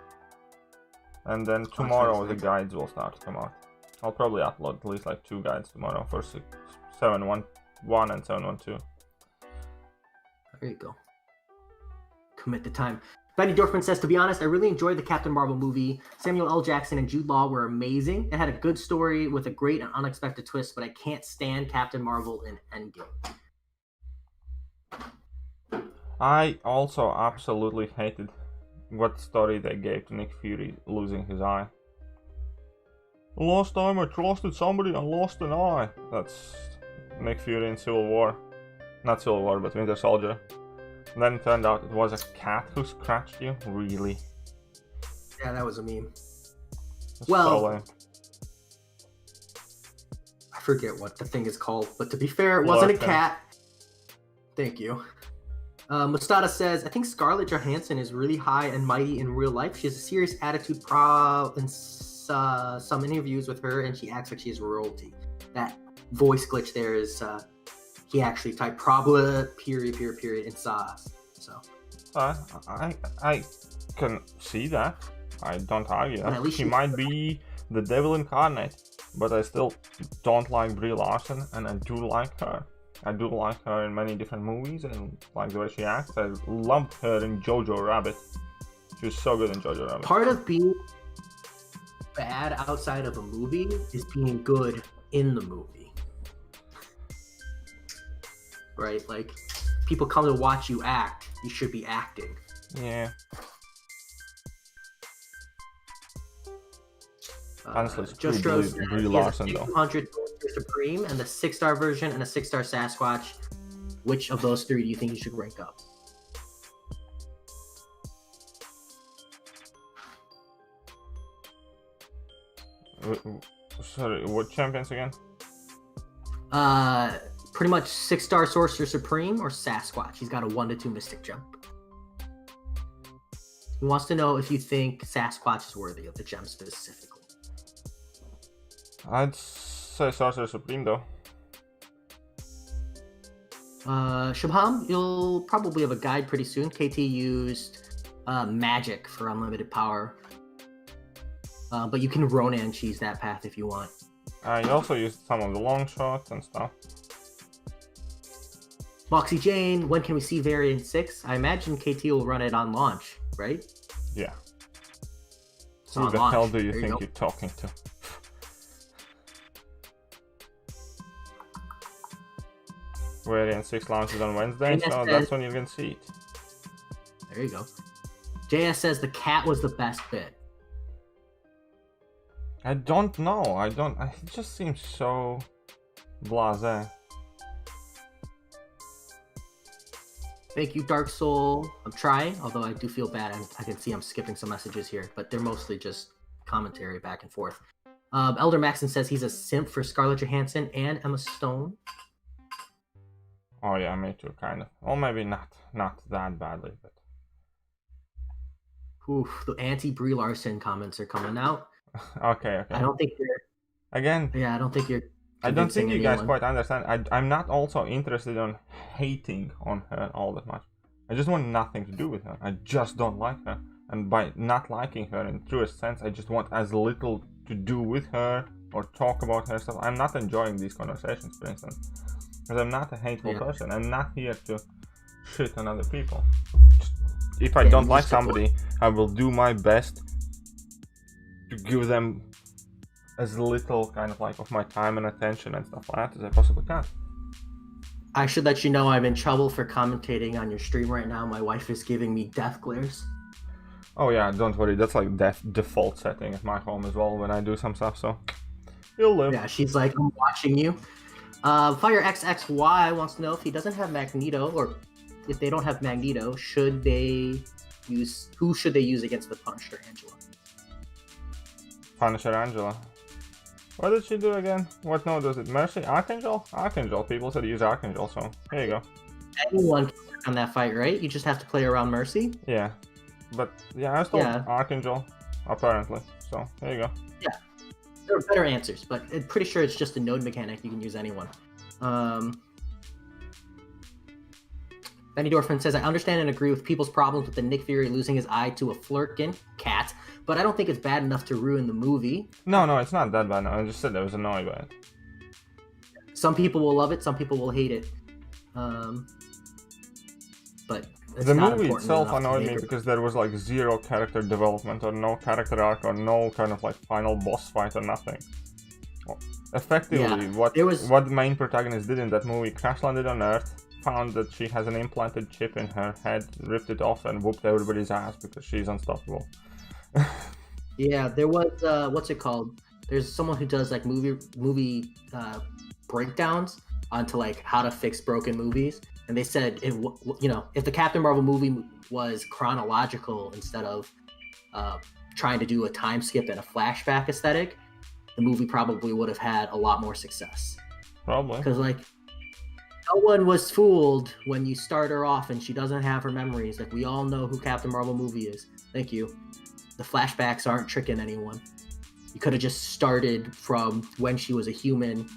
And then tomorrow the guides will start to come out. I'll probably upload at least like 2 guides tomorrow for 7.1.1 and 7.1.2. There you go. Commit the time. Benny Dorfman says, to be honest, I really enjoyed the Captain Marvel movie. Samuel L. Jackson and Jude Law were amazing. It had a good story with a great and unexpected twist, but I can't stand Captain Marvel in Endgame. I also absolutely hated what story they gave to Nick Fury losing his eye. Last time I trusted somebody and lost an eye. That's Nick Fury in Civil War. Not Civil War, but Winter Soldier. And then it turned out it was a cat who scratched you. Really? Yeah, that was a meme. That's Well, so lame. forget what the thing is called, but to be fair, it wasn't a cat. Thank you. Mustada says, I think Scarlett Johansson is really high and mighty in real life. She has a serious attitude in some interviews with her, and she acts like she is royalty. That voice glitch there is, he actually typed probla, period, in SAS. So. I can see that. I don't argue that. At least she might be the devil incarnate, but I still don't like Brie Larson, and I do like her. I do like her in many different movies, and like the way she acts. I loved her in Jojo Rabbit. She was so good in Jojo Rabbit. Part of being bad outside of a movie is being good in the movie. Right? Like, people come to watch you act, you should be acting. Yeah. Honestly, Joe Brie Strode Larson though. 200 Supreme and the 6-star version and a 6-star Sasquatch. Which of those three do you think you should rank up? Sorry, what champions again? Pretty much 6-star Sorcerer Supreme or Sasquatch. He's got a 1-2 Mystic Gem. He wants to know if you think Sasquatch is worthy of the gem specifically. I'd say Sorcerer Supreme though. Shabham, you'll probably have a guide pretty soon. KT used magic for unlimited power. But you can Ronan cheese that path if you want. I also used some of the long shots and stuff. Moxie Jane, when can we see Variant 6? I imagine KT will run it on launch, right? Yeah. So Who the hell do you think you're talking to? Variant 6 launches on Wednesday, so that's when you can see it. There you go. JS says the cat was the best bit. I don't know. It just seems so blasé. Thank you, Dark Soul. I'm trying, although I do feel bad. I can see I'm skipping some messages here, but they're mostly just commentary back and forth. Elder Maxon says he's a simp for Scarlett Johansson and Emma Stone. Oh yeah, me too, kind of. Or maybe not that badly, but. Oof, the anti-Brie Larson comments are coming out. Okay. I don't think you're. Again. Yeah, I don't think you're. I don't think you guys quite understand. I'm not also interested in hating on her all that much. I just want nothing to do with her. I just don't like her. And by not liking her in truest sense, I just want as little to do with her or talk about her stuff. I'm not enjoying these conversations, for instance. Because I'm not a hateful person. I'm not here to shit on other people. If I don't like somebody, I will do my best to give them as little kind of like of my time and attention and stuff like that as I possibly can. I should let you know I'm in trouble for commentating on your stream right now. My wife is giving me death glares. Oh yeah, don't worry. That's like default setting at my home as well when I do some stuff, so you'll live. Yeah, she's like, I'm watching you. FireXXY wants to know if he doesn't have Magneto, or if they don't have Magneto, who should they use against the Punisher Angela? Punisher Angela. What did she do again? What node was it? Mercy? Archangel? Archangel. People said use Archangel, so here you go. Anyone can work on that fight, right? You just have to play around Mercy? Yeah. But yeah, I still Archangel, apparently. So here you go. Yeah. There are better answers, but I'm pretty sure it's just a node mechanic. You can use anyone. Benny Dorfman says, I understand and agree with people's problems with the Nick Fury losing his eye to a Flurkin cat, but I don't think it's bad enough to ruin the movie. No, it's not that bad. No, I just said I was annoyed by it. Some people will love it, some people will hate it. But the movie itself annoyed me because there was like zero character development or no character arc or no kind of like final boss fight or nothing. Well, effectively, what the main protagonist did in that movie, crash landed on Earth, found that she has an implanted chip in her head, ripped it off, and whooped everybody's ass because she's unstoppable. Yeah, there was what's it called? There's someone who does like movie breakdowns onto like how to fix broken movies, and they said if the Captain Marvel movie was chronological instead of trying to do a time skip and a flashback aesthetic, the movie probably would have had a lot more success. Probably. Because, like, no one was fooled when you start her off and she doesn't have her memories. Like, we all know who Captain Marvel movie is. Thank you. The flashbacks aren't tricking anyone. You could have just started from when she was a human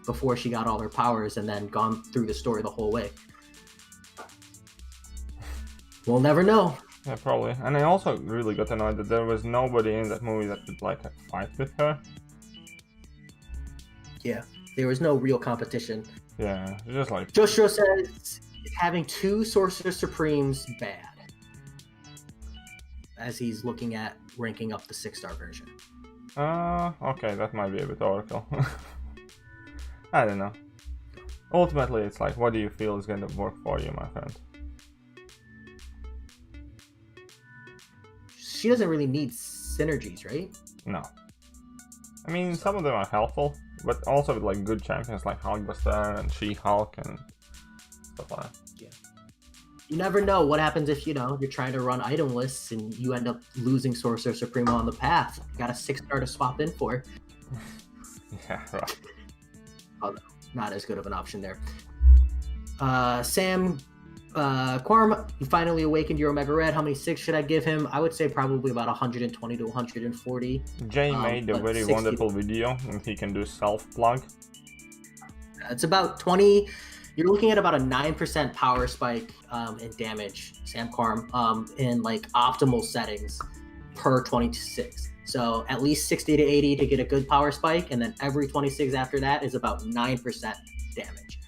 before she got all her powers and then gone through the story the whole way. We'll never know. Yeah, probably. And I also really got annoyed that there was nobody in that movie that could, like, fight with her. Yeah, there was no real competition. Yeah, just like... Joshua says, having 2 Sorcerer Supremes bad. As he's looking at ranking up the 6-star version. Okay, that might be a bit overkill. I don't know. Ultimately, it's like, what do you feel is going to work for you, my friend? She doesn't really need synergies, right? No. I mean, some of them are helpful, but also with like good champions like Hulkbuster and She-Hulk and stuff like that. Yeah. You never know what happens if, you're trying to run item lists and you end up losing Sorcerer Supreme on the path. You got a 6-star to swap in for. Yeah, right. Although, not as good of an option there. Sam, Quorum, you finally awakened your Omega Red. How many 6 should I give him? I would say probably about 120 to 140. Jay made a very wonderful video, and he can do self-plug. It's about 20. You're looking at about a 9% power spike in damage, Sam Quorum, in like optimal settings per 26. So at least 60 to 80 to get a good power spike, and then every 26 after that is about 9% damage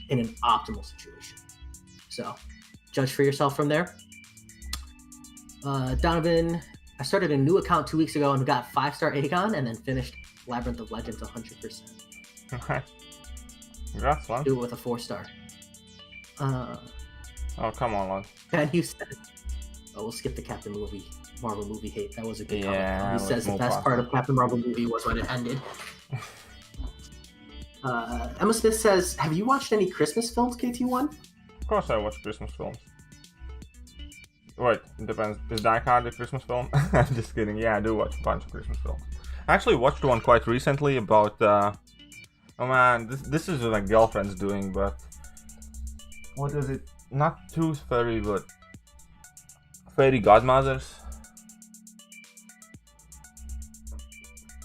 in an optimal situation. So judge for yourself from there. Donovan, I started a new account 2 weeks ago and got 5-star Aegon and then finished Labyrinth of Legends 100%. Okay. Congrats, man. Do it with a 4-star. Oh, come on, lad. And you said, we'll skip the Captain Marvel movie hate. That was a good comment. He says the best part of Captain Marvel movie was when it ended. Emma Smith says, have you watched any Christmas films, KT1? Of course I watch Christmas films. Wait, it depends. Is Die Hard a Christmas film? I'm just kidding. Yeah, I do watch a bunch of Christmas films. I actually watched one quite recently about... oh man, this is what my girlfriend's doing, but... What is it? Not Tooth Fairy, but... Fairy Godmothers?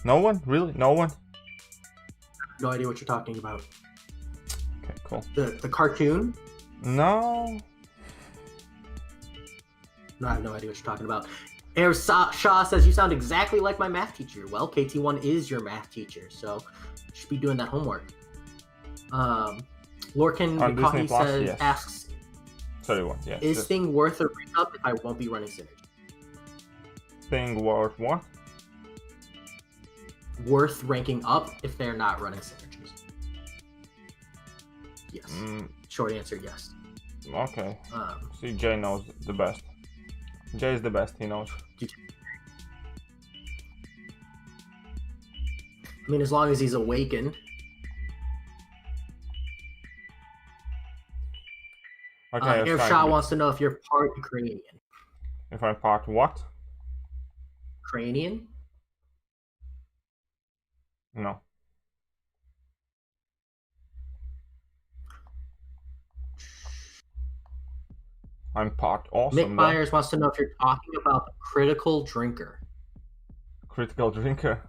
No one? Really? No one? No idea what you're talking about. Okay, cool. The cartoon? No. No, I have no idea what you're talking about. Air Shaw says, you sound exactly like my math teacher. Well, KT1 is your math teacher, so you should be doing that homework. Lorcan McCartney says, yes. asks, Sorry, what? Yeah. is Thing worth a re-up if I won't be running Synergy? Thing worth what? Worth ranking up if they're not running Synergies. Yes. Short answer, yes. Okay. See, Jay knows the best. Jay is the best, he knows. I mean, as long as he's awakened. Okay, Air Shah wants to know if you're part Ukrainian. If I'm part what? Ukrainian? No. I'm part awesome. Mick Myers wants to know if you're talking about the Critical Drinker. Critical Drinker?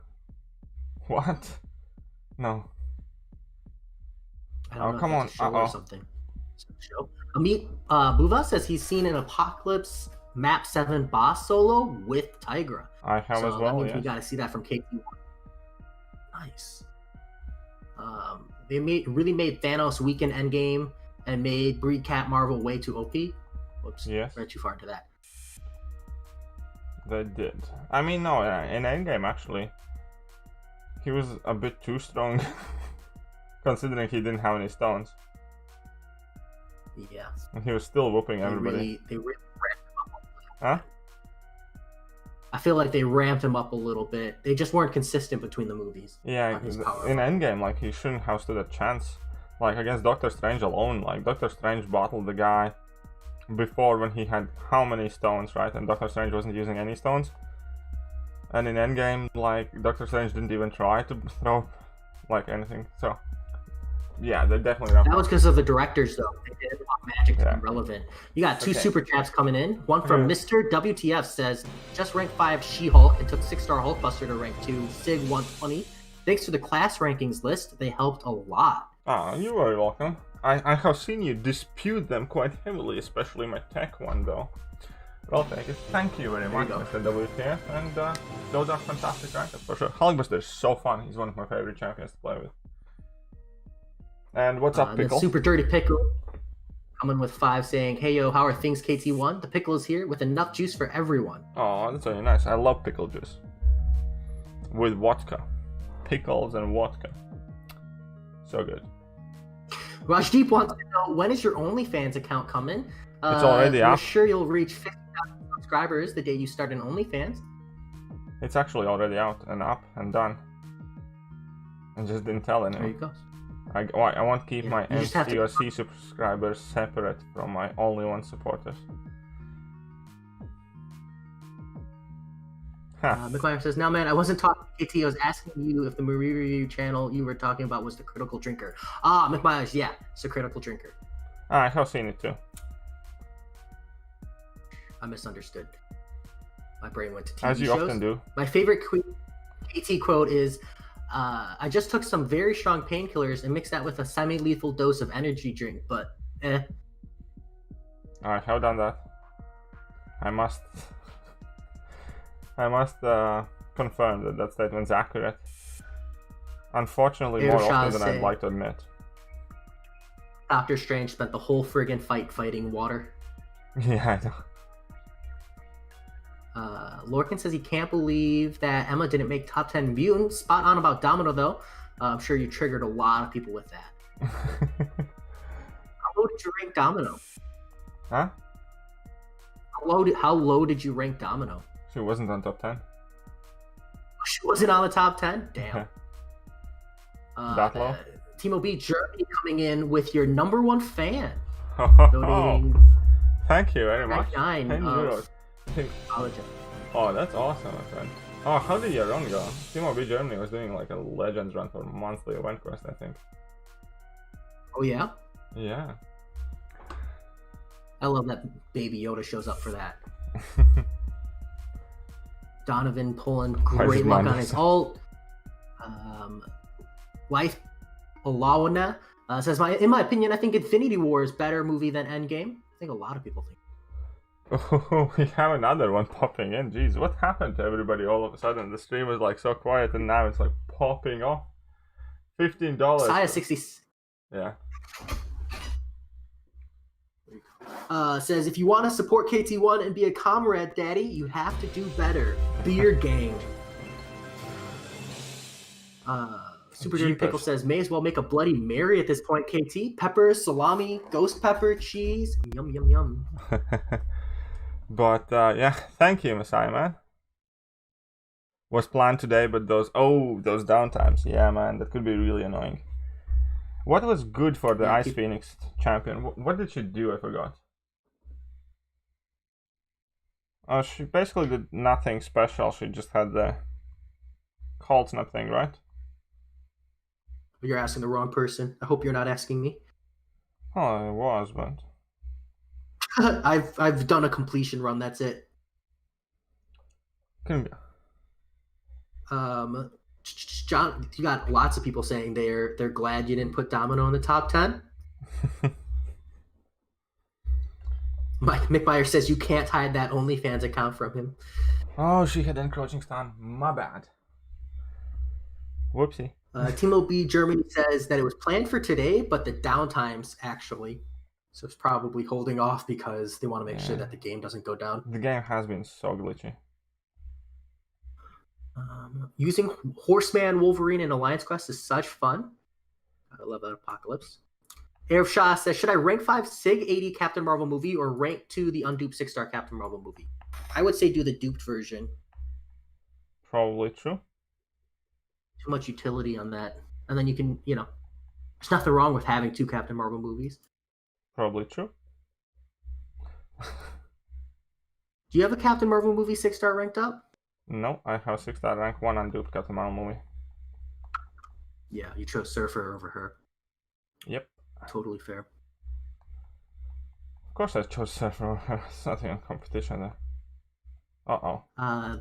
What? No. I don't know come on. Or something. Show. Amit Buva says he's seen an Apocalypse Map 7 boss solo with Tigra. I have as well, that means yeah. we gotta see that from KT1. Nice. They really made Thanos weak in Endgame and made Breed Cat Marvel way too OP. Whoops, yes. Read too far into that. They did. I mean, no, in Endgame, actually. He was a bit too strong. Considering he didn't have any stones. Yeah. And he was still whooping everybody. They really ramped him up. Huh? I feel like they ramped him up a little bit. They just weren't consistent between the movies. Yeah, in Endgame, like, he shouldn't have stood a chance. Like, against Doctor Strange alone. Like, Doctor Strange battled the guy before when he had how many stones, right? And Doctor Strange wasn't using any stones. And in Endgame, like, Doctor Strange didn't even try to throw, like, anything, so... Yeah, they're definitely not. That was because of the directors, though. They didn't want magic to be relevant. You got two super chats coming in. One from Mr. WTF says, just ranked 5 She-Hulk and took 6-star Hulkbuster to rank 2, Sig 120. Thanks to the class rankings list, they helped a lot. Ah, you're very welcome. I have seen you dispute them quite heavily, especially my tech one, though. Well, thank you. Thank you very much, Mr. WTF. And those are fantastic rankings, for sure. Hulkbuster is so fun. He's one of my favorite champions to play with. And what's up, Pickle? Super Dirty Pickle coming with 5 saying, hey yo, how are things, KT1? The Pickle is here with enough juice for everyone. Oh, that's really nice. I love pickle juice. With vodka. Pickles and vodka. So good. Rajdeep wants to know, when is your OnlyFans account coming? It's already up. I'm sure you'll reach 50,000 subscribers the day you start an OnlyFans. It's actually already out and up and done. I just didn't tell anyone. There you go. I want to keep my MCOC subscribers separate from my only one supporters. McMyer says, now man, I wasn't talking to KT, I was asking you if the movie review channel you were talking about was the Critical Drinker. Ah, McMyers, yeah, it's a Critical Drinker. I have seen it too. I misunderstood. My brain went to TV As you shows. often do. My favorite KT quote is, I just took some very strong painkillers and mixed that with a semi-lethal dose of energy drink, but I have done that. I must confirm that statement's accurate. Unfortunately, more often than I'd like to admit. Doctor Strange spent the whole friggin' fight fighting water. Yeah, I know. Lorcan says he can't believe that Emma didn't make top 10 mutants. Spot on about Domino, though. I'm sure you triggered a lot of people with that. How low did you rank Domino? Huh? How low did you rank Domino? She wasn't on top 10. She wasn't on the top 10? Damn. That low? Timo B, Germany coming in with your #1 fan. Donating thank you very much. 10 euros. Oh, that's awesome, my friend. Oh, how did your run go? Timo B Germany was doing like a Legends run for monthly event quest, I think. Oh, yeah? Yeah. I love that Baby Yoda shows up for that. Donovan pulling great luck on his ult. Life Olawana says, in my opinion, I think Infinity War is better movie than Endgame. I think a lot of people think. Oh, we have another one popping in. Jeez, what happened to everybody all of a sudden? The stream was like so quiet and now it's like popping off. $15. Saya 60. Yeah. Says, if you want to support KT1 and be a comrade, daddy, you have to do better. Beard gang. Super Dirty Pickle says, may as well make a Bloody Mary at this point, KT. Pepper, salami, ghost pepper, cheese. Yum, yum, yum. But, yeah, thank you, Messiah, man. Was planned today, but those downtimes. Yeah, man, that could be really annoying. What was good for the Ice Phoenix champion? What did she do? I forgot. Oh, she basically did nothing special. She just had the cold snap thing, right? You're asking the wrong person. I hope you're not asking me. Oh, it was, but... I've done a completion run, that's it. Can be. John, you got lots of people saying they're glad you didn't put Domino in the top 10. Mike McMyer says you can't hide that OnlyFans account from him. Oh, she had encroaching stun. My bad. Whoopsie. Timo B Germany says that it was planned for today, but the downtimes actually. So it's probably holding off because they want to make sure that the game doesn't go down. The game has been so glitchy. Using Horseman Wolverine in Alliance Quest is such fun. I love that Apocalypse. Arif Shah says, should I rank 5 Sig 80 Captain Marvel movie or rank 2 the unduped 6-star Captain Marvel movie? I would say do the duped version. Probably true. Too much utility on that. And then you can, there's nothing wrong with having 2 Captain Marvel movies. Probably true. Do you have a Captain Marvel movie 6-star ranked up? No, I have 6-star rank 1 unduped Captain Marvel movie. Yeah, you chose Surfer over her. Yep. Totally fair. Of course I chose Surfer over her. It's nothing in competition there. Uh-oh.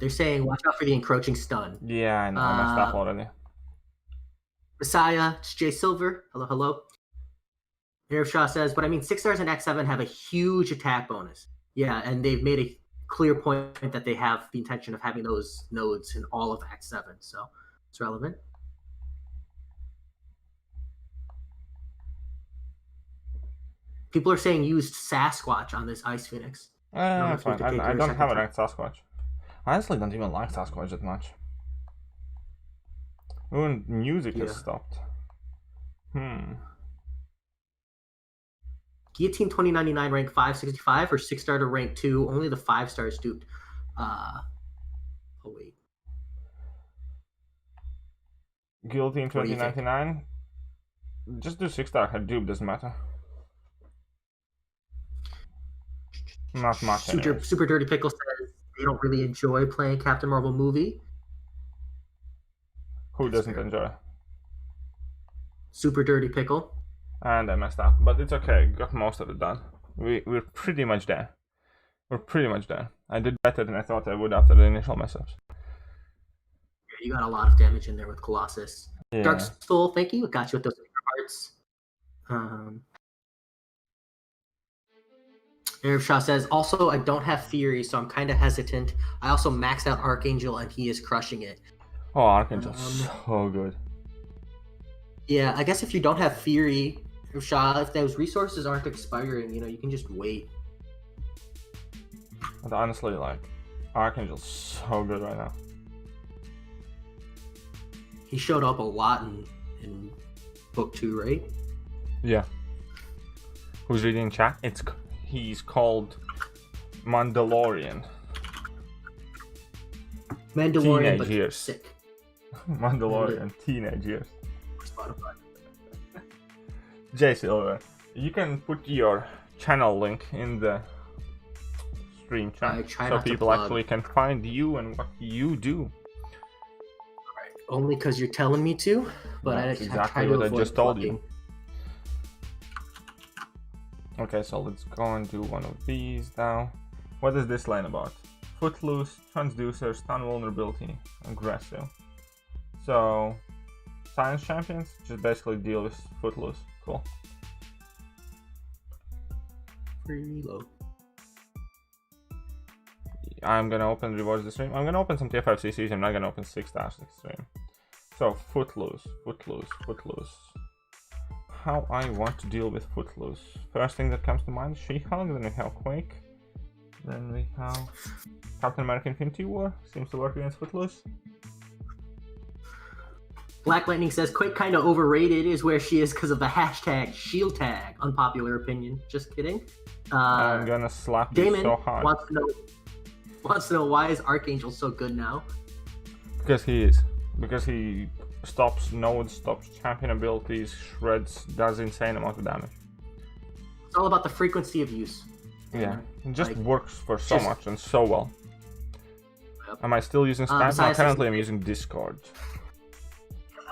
They're saying, watch out for the encroaching stun. Yeah, I know. I messed up already. Messiah, it's Jay Silver. Hello, hello. Arif Shah says, but I mean, 6-stars in Act 7 have a huge attack bonus. Yeah, and they've made a clear point that they have the intention of having those nodes in all of Act 7, so it's relevant. People are saying used Sasquatch on this Ice Phoenix. Fine. I don't have a ranked Sasquatch. I honestly don't even like Sasquatch that much. Even music has stopped. Guillotine 2099 rank 565 or 6-star to rank 2. Only the 5-stars duped. Oh wait. Guillotine 2099. Just do 6-star. Her dupe doesn't matter. Not much. Super Dirty Pickle says they don't really enjoy playing Captain Marvel movie. Who doesn't enjoy? Super Dirty Pickle. And I messed up, but it's okay. Got most of it done. We're pretty much there. We're pretty much done. I did better than I thought I would after the initial mess ups. Yeah, you got a lot of damage in there with Colossus. Yeah. Dark Soul, thank you. Got you with those hearts. Arif Shah says, also, I don't have Fury, so I'm kind of hesitant. I also maxed out Archangel, and he is crushing it. Oh, Archangel's so good. Yeah, I guess if you don't have Fury, Shah, if those resources aren't expiring, you can just wait. But honestly, like, Archangel's so good right now. He showed up a lot in book 2, right? Yeah. Who's reading chat? He's called Mandalorian. Mandalorian, teenage years. Sick. Mandalorian, teenage years. Jay Silver, you can put your channel link in the stream chat so people actually can find you and what you do. Only because you're telling me to, but that's exactly what I just told you. Okay, so let's go and do one of these now. What is this line about? Footloose, transducer, stun vulnerability, aggressive. So, science champions just basically deal with Footloose. Cool. Free reload. I'm gonna open rewards the stream. I'm gonna open some tier 5 CCs. I'm not gonna open 6-stars this stream. So, Footloose. How I want to deal with Footloose. First thing that comes to mind, She-Hulk, then we have Quake. Then we have Captain America Infinity War. Seems to work against Footloose. Black Lightning says Quake kind of overrated is where she is because of the hashtag shield tag. Unpopular opinion. Just kidding. I'm gonna slap Damon you so hard. Wants to know why is Archangel so good now? Because he is. Because he stops nodes, stops champion abilities, shreds, does insane amount of damage. It's all about the frequency of use. Yeah, it just works for so much and so well. Yep. Am I still using stats? No, currently I'm using Discord.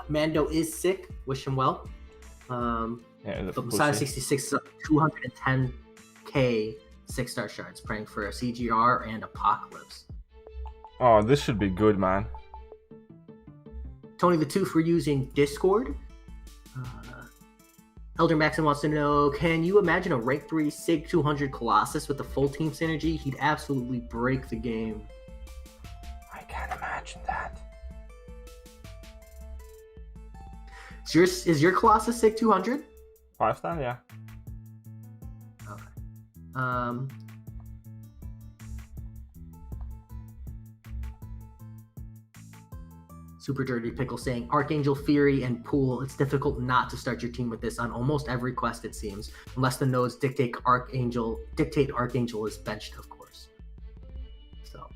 Mando is sick. Wish him well. But Messiah 66 is up 210k 6-star shards, praying for a CGR and Apocalypse. Oh, this should be good, man. Tony the Tooth, we're using Discord. Elder Maxim wants to know, can you imagine a rank 3 Sig 200 Colossus with the full team synergy? He'd absolutely break the game. I can't imagine that. Is your Colossus Sig 200? 5-star, yeah. Okay. Super Dirty Pickle saying, Archangel, Fury, and Pool. It's difficult not to start your team with this on almost every quest, it seems. Unless the nodes dictate Archangel is benched, of course. So.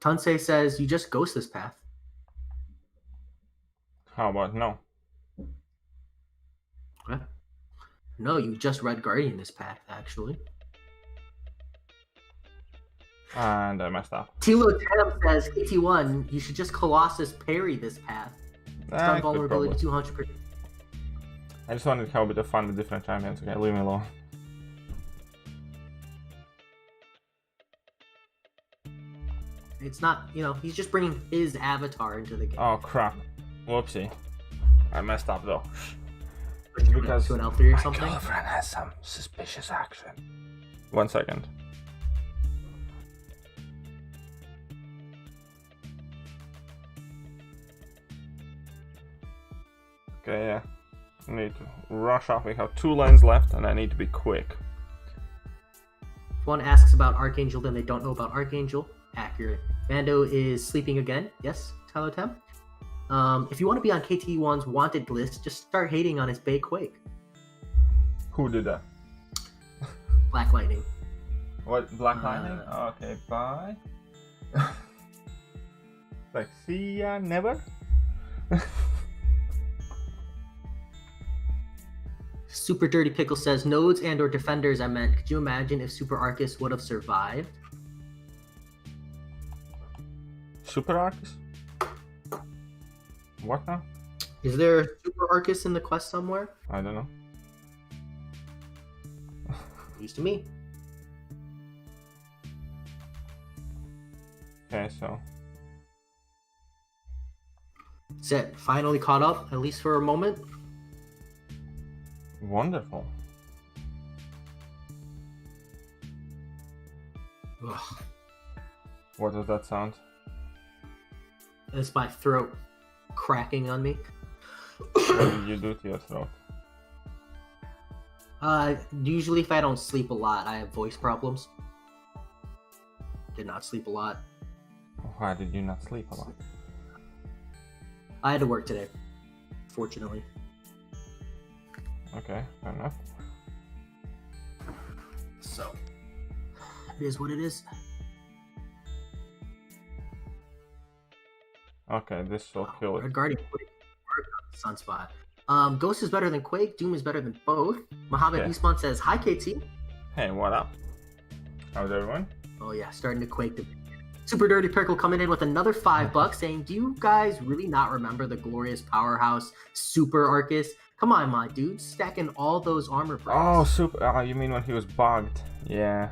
Tunsei says, you just ghost this path. How about no? What? No, you just read Guardian this path, actually. And I messed up. Tilo Tam says, KT1, you should just Colossus parry this path. Stun vulnerability 200%. I just wanted to have a bit of fun with different champions. Okay, leave me alone. It's not, you know, he's just bringing his avatar into the game. Oh crap. Whoopsie. I messed up though. Because to an L3 or something? My girlfriend has some suspicious action. 1 second. Okay, yeah. I need to rush off. We have 2 lanes left and I need to be quick. If one asks about Archangel, then they don't know about Archangel. Accurate. Mando is sleeping again. Yes, Tyler Tem. If you want to be on KT1's wanted list, just start hating on his Bay Quake. Who did that? Black Lightning. What? Black Lightning? Okay, bye. Like, see ya, never? Super Dirty Pickle says, nodes and or defenders I meant. Could you imagine if Super Arcus would have survived? Super Arcus? What now? Is there a Super Arcus in the quest somewhere? I don't know. News to me. Okay, so. Set finally caught up, at least for a moment. Wonderful. Ugh. What does that sound? It's my throat cracking on me. What did you do to your throat? Usually if I don't sleep a lot, I have voice problems. Did not sleep a lot. Why did you not sleep a lot? I had to work today, fortunately. Okay, fair enough. So, it is what it is. Okay, this will kill it. Red Guardian, Sunspot. Ghost is better than Quake. Doom is better than both. Mohammed Okay. Eastmont says, hi, KT. Hey, what up? How's everyone? Oh, yeah, starting to Quake. Super Dirty Pickle coming in with another $5 saying, do you guys really not remember the glorious powerhouse Super Arcus? Come on, my dude, stacking all those armor breaks. Oh, super. Oh, you mean when he was bugged? Yeah.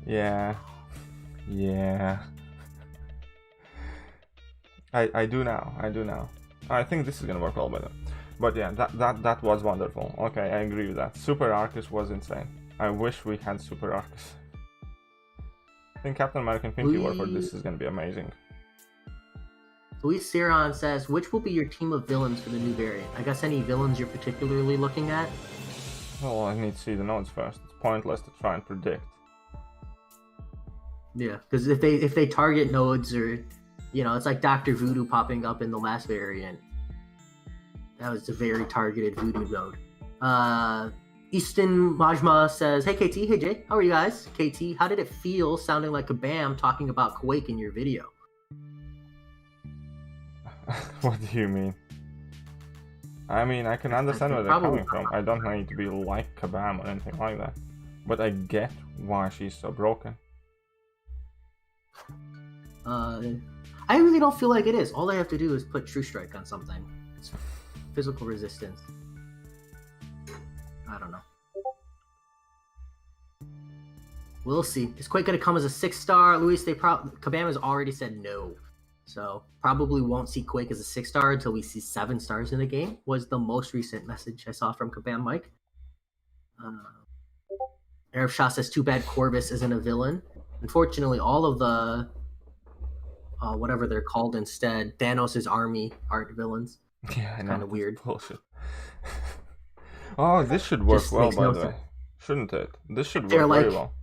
Yeah. Yeah. I do now. I do now. I think this is gonna work well better. But yeah, that was wonderful. Okay, I agree with that. Super Arcus was insane. I wish we had Super Arcus. I think Captain American Infinity War for this is gonna be amazing. Luis Seron says, which will be your team of villains for the new variant? I guess any villains you're particularly looking at? Well, I need to see the nodes first. It's pointless to try and predict. Yeah, because if they target nodes, or you know, it's like Dr. Voodoo popping up in the last variant. That was a very targeted Voodoo node. Easton Majma says, hey KT, hey Jay, how are you guys? KT, how did it feel sounding like Kabam talking about Quake in your video? What do you mean? I mean, I can understand where they're coming from. I don't need to be like Kabam or anything like that. But I get why she's so broken. I really don't feel like it is. All I have to do is put True Strike on something. It's physical resistance. I don't know. We'll see. Is Quake going to come as a 6-star? Luis, Kabam has already said no. So probably won't see Quake as a 6-star until we see 7 stars in the game, was the most recent message I saw from Kabam Mike. Arab Shah says, too bad Corvus isn't a villain. Unfortunately, all of the whatever they're called instead, Thanos' army aren't villains. Yeah, I know. Kind of weird. Bullshit. Oh, this should work Just well, makes by no the way. sense. Shouldn't it? This should They're work very like- well.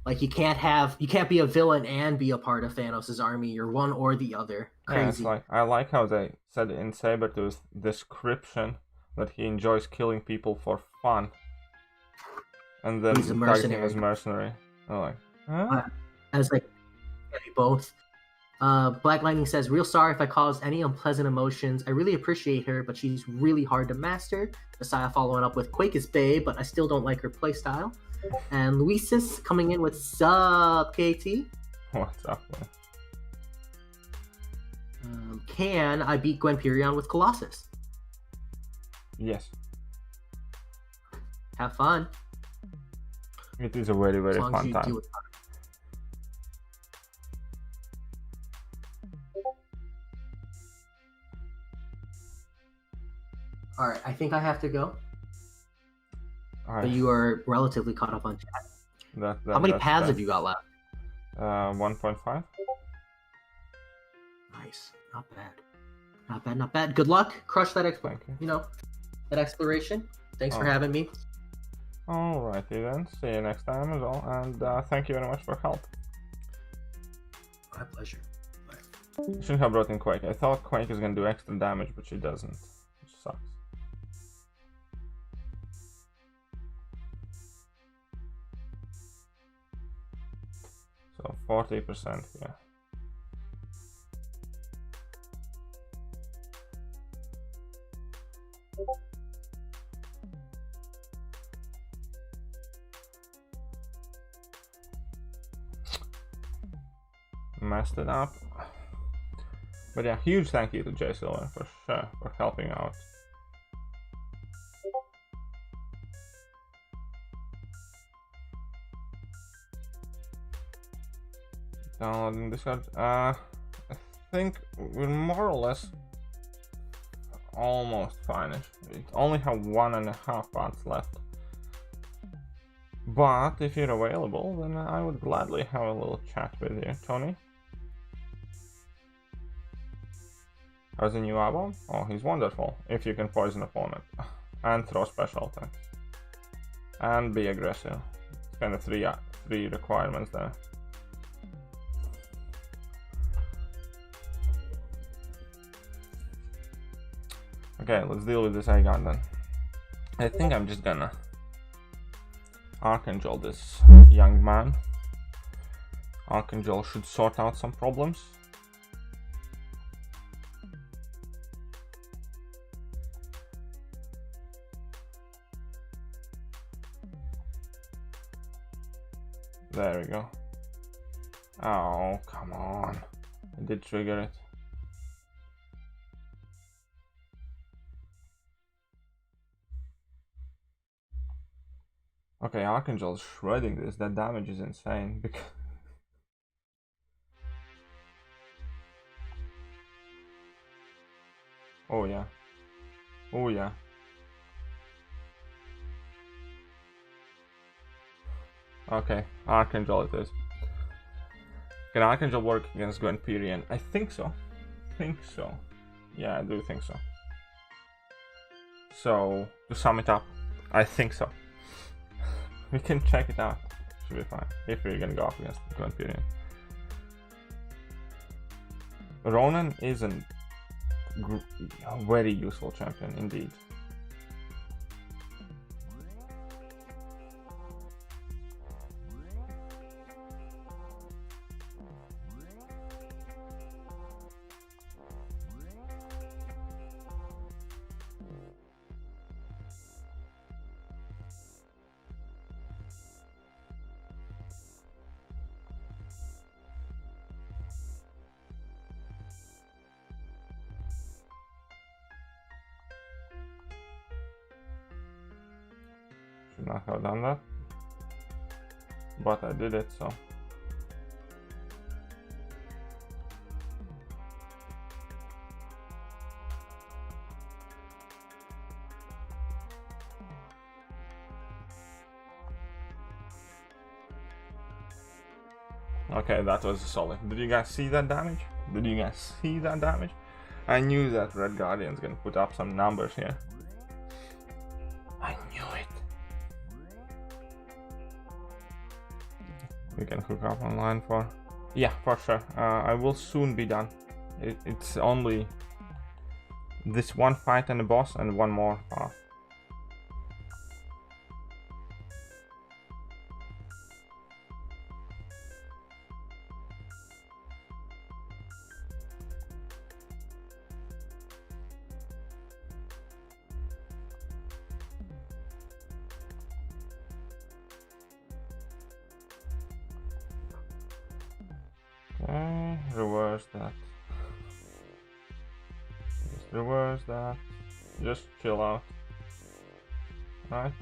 Like you can't be a villain and be a part of Thanos' army. You're one or the other. Yeah, it's Crazy. like, I like how they said in Sabertooth's description that he enjoys killing people for fun. And then He's a targeting mercenary. as mercenary. I'm like, huh? As like both. Black Lightning says, real sorry if I caused any unpleasant emotions. I really appreciate her, but she's really hard to master. Messiah following up with Quake is bae, but I still don't like her playstyle. And Luisis coming in with Sup KT. What's up, man? Can I beat Gwenpyrion with Colossus? Yes. Have fun. It is a very, very fun time. Do it. All right, I think I have to go. But you are relatively caught up on chat. How many paths have you got left? 1.5. Nice, not bad, not bad, not bad. Good luck. Crush that that exploration. Thanks for having me. Alrighty then. See you next time as well, and thank you very much for help. My pleasure. You shouldn't have brought in Quake. I thought Quake is gonna do extra damage, but she doesn't. Which sucks. So 40% here. Messed it up. But yeah, huge thank you to J Silver for sure for helping out. Downloading Discord. I think we're more or less almost finished. We only have 1.5 parts left. But if you're available, then I would gladly have a little chat with you, Tony. How's the new album? Oh, he's wonderful. If you can poison opponent and throw special attacks and be aggressive. It's kind of three requirements there. Okay, let's deal with this Aegon then. I think I'm just gonna Archangel this young man. Archangel should sort out some problems. There we go. Oh, come on. I did trigger it. Okay, Archangel's shredding this. That damage is insane. Because oh yeah. Oh yeah. Okay, Archangel it is. Can Archangel work against Gwenpyrion? I think so. Yeah, I do think so. So, to sum it up, I think so. We can check it out. Should be fine. If we're gonna go up against Gwenpyrion. Ronan is a very useful champion indeed. Should not have done that, but I did it, so. Okay, that was solid. Did you guys see that damage? I knew that Red Guardian's gonna put up some numbers here. I knew it. We can hook up online for... Yeah, for sure. I will soon be done. It's only this one fight and the boss and one more path. Okay, reverse that. Just reverse that. Just chill out. Right?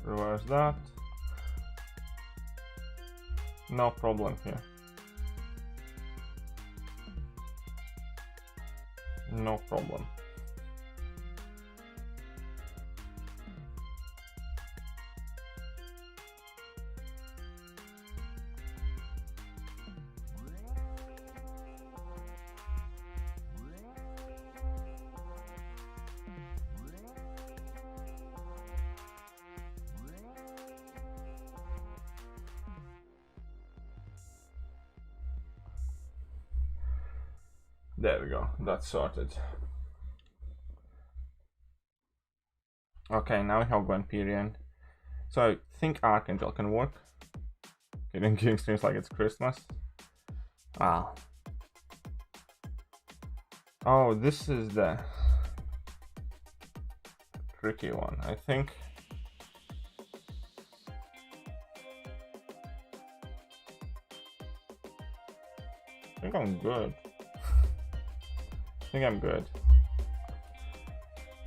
Reverse that. No problem here. No problem. There we go, that's sorted. Okay, now we have Gwenperian. So I think Archangel can work. Getting doing streams like it's Christmas. Wow. Oh, this is the tricky one, I think. I think I'm good. I think I'm good.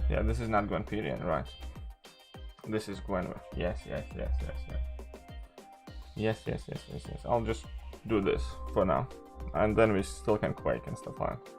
Yeah, this is not Gwenperian, right? This is Gwen. Yes. Yes. I'll just do this for now. And then we still can Quake and stuff like that.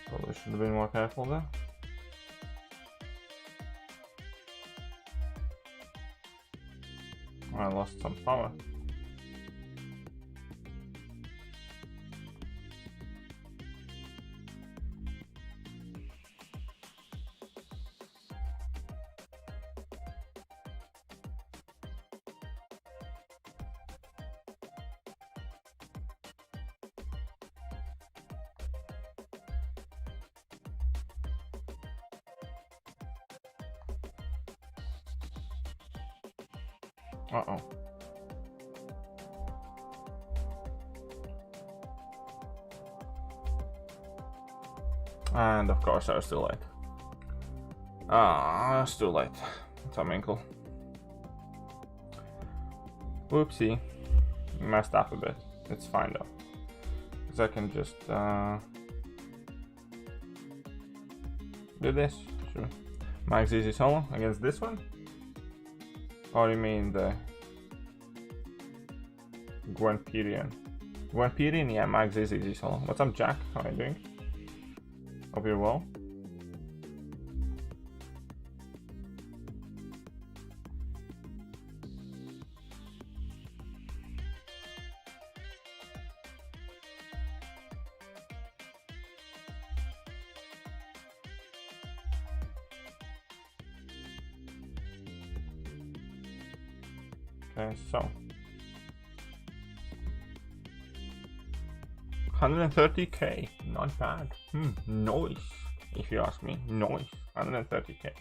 Probably should have been more careful there. I lost some power. Uh-oh. And of course I was too late. Ah, it's too late. Some ankle. Whoopsie. Messed up a bit. It's fine though. Because I can just do this. Sure. Max Easy Solo against this one? Or you mean the Gwenperian? Gwenperian, yeah, Max is easy solo. What's up, Jack? How are you doing? Hope you're well. Okay, so 130k, not bad. Nice, if you ask me. Nice, 130k.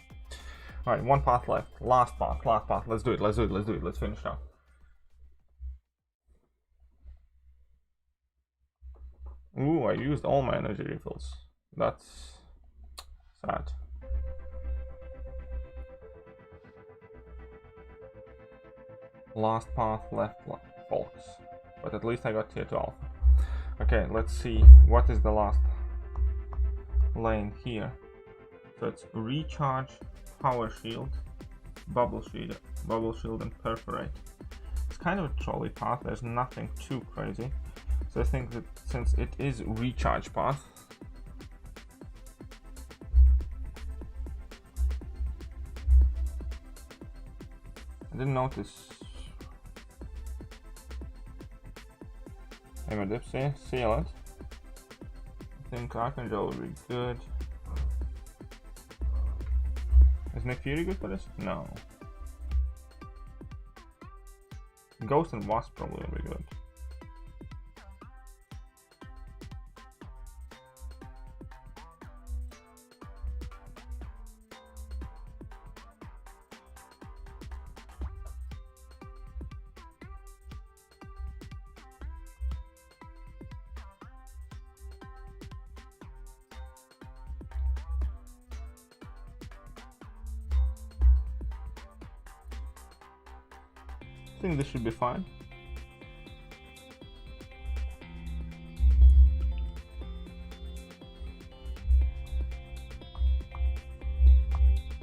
All right, one path left. Last path. Let's do it. Let's finish now. Ooh, I used all my energy refills. That's sad. Last path left, folks. But at least I got tier 12. Okay, let's see what is the last lane here. So it's recharge, power shield, bubble shield, and perforate. It's kind of a trolley path. There's nothing too crazy. So I think that since it is recharge path, didn't notice. Hey, my dipsy, seal it. I think Archangel would be good. Is Nick Fury good for this? No. Ghost and Wasp probably will be good. I think this should be fine.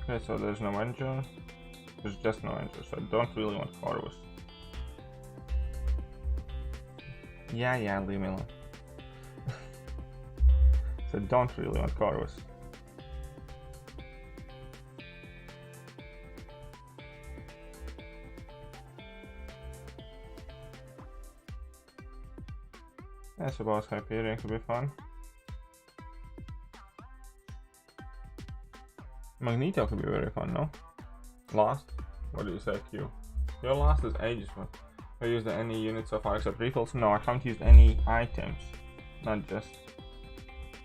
Okay, so there's no Ranger. There's just no Ranger, so I don't really want Corvus. Yeah, leave me alone. So I don't really want Corvus. I suppose Hyperion could be fun. Magneto could be very fun, no? Lost? What do you say, Q? Your Lost is ages, but I used any units so far except refills? No, I haven't used any items, not just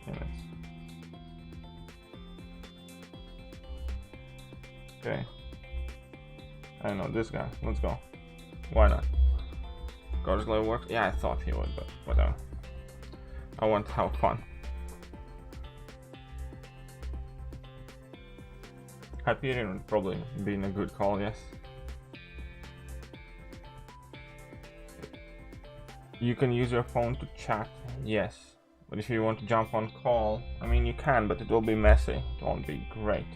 units. Okay. I know this guy. Let's go. Why not? Goddess Glaive works? Yeah, I thought he would, but whatever. I want to have fun. Hyperion would probably be a good call, yes. You can use your phone to chat, yes. But if you want to jump on call, I mean you can, but it will be messy. It won't be great.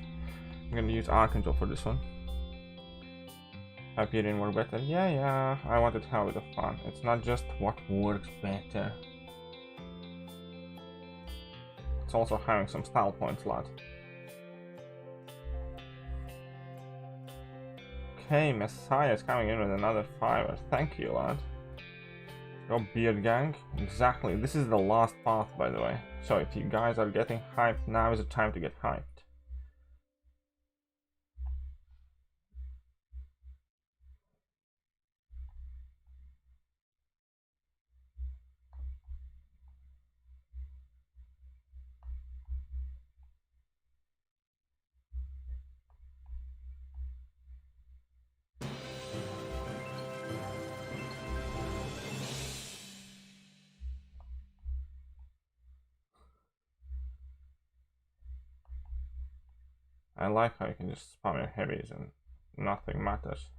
I'm gonna use Archangel for this one. Hyperion work better? Yeah, I wanted to have a bit of fun. It's not just what works better. It's also having some style points, lad. Okay, Messiah is coming in with another 5. Thank you, lad. Go Beard Gang. Exactly. This is the last path, by the way. So if you guys are getting hyped, now is the time to get hyped. I like how you can just spam your heavies and nothing matters.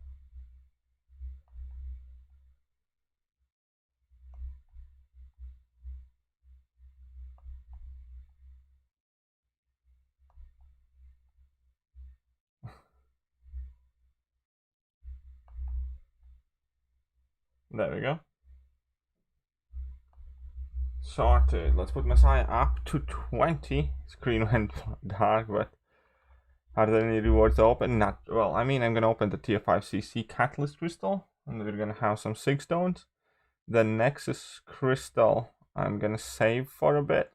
There we go. Sorted. Let's put Messiah up to 20. Screen went dark, but are there any rewards to open? Not well. I mean, I'm gonna open the tier 5 CC Catalyst Crystal, and we're gonna have some 6 stones. The Nexus Crystal I'm gonna save for a bit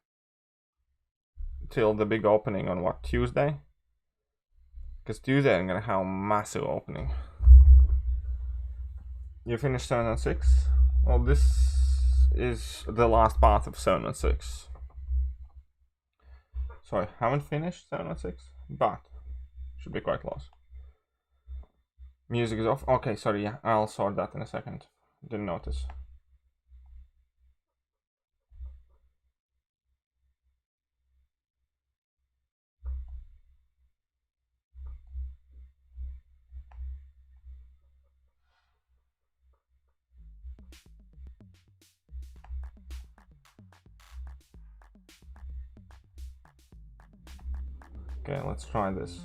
till the big opening on what, Tuesday? Because Tuesday I'm gonna have a massive opening. You finished 7 and 6? Well, this is the last path of 7 and 6. So I haven't finished 7 and 6, but should be quite close. Music is off. Okay, sorry, yeah, I'll sort that in a second. Didn't notice. Okay, let's try this.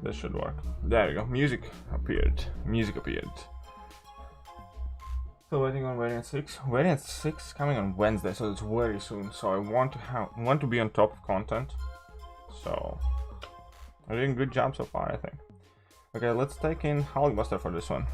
This should work. There we go. Music appeared. Music appeared. So waiting on variant 6. Variant 6 coming on Wednesday, so it's very soon. So I want to be on top of content. So I'm doing a good job so far, I think. Okay, let's take in Hulkbuster for this one.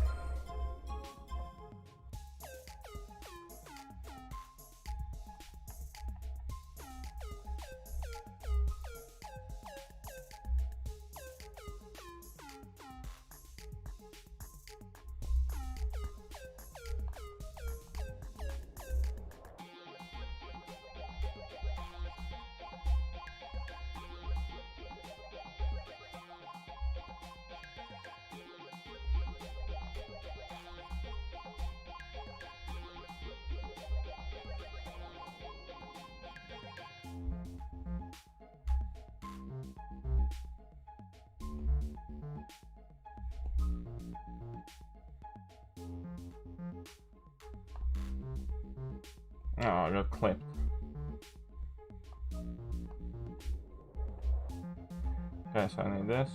Oh, I got clipped. Okay, so I need this.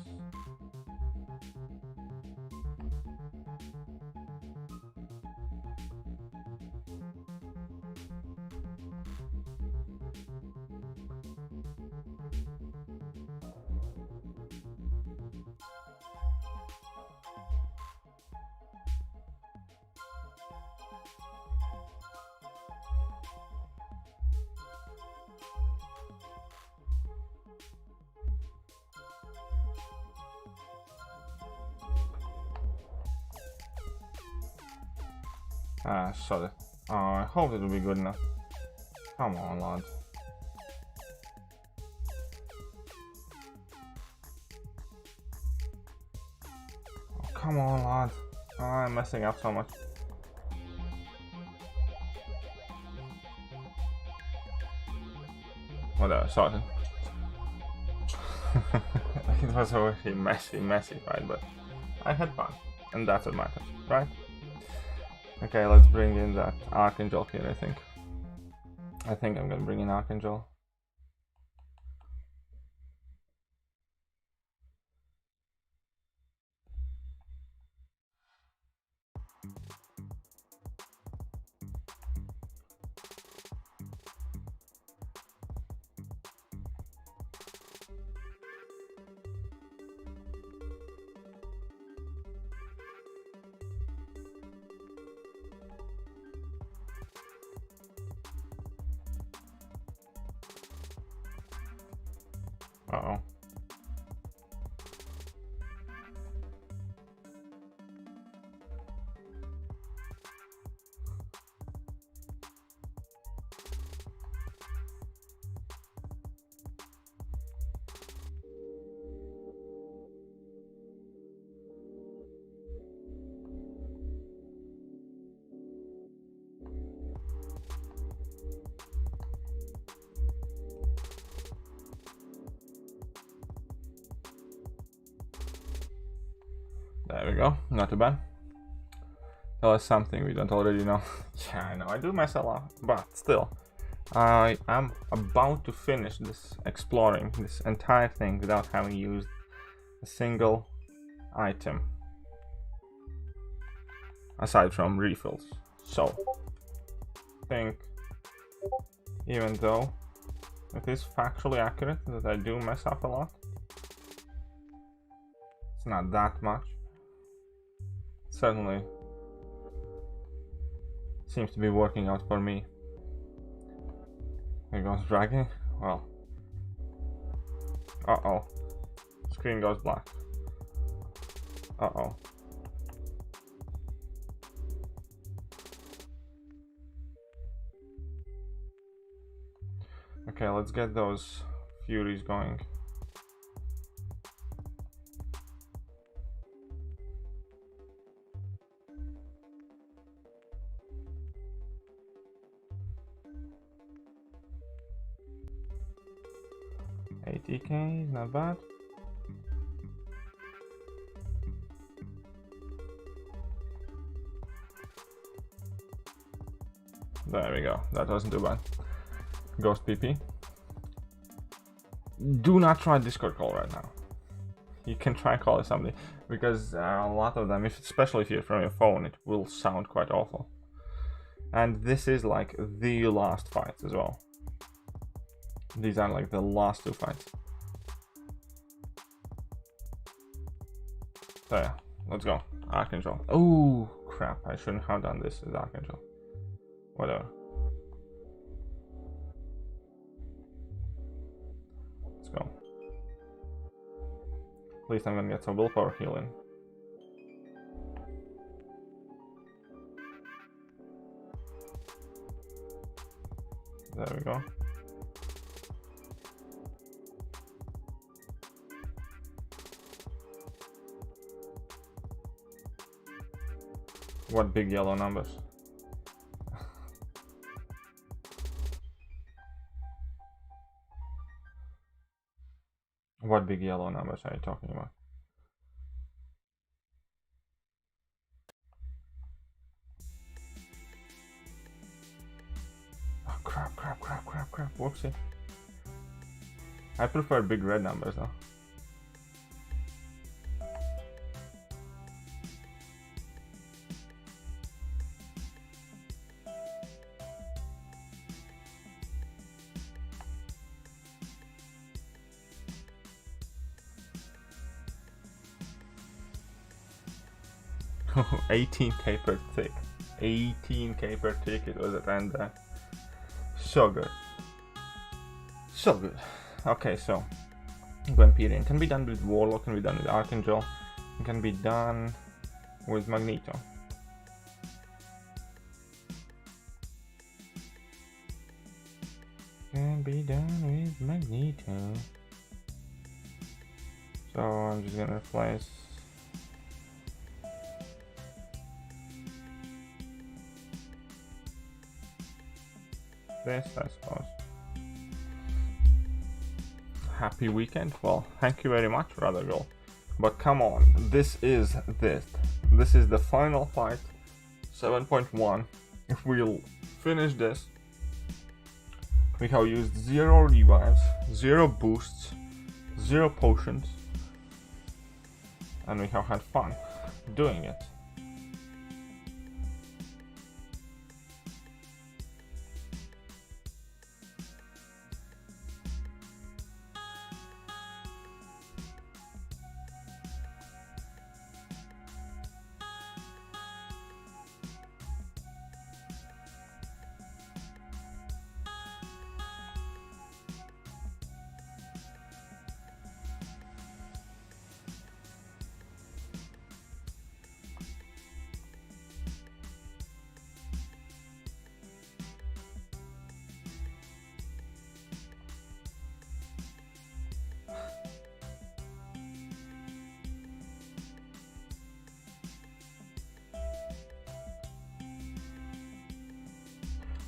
Ah, shut it. Oh, I hope it will be good enough. Come on, lad. Oh, come on, lad. Oh, I'm messing up so much. Whatever, sorted. It was a really messy fight, but I had fun. And that's what matters, right? Okay, let's bring in that Archangel here, I think. I think I'm gonna bring in Archangel. Uh-oh. There we go, not too bad. Tell us something we don't already know. Yeah, I know, I do mess a lot, but still. I am about to finish this exploring this entire thing without having used a single item. Aside from refills. So, I think, even though it is factually accurate that I do mess up a lot, it's not that much. Certainly seems to be working out for me. Here goes dragging. Well, uh-oh, screen goes black. Uh-oh. Okay, let's get those furies going. ATK, not bad. There we go, that wasn't too bad. Ghost PP. Do not try Discord call right now. you can try calling somebody, because a lot of them, especially if you're from your phone, it will sound quite awful. And this is like the last fight as well. These are like the last 2 fights. So yeah, let's go. Archangel. Oh crap, I shouldn't have done this as Archangel. Whatever. Let's go. At least I'm gonna get some willpower healing. There we go. What big yellow numbers? What big yellow numbers are you talking about? Oh crap, whoopsie. I prefer big red numbers though. Oh, 18k per tick. 18k per tick it was at end there. So good. So good. Okay, so Vampirian can be done with Warlock, can be done with Archangel, it can be done with Magneto. Can be done with Magneto. So I'm just gonna replace this, I suppose. Happy weekend. Well, thank you very much, Rather Girl. But come on, this is the final fight, 7.1. If we'll finish this, we have used 0 revives, 0 boosts, 0 potions, and we have had fun doing it.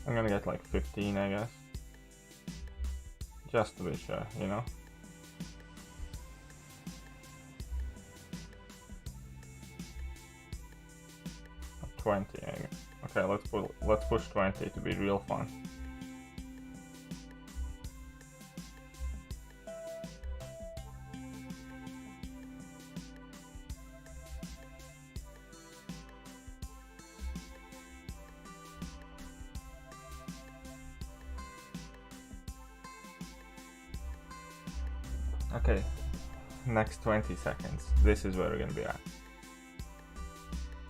I'm gonna get like 15, I guess. Just to be sure, you know? Or 20, I guess. Okay, let's push 20 to be real fun. Okay, next 20 seconds. This is where we're gonna be at.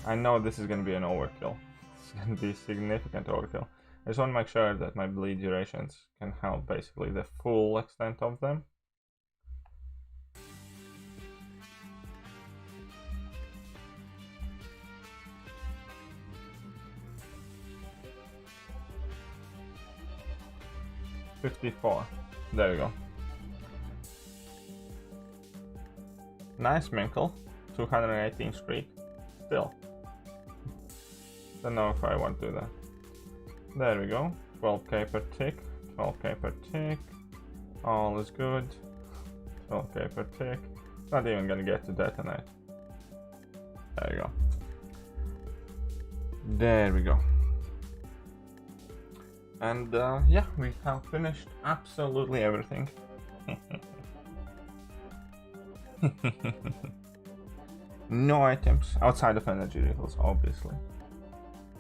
I know this is gonna be an overkill. It's gonna be significant overkill. I just want to make sure that my bleed durations can help basically the full extent of them. $54. There we go. Nice Minkle. 218 streak. Still. Don't know if I want to do that. There we go. 12k per tick. 12k per tick. All is good. 12k per tick. Not even gonna get to detonate. There we go. There we go. And yeah, we have finished absolutely everything. No items outside of energy refills, obviously.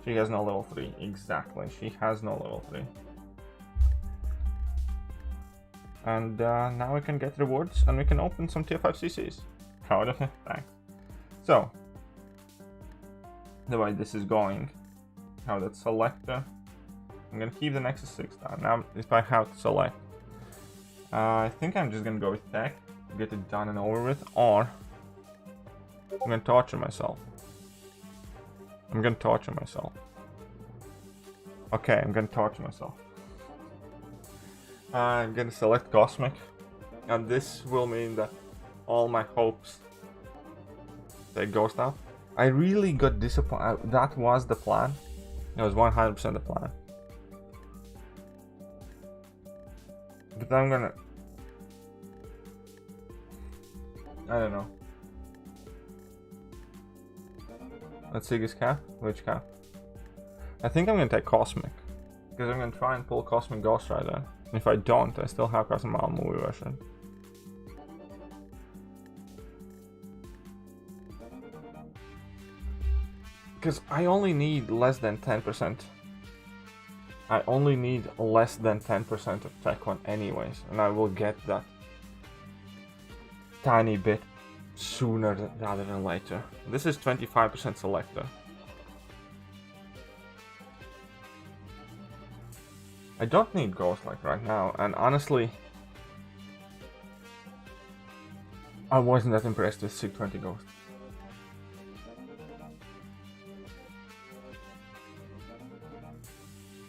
She has no level 3. Exactly, she has no level 3. And now we can get rewards and we can open some tier 5 CCs. Proud of it, thanks. So, the way this is going, how that selector, I'm gonna keep the Nexus 6 down. Now, if I have to select, I think I'm just gonna go with tech, get it done and over with, or I'm gonna torture myself. Okay, I'm gonna torture myself. I'm gonna select Cosmic, and this will mean that all my hopes take ghost now. I really got disappointed. That was the plan. It was 100% the plan. But I'm gonna... I don't know. Let's see this cap. Which cap? I think I'm gonna take Cosmic, because I'm gonna try and pull Cosmic Ghost Rider. If I don't, I still have Cosmic Mal movie version. Because I only need less than 10%. I only need less than 10% of Tech 1 anyways, and I will get that tiny bit sooner rather than later. This is 25% selector. I don't need Ghost like right now, and honestly, I wasn't that impressed with SIG 20 Ghost.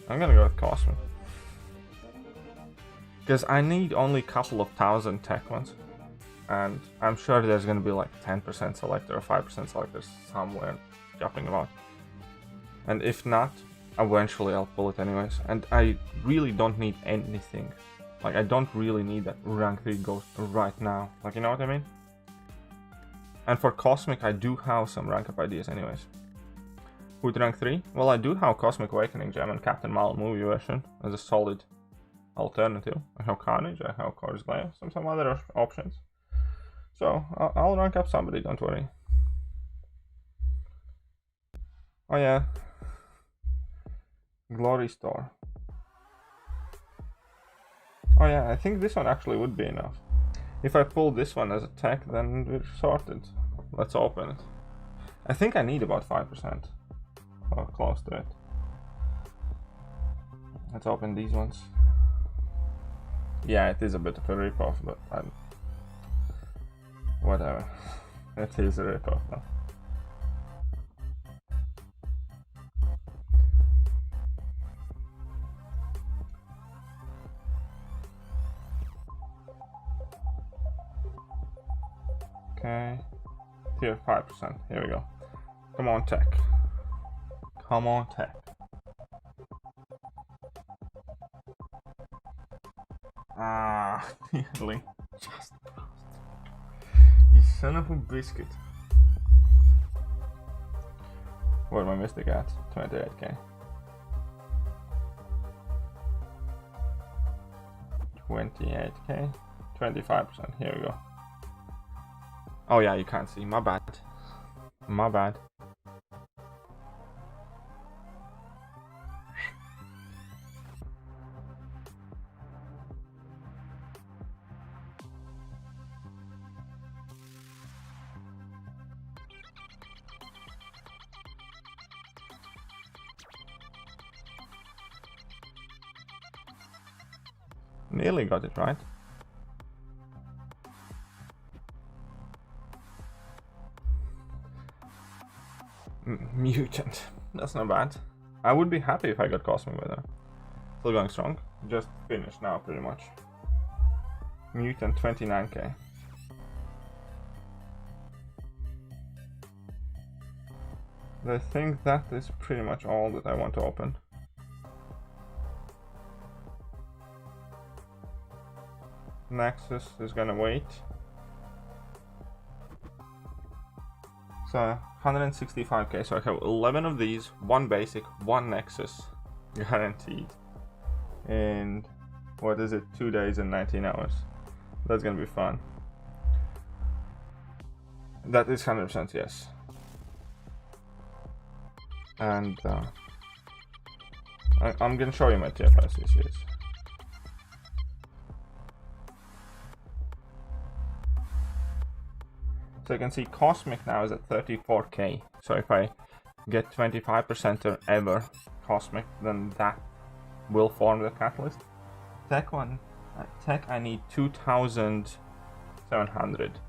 I'm gonna go with Cosmic, because I need only a couple of thousand tech ones, and I'm sure there's gonna be like 10% selector or 5% selector somewhere jumping about, and if not, eventually I'll pull it anyways. And I really don't need anything. Like, I don't really need that rank 3 ghost right now. Like, you know what I mean? And for Cosmic, I do have some rank up ideas anyways. With rank 3, well, I do have Cosmic Awakening Gem and Captain Mal movie version as a solid alternative. I have Carnage, I have Chorus Glaive, some other options. So, I'll rank up somebody, don't worry. Oh yeah. Glory Store. Oh yeah, I think this one actually would be enough. If I pull this one as a tech, then we're sorted. Let's open it. I think I need about 5%. Or close to it. Let's open these ones. Yeah, it is a bit of a ripoff, but whatever. It is a ripoff though. Okay, tier 5%. Here we go. Come on, tech. Come on, tech. Ah, nearly. Just you son of a biscuit. Where my Mystic at? 28k. 28k. 25%. Here we go. Oh yeah, you can't see. My bad. My bad. Nearly got it right. Mutant. That's not bad. I would be happy if I got Cosmic Weather. Still going strong. Just finished now, pretty much. Mutant 29k. I think that is pretty much all that I want to open. Nexus is gonna wait. So 165k, so I have 11 of these, 1 basic, 1 Nexus, guaranteed. And what is it, 2 days and 19 hours. That's gonna be fun. That is 100% yes. And I'm gonna show you my TFS issues. So you can see Cosmic now is at 34k. So if I get 25% or ever Cosmic, then that will form the catalyst. Tech I need 2,700.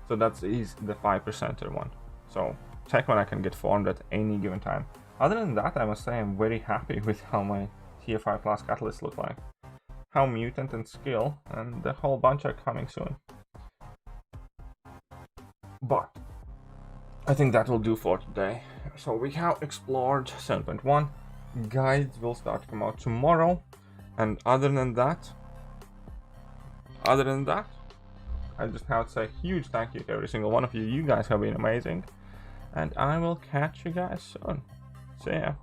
So that is the 5% one. So Tech 1 I can get formed at any given time. Other than that, I must say I'm very happy with how my tier 5 plus catalysts look like. How Mutant and Skill and the whole bunch are coming soon. But I think that will do for today. So we have explored 7.1. Guides will start to come out tomorrow. And other than that, I just have to say a huge thank you to every single one of you. You guys have been amazing. And I will catch you guys soon. See ya.